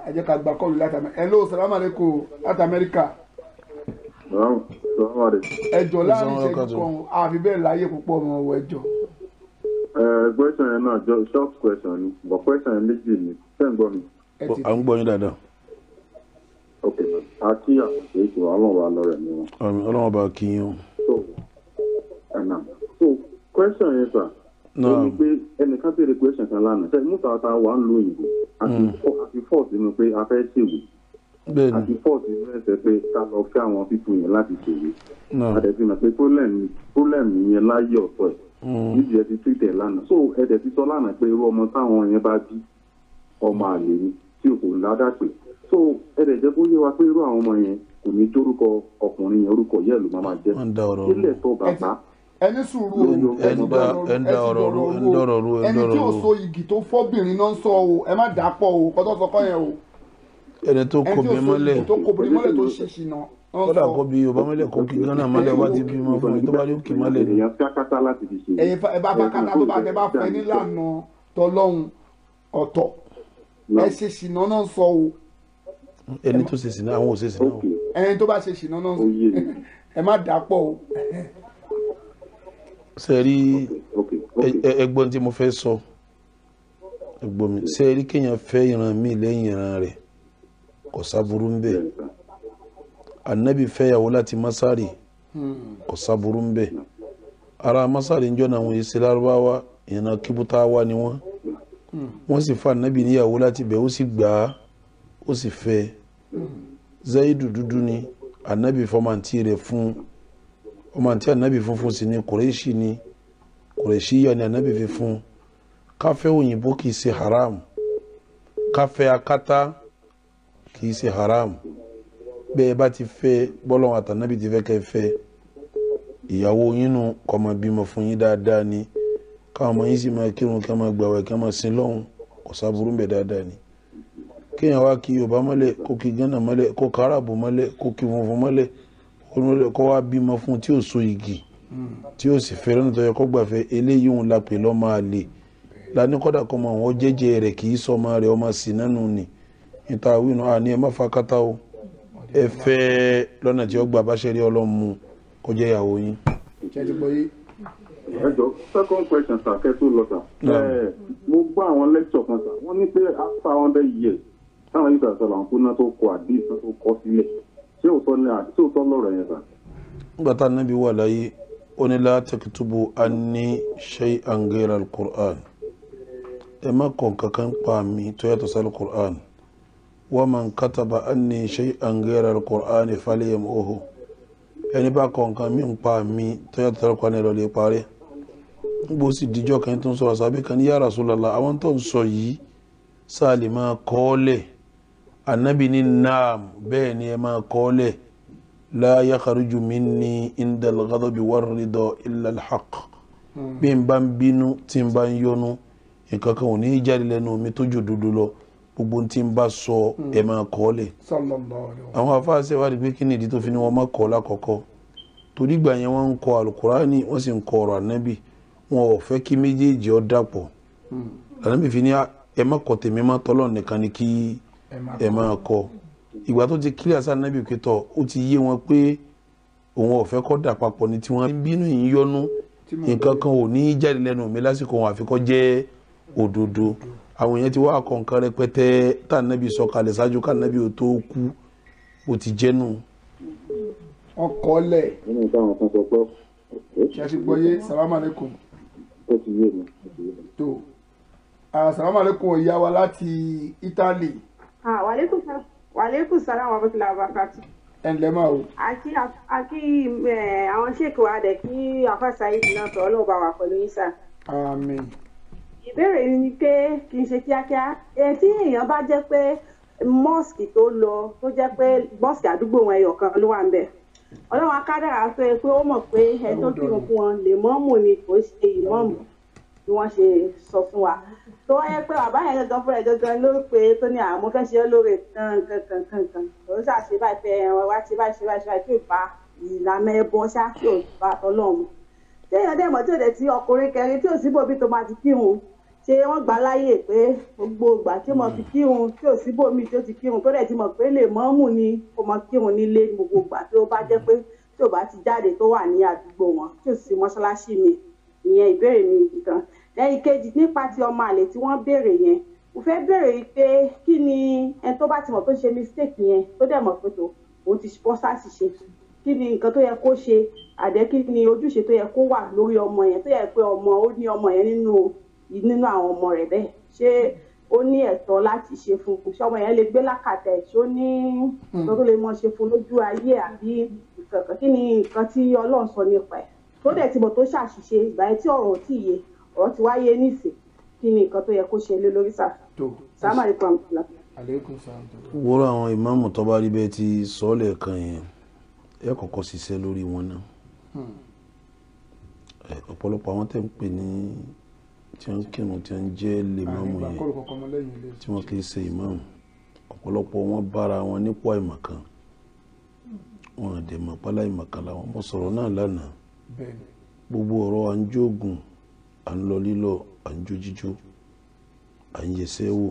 ẹ jẹ́ ká gba kọ́ọ̀lù láti Amẹ́ríkà hello salamu aleykum láti Amẹ́ríkà ẹjọ́ láàrin ìṣẹ́jú kan àfi bẹ́ẹ̀ láyé púpọ̀ ọmọ ọwọ́ ẹjọ́. question yẹn náà short question ni but question yẹn méjì ni ṣé ń gbọ́ mi. à ń gbọ́ yín dáadáa. ok àti àṣẹ ìṣòro ọlọ́run wa lọ́rẹ̀ ni wọn. ọlọ́run bá kí yín o. so question yẹn sà. ó ní pé ẹnìkan béèrè question kan lánàá ṣe mú tàwọn táwọn wà ń lo òyìnbó àti fọ́ọ̀sì nínú pé a fẹ́ ṣèwé àti fọ́ọ̀sì nínú ẹsẹ̀ pé ká lọ fẹ́ àwọn pípọ̀ yẹn láti ṣèwé àdẹ̀sí mọ̀ pé problem yẹn láyé ọ̀tọ̀ ẹ̀ níbi ẹ ti twitter lánàá so ẹ̀dẹ̀ ti sọ lánàá pé irú ọmọ táwọn yẹn bá bí ọmọ àlè ni tí kò ládàpè so ẹ̀dẹ̀ jẹ́ kó yé wa pé irú àwọn ọmọ yẹn kò ní jórúkọ ọkùnrin yẹn orúkọ yẹ́ ló máa jẹ́ ilẹ̀ tó bàbá ẹni sùúrù ẹni tí ò so igi tó fọ́bìnrin náà ń sọ o ẹ má dàpọ̀ o kọ́tọ́ sọ kọ́ yẹn o ẹni tó kobìnrin mọ́lẹ̀ tó ṣe ṣìnà kódà kó bí yorùbá mọ́lẹ̀ kó kí gánà mọ́lẹ̀ wá ti bímọ fún mi tó bá yóò kí mọ́lẹ̀ ni. èèyàn fẹ́ kátá láti fi ṣe. ẹ bá bá kátá tó bá tẹ bá fẹ́ nílànà tọlọ́hun ọ̀tọ̀ ẹ ṣe ṣìnà náà sọ o. ẹni tó ṣe ṣìnà àwọn ò ṣe ṣìnà o. ẹni tó bá ṣe ṣìnà náà sọ ẹ má dàpọ̀ o. ṣe rí ẹgbọ́n tí mo fẹ́ sọ gbomi ṣé rí kéèyàn fẹ́ ìran mi lẹ́yìn ìran rẹ̀ kò sáburú ń bẹ Ànábì fẹ́yàwó láti Masari kò sáburú ń bẹ ara Masari ń jọ́nà àwọn èsì Lárúbáwá ìran Kíbútáwá ni wọ́n sì fa Ànábì níyàwó láti bẹ̀ ó sì gbà á ó sì fẹ́ Zaidu dúdú ni Ànábì fọmọntì rẹ̀ fún ọmọntì Ànábì fún sí ni Kùrẹ́ṣì ni Kùrẹ́ṣìyà ni Ànábì fi fún káfẹ́ òyìnbó kìí ṣe haram káfẹ́ akátá kìí ṣe haram bẹ́ẹ̀ bá ti fẹ́ bọ́lọ́wọ́ àtànábì ti fẹ́ kẹ́ fẹ́ ìyàwó yínú kó máa bímọ fún yín dáadáa ni káwọn ọmọ yín sì máa kírun ká máa gbàwẹ̀ ká máa sin lọ́hùn kò sáburú ń bẹ dáadáa ni kéèyàn wá kí Yorùbá mọ́lẹ̀ kó kí Gánà mọ́lẹ̀ kó kí Árábù mọ́lẹ̀ kó kí funfun mọ́lẹ̀ kó wá bímọ fún tí ò so igi tí ò sì fẹ́ lọ́nà tó yẹ kó gbàfẹ́ eléyìí òun la pè lọ́mọ àlè lani kọ́dà kọ́ mọ àwọn jẹ́jẹ́ rẹ̀ kì í sọmọ rẹ̀ ọmọ sí nánú ni níta wínú àní ẹ má fa kátá o ẹ fẹ́ lọ́nà tí ó gbà bá ṣe rí ọlọ́mú kó jẹ́ ìyàwó yín. Second question sir kẹ́tù lọ sir. Mo gbọ́ àwọn lecture kan sir wọ́n ní pé after 100 years táwọn yìí sọ̀rọ̀ sọ̀rọ̀ àǹkú náà tó kọ àdí tó kọ sílẹ̀ ṣé òótọ́ lọ́rọ̀ yẹn sir. nígbà tá Ànábì wà láyé ó ní la taktubu anni shay'an ghayra al-Qur'an ẹ má kọ kankan pa mi tó yàtọ̀ sí al-Qur'an wa man kataba anni shay'an ghayra al-Qur'an falyamhu ẹni bá kọ nǹkan mi pa mi tó yàtọ̀ sí al-Qur'an lọ lè parẹ́ gbogbo sì díjọ́ kan tó ń sọ̀rọ̀ sábẹ́ kan ní ya Rasulullah àwọn tó ń sọ yìí sáà lè máa kọ́ lẹ̀ Ànábì ní naam bẹ́ẹ̀ ni ẹ máa kọ́ lẹ̀ la yakhruju minni inda al-ghadabi war-rida illa al-haqq bí n bá ń bínú tí n bá ń yọnu nǹkan kan ò ní jáde lẹ́nu mi tó jù dúdú lọ gbogbo tí n bá sọ ẹ máa kọ́ lẹ̀ àwọn afáàṣẹ wá rí pé kí ni ìdí tó fi ní wọn má kọ́ lákọ̀ọ́kọ́ torí gbà yẹn wọ́n ń kọ Al-Qur'ani wọ́n sì ń kọ ọ̀rọ̀ Ànábì wọn ò fẹ́ kí méjèèjì ó dàpọ̀ Ànábì fi ní ẹ má kọ tèmi má tọ́lọ̀ nìkan ni kí ẹ máa kọ ìgbà tó ti kílíà sí Ànábì pẹ̀tọ̀ ó ti yé wọn pé òun ò fẹ́ kọ́ dà papọ̀ ní tí wọ́n bínú yìí yọnu nǹkan kan ò ní jáde lẹ́nu mi lásìkò wọn àfikọ́ jẹ́ òdodo àwọn èèyàn ti wá kọ nǹkan rẹpẹtẹ tá Ànábì sọ kalẹ̀ ṣáájú ká Ànábì ò tó kú bó ti jẹ́nu. ọkọ lẹ ṣe ti gbọ́ yé salamu aleykum tó salamu aleykum ìyá wa láti Italy. wàlékún sàlámù abúlé abakatu. ẹ ǹlẹ́ máa o. àkí àwọn ṣèkì wa dẹ̀ kí àfàṣà yìí náà tọ́ ọlọ́ọ̀bá wa pẹ̀lú yín sà. àmín. ìbéèrè mi ni pé kì í ṣe kíákíá tí èèyàn bá jẹ́ pé mosque tó lọ tó jẹ́ pé mosque àdúgbò wọn ẹyọ kan ló wà ń bẹ̀ ọlọ́run akádàrà sọ pé ó mọ̀ pé ẹni tó kírun fún wọn lè mọ́mù ni kò ṣe ìmọ̀mù bí wọ́n ṣe sọ fún wa tó wáyé pé bàbá yẹn gangan fúnra ẹ̀ gangan ló pé tó ní àwọn fẹ́ ṣe lóore kankan tó ṣàṣe báyìí pé ẹran wá ṣe báyìí tí ò bá ìlànà ẹbọ ṣá tí ò bá tọ́lọ́run téèyàn dẹ̀ mọ̀ tí ò dẹ̀ tí ọkùnrin kẹrin tí ò síbòmí tó máa ti kírun ṣé wọ́n gbà láyè pé gbogbo ìgbà tí mo fi kírun tí ò síbòmí tí ó ti kírun tó dẹ̀ ti mọ̀ pé lè mọ́mù ni kó mọ kírun nílé gbogbo ìgbà tí ó bá jẹ́ pé tí ò bá ti jáde tó wà ní àdúgbò wọn tí ò sí mọ́ṣáláṣí mi ìyẹn ìbéèrè mi kan lẹ́yìn kejì nípa ti ọmọ àlè tí wọ́n béèrè yẹn mo fẹ́ béèrè pé kí ni ẹni tó bá ti mọ̀ tó ṣe mistake yẹn tó dẹ̀ mọ̀ pé tó òun ti bọ́ sáàsì ṣe kí ni nǹkan tó yẹ kó ṣe àdẹ́ kí ni ojúṣe tó yẹ kó wà lórí ọmọ yẹn tó yẹ pé ọmọ ó ní ọmọ yẹn nínú àwọn ọmọ rẹ̀ bẹ́ẹ̀ ṣé ó ní ẹ̀tọ́ láti ṣe fún un ṣé ọmọ yẹn lè gbé lákàtà ẹ̀ ṣó ní nǹkan tó lè mọ ṣe fún lójú ayé àbí ìkankan kí ni nǹkan tí Ọlọ́run sọ nípa ẹ̀ tó dẹ̀ ti mọ̀ tó ṣàṣìṣe ìgbà yẹn tí ọ̀rọ̀ ò tí ì yé ọ̀rọ̀ ti wáyé nísìn kí ni nǹkan tó yẹ kó ṣe lé lórí sàmà ìkọ̀ àmì. wúrọ̀ àwọn ìmáàmù tó bá rí bẹ́ẹ̀ ti sọ lẹ́ẹ̀kan yẹn ẹ kọ́kọ́ ṣiṣẹ́ lórí wọn náà ọ̀pọ̀lọpọ̀ àwọn tẹ̀ ń pè ní tí wọ́n kírun tí wọ́n jẹ́ lèmáàmù yẹn tí wọ́n kì í ṣe ìmáàmù ọ̀pọ̀lọpọ̀ wọn bára wọn nípò àìmọ̀kan wọn àdè mọ̀ pálá ìmọ̀kan làwọn mọ̀ sọ̀rọ̀ náà lánàá gbogbo ọ̀rọ̀ à ń jóògùn à ń lọ lílọ à ń jó jíjó à ń yẹsẹ́ wò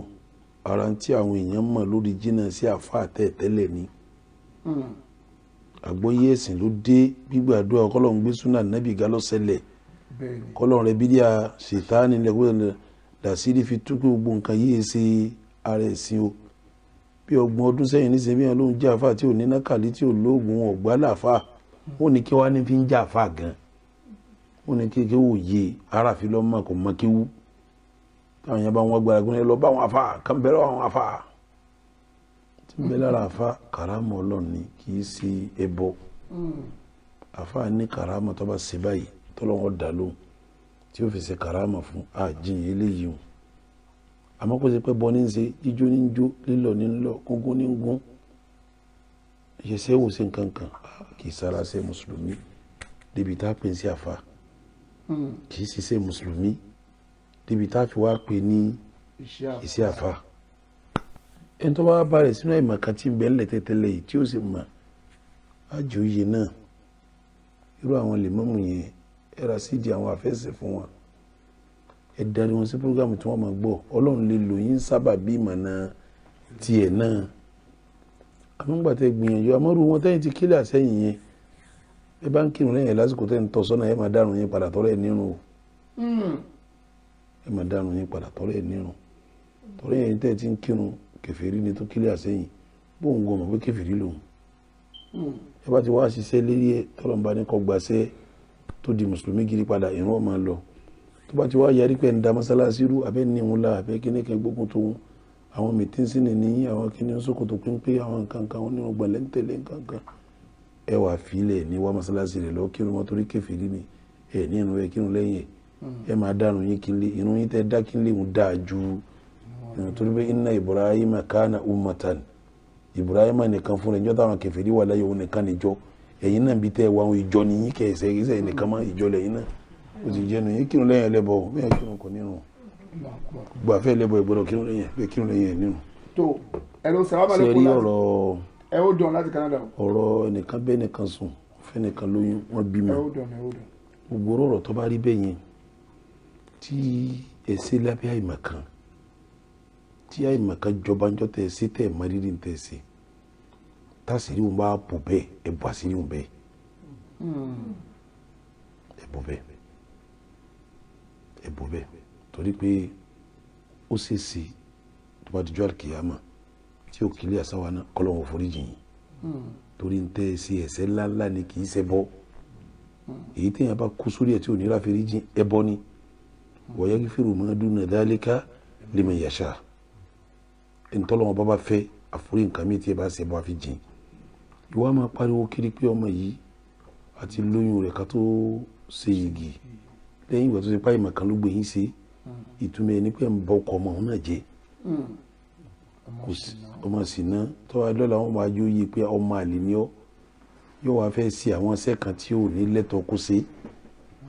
ara tí àwọn èèyàn mọ̀ lórí jìnnà sí àfáà tẹ́lẹ̀ ni àgbọ́yé ẹ̀sìn ló dé gbígbàdúrà kọ́lọ́n gbé súnà nábì gálọ́sẹ̀lẹ̀ kọ́lọ́n rẹ̀ bídíà ṣètáàní lẹ́gbẹ̀ẹ́ làṣírí fi tú pé gbogbo nǹkan yìí ṣe ara ẹ̀sìn o bí ọgbọ̀n ọdún sẹ́yìn ní sẹ́yìn bí wọn ló ń jà àfà tí ò ní nákàlí tí ò lóògùn ọ̀gbá làfà wọn ní kí wàá ní fi ń jà àfà gan wọn ní kékeré wò yé aráàfin lọ́mọ kò mọ kéwú táwọn yẹn bá wọn gbára gbọ́n lọ bá wọn àfà kàn bẹ̀rẹ̀ àwọn àfà tí ń bẹ lára àfà kàrámọ̀ Ọlọ́run ni kì í ṣe ẹbọ àfà ní kàrámọ̀ tó bá ṣe báyìí tọ́lọ́wọ́ dà lóhùn tí ó fi ṣe kàrámọ̀ fún àjíyìn eléyìí o àmọ́ kó ṣe pé bọ́ ní ń ṣe jíjó ní ń jó lílọ̀ ní ń lọ gúngún ní ń gún ìṣẹ̀ṣẹ̀ wò sí nǹkan kan kì í sára ṣe mùsùlùmí débi tá a pè sí àfa kì í ṣiṣẹ́ mùsùlùmí débi tá a fi wá pè ní iṣẹ́ àfa ẹni tó bá bá rẹ̀ sínú àìmọ̀ kan tí ń bẹ ńlẹ̀ tẹ́tẹ́lẹ̀ yìí tí ó sì mọ̀ àjò yìí náà irú àwọn lèmọ́mù yẹn ẹ̀rà sídìí àwọn àfẹ́sẹ̀ fún wọn ẹ darí wọn sí programu tí wọ́n máa gbọ́ Ọlọ́run lè lò yín sábà bí ìmọ̀nà tiẹ̀ náà àmọ́ ńgbà tẹ́ gbìyànjú àmọ́rú wọn tẹ́yìn ti kílẹ̀ àsẹ́yìn yẹn ẹ bá ń kírun lẹ́yìn lásìkò tẹ́yìn tọ́ sọ́nà ẹ máa dárun yín padà tọ́rọ̀ ẹ̀ nírun o ẹ máa dárun yín padà tọ́rọ̀ ẹ̀ nírun tọ́rọ̀ yẹn tẹ́yìn ti ń kírun kèfèrí ni tó kílẹ̀ àsẹ́yìn bóun gan mọ̀ pé kèfèrí lòun ẹ bá ti wá ṣiṣẹ́ lérí ẹ tọ́lọ̀ ń bá ní kọ́ gbaṣẹ́ tó di mùsùlùmí gidi padà ìrún ọmọ lọ tó bá ti wá yarí pé ń da mọ́sálásí rú abẹ́ ní ìhun la abẹ́ kíní kan gbógun tó wọn àwọn mìtínsì ní àwọn kíní sókòtò pínpín àwọn nǹkan kan wọn ní wọn gbọ̀nlẹ́ ń tẹ̀lé nǹkan kan ẹ wà fílẹ̀ ní wá mọ́sálásí rẹ̀ lọ kírun wọn torí kèfèrí ni ẹ ní ìrun ẹ kírun lẹ́yìn ẹ máa dárun yín kílé ìrun yín tẹ́ dá kílé ń dáa ju torí pé inna Ibrahima kana ummatan Ibrahima nìkan fún rẹ̀ níjọ́ táwọn kèfèrí wà láyé òun nìkan níjọ́ ẹ̀yin náà bí tẹ́ wà àwọn ìjọ nìyí kẹsẹ̀ ẹ̀sẹ̀ nìkan mọ́ ìjọ lẹ́yìn náà ó ti jẹ́nu yín kírun lẹ́yìn ẹlẹ́bọ̀ bẹ́ẹ̀ kírun kò nínú gbàfẹ́ ẹlẹ́bọ̀ ìgbọ́dọ̀ kírun lẹ́yìn bẹ́ẹ̀ kírun lẹ́yìn ẹ̀ nínú. tó ẹ ló sọ wàá sẹ́rí ọ̀rọ̀ ẹ ó dùn láti Canada. ọ̀rọ̀ ẹnìkan bẹ́ẹ̀ nìkan sùn fẹ́ nìkan lóyún wọ́n bímọ gbogbo ọ̀rọ̀ tó bá rí bẹ́ẹ̀ yẹn tí ẹ̀sẹ̀ lábẹ́ àìmọ̀kan tí àìmọ̀kan jọba ńjọ́ tẹ̀ sí tẹ̀ mọ́rírì ń tẹ̀ sí tásìrí wọn bá bò bẹ́ẹ̀ ẹ bọ́ àṣírí wọn bẹ́ẹ̀ ẹ bọ́ bẹ́ẹ̀ ẹ bọ́ bẹ́ẹ̀ torí pé ó ṣèṣe tó bá dijọ́ àkìyàmà tí ó kílẹ̀ àsáwá náà kọ́lọ́wọ́ foríjì yìí torí ń tẹ́ ẹ sí ẹ̀ṣẹ̀ ńláńlá ni kì í ṣe bọ́ èyí téèyàn bá kú sórí ẹ̀ tí ò ní ráforíjì ẹ bọ́ ni wa yaghfiru ma duna dhalika liman yasha ntọ́lọ́wọ́n bá bá fẹ́ àforí nǹkan mi tí ẹ bá ṣe bọ́ àfi jìn ìwà máa pariwo kiri pé ọmọ yìí àti lóyún rẹ̀ ká tó ṣe yìgì lẹ́yìn ìgbà tó ṣe páyì màkàn ló gbé yín ṣe ìtumọ̀ ẹni pé ń bọ ọkọ̀ ọmọ òun náà jẹ́ ọmọ sì ná tọ́wọ́ lọ́la wọn máa yóò yí pé ọmọ àlè ni ọ́ yóò wá fẹ́ ṣe àwọn iṣẹ́ kan tí ò ní lẹ́tọ̀ọ́ kó ṣe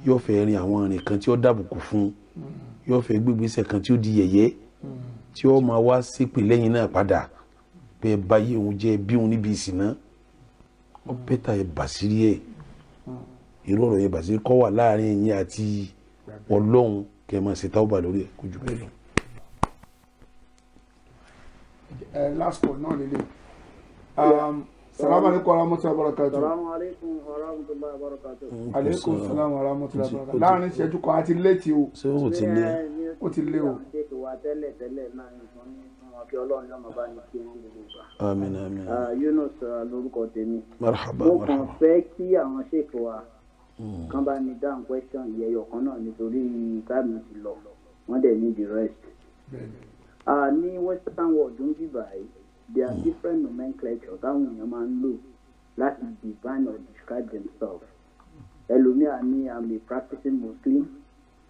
yóò fẹ́ rin àwọn ìrìn kan tí ó dàbùkù fún yóò fẹ́ gbégbèsè kan tí ó di yẹ̀yẹ́ tí ó máa wá sípè lẹ́yìn náà padà pé ẹ báyé òun jẹ́ bí òun níbi ìsìn náà ó bẹ́tà ẹ bàṣírí ẹ̀ irú ọ̀rọ̀ yẹn bàṣírí kọ́ wà láàrin ẹ̀yin àti Ọlọ́run kẹ́ ẹ máa ṣe táwọn bà lórí ẹ̀ kó jù bẹ́ẹ̀ lọ. last call náà lélẹ̀ salamu aleykum wa rahmatulahi wa barakatu. salamu aleykum wa rahmatulahi wa barakatu. aleykum salaam wa rahmatulahi wa barakatu. láàrin ìṣẹ́jú kan àti létí o. ṣé o ti lé. ó ti lé o. ṣètò wa tẹ́lẹ̀ tẹ́lẹ̀ náà nìkan ní wọn kí Ọlọ́run yóò máa bá ní kí wọ́n gbogbo gbà. àmín àmín. Yunus lórúkọ tèmi. marhaba mo kàn marhaba. fẹ́ kí àwọn ṣètò wa kán bá ní dáhùn question ìyẹyọ kan náà nítorí táàmù ti lọ wọ́n dẹ̀ ní the rest. ní western world ń bíbà yìí there are different nomenclature táwọn èèyàn máa ń lò láti define or describe themselves. ẹlòmíà ní I'm a practicing Muslim,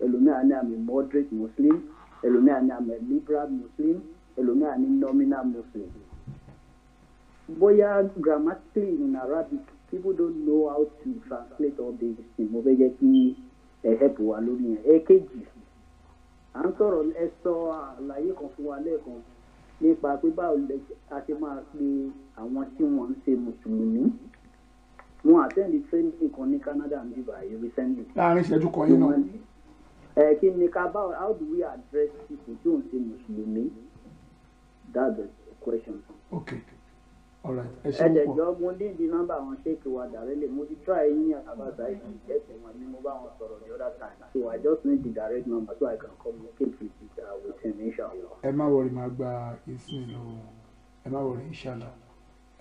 ẹlòmíà ní I'm a moderate Muslim, ẹlòmíà ní I'm a liberal Muslim, ẹlòmíà ní nominal Muslim. Bóyá grammatically in Arabic people don't know how to translate all these things. Mo fẹ́ jẹ́ kí ẹ help wa lórí yẹn. Èkejì à ń sọ̀rọ̀ ẹ sọ àlàyé kan fún wa lẹ́ẹ̀kan nípa pé báwo a ṣe máa pe àwọn tí wọ́n ń ṣe mùsùlùmí. Wọ́n attend training kan ní Canada and Dubai recently. láàrin ìṣẹ́jú kan yín náà. Kí ni ká báwo how do we address people tí ò ń ṣe mùsùlùmí? That's the question. ok alright ẹ ṣe púpọ̀. ẹ̀ẹ́dẹ̀jọ́ mo ní ìdí nọ́mbà àwọn ṣéèkì wa dàrẹ́lẹ̀ mo ti try yín àbáṣá ìjẹ́sẹ̀ wọn ni mo bá wọn sọ̀rọ̀ the other time so I just need the direct number so I can communicate with him inshallah. ẹ má wọrí máa gba ìsìn lọ ẹ má wọrí inshallah.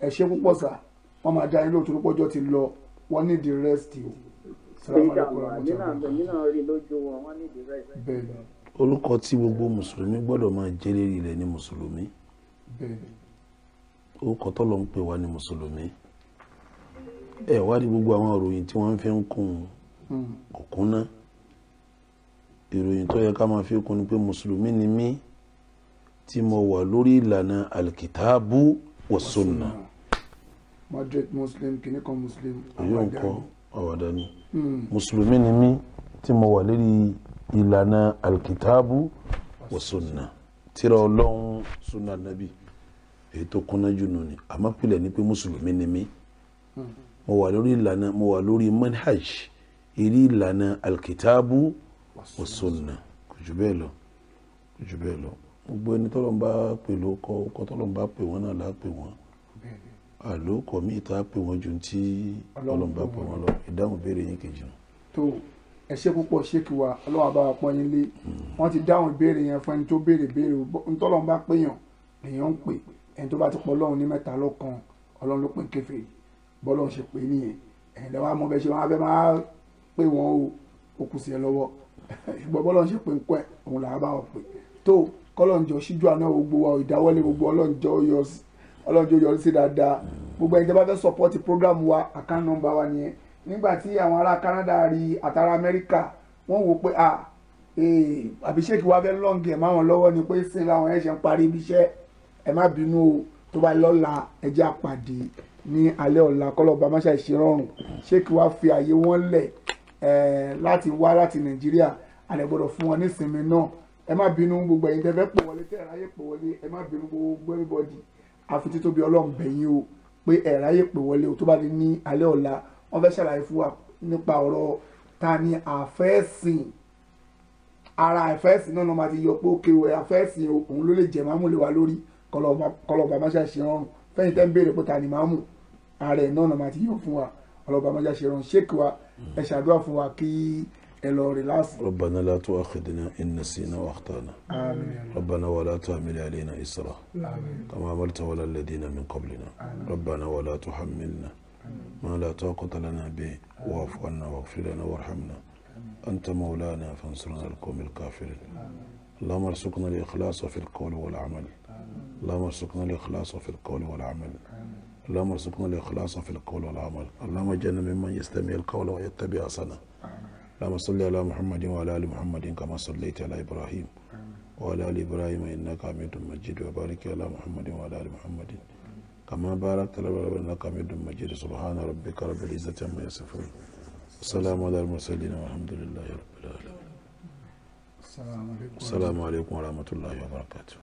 ẹ ṣe púpọ̀ sà wọ́n máa dá yín lóòótọ́ pọ́jọ́ ti lọ wọ́n ní the rest o. inshallah nínú rí lójú wọn wọ́n ní the rest. bẹ́ẹ̀ni orúkọ tí gbogbo mùsùlùmí gbọ́dọ̀ máa jẹ́ lérí rẹ̀ ní mùsùlùmí bẹ́ẹ̀ni orúkọ tọ́lọ́ ń pè wá ní mùsùlùmí ẹ wá ní gbogbo àwọn ìròyìn tí wọ́n fi ń kún kòkún náà ìròyìn tó yẹ ká máa fi kún ni pé mùsùlùmí ni mí tí mo wà lórí ìlànà alkitabu wa sunna. moderate muslim kìnnìkan muslim èyí ń kọ́ àwàdà ni mùsùlùmí ni mí tí mo wà lórí ìlànà alkitabu wa sunna tírà Ọlọ́run sunna nabi èyí tó kúnná jù nù ni àmọ́ pìlẹ̀ ni pé mùsùlùmí ni mí mo wà lórí ìlànà mo wà lórí manhaj ìrí ìlànà alkitabu wa sunna kò jù bẹ́ẹ̀ lọ kò jù bẹ́ẹ̀ lọ gbogbo ẹni tọ́lọ́ ń bá pè ló kọ́ tọ́lọ́ ń bá pè wọ́n náà láà pè wọ́n àlókọ̀ míì tá a pè wọ́n ju tí Ọlọ́run bá pè wọ́n lọ ìdáhùn béèrè yín kejì nù. tó ẹ ṣe púpọ̀ ṣéèkì wa Ọlọ́run àbá wa pọ́n yín lé wọ́n ti dáhùn ìbéèrè yẹn fún ẹni tó béèrè béèrè ntọ́lọ́run bá péyàn lèèyàn ń pè ẹni tó bá ti pọ̀ Ọlọ́run ní mẹ́ta lọ́kan Ọlọ́run ló pè ń kèfèrí bọ́lọ́run ṣe pè nìyẹn ẹ̀yin lẹ́wọ́ àmọ́ bẹ́ẹ̀ ṣe máa fẹ́ máa pè wọ́n o kù sí ẹ lọ́wọ́ ìgbọ́ bọ́lọ́run ṣe pè ń kọ́ ẹ̀ òun là á bá wọn pè tó kọ́lọ́njọ́ síjú àná gbogbo wa ìdáwọ́lé gbogbo ọlọ́njọ́ yọrí sí dáadáa gbogbo ẹni tí a bá fẹ́ support program wa account number wa nìyẹn nígbà tí àwọn ará Canada rí àtàrà Amẹ́ríkà wọ́n wò pé àbíṣèkì wa fẹ́ lọ́ǹgì ẹ̀ máwọn lọ́wọ́ ni pé sí làwọn ẹ̀ ṣe ń parí ibi iṣẹ́ ẹ má bínú o tó bá lọ́la ẹjẹ́ àpàdé ní alẹ́ ọ̀la kọ́lọ́ba máṣá ìṣerọ̀rùn ṣéèkì wa fi àyè wọn lẹ̀ láti wá láti Nàìjíríà àlẹ́ gbọ́dọ̀ fún wọn nísinmi náà ẹ má bínú gbogbo ẹ̀yin tẹ́ fẹ́ pè wọlé tẹ́ ẹ̀ráyè pè wọlé ẹ má bínú gbogbo everybody àfi títóbi Ọlọ́run bẹ̀yìn o pé ẹ̀ráyè pè wọlé o tó bá di ní alẹ́ ọ̀la wọ́n fẹ́ ṣàlàyé fún wa nípa ọ̀rọ̀ ta ni àfẹ́sìn ara àfẹ́sìn náà máa ti yọ pé òkè o àfẹ́sìn òun ló lè jẹ́ máàmù lè wá lórí kọlọ́ba máṣá ṣe rọrùn fẹ́yìn tẹ́ ń béèrè pé ta ni máàmù ààrẹ náà máa ti yọ fún wa kọlọ́ba máṣá ṣe rọrùn ṣéèkì wa ẹ ṣàdúrà fún wa kí ربنا لا تؤاخذنا إن نسينا وأخطأنا ربنا ولا تحمل علينا إصرا كما عملت على الذين من قبلنا ربنا ولا تحملنا ما لا طاقة لنا به واعف عنا واغفر لنا وارحمنا أنت مولانا فانصرنا على القوم الكافرين اللهم ارزقنا الإخلاص في القول والعمل اللهم ارزقنا الإخلاص في القول والعمل اللهم ارزقنا الإخلاص في القول والعمل اللهم اجعلنا ممن يستمع القول ويتبع أحسنه اللهم صل على محمد وعلى ال محمد كما صليت على ابراهيم وعلى ال ابراهيم انك حميد مجيد وبارك على محمد وعلى ال محمد كما باركت على ابراهيم انك حميد مجيد سبحان ربك رب العزه عما يصفون والسلام على المرسلين والحمد لله رب العالمين السلام عليكم ورحمه الله وبركاته.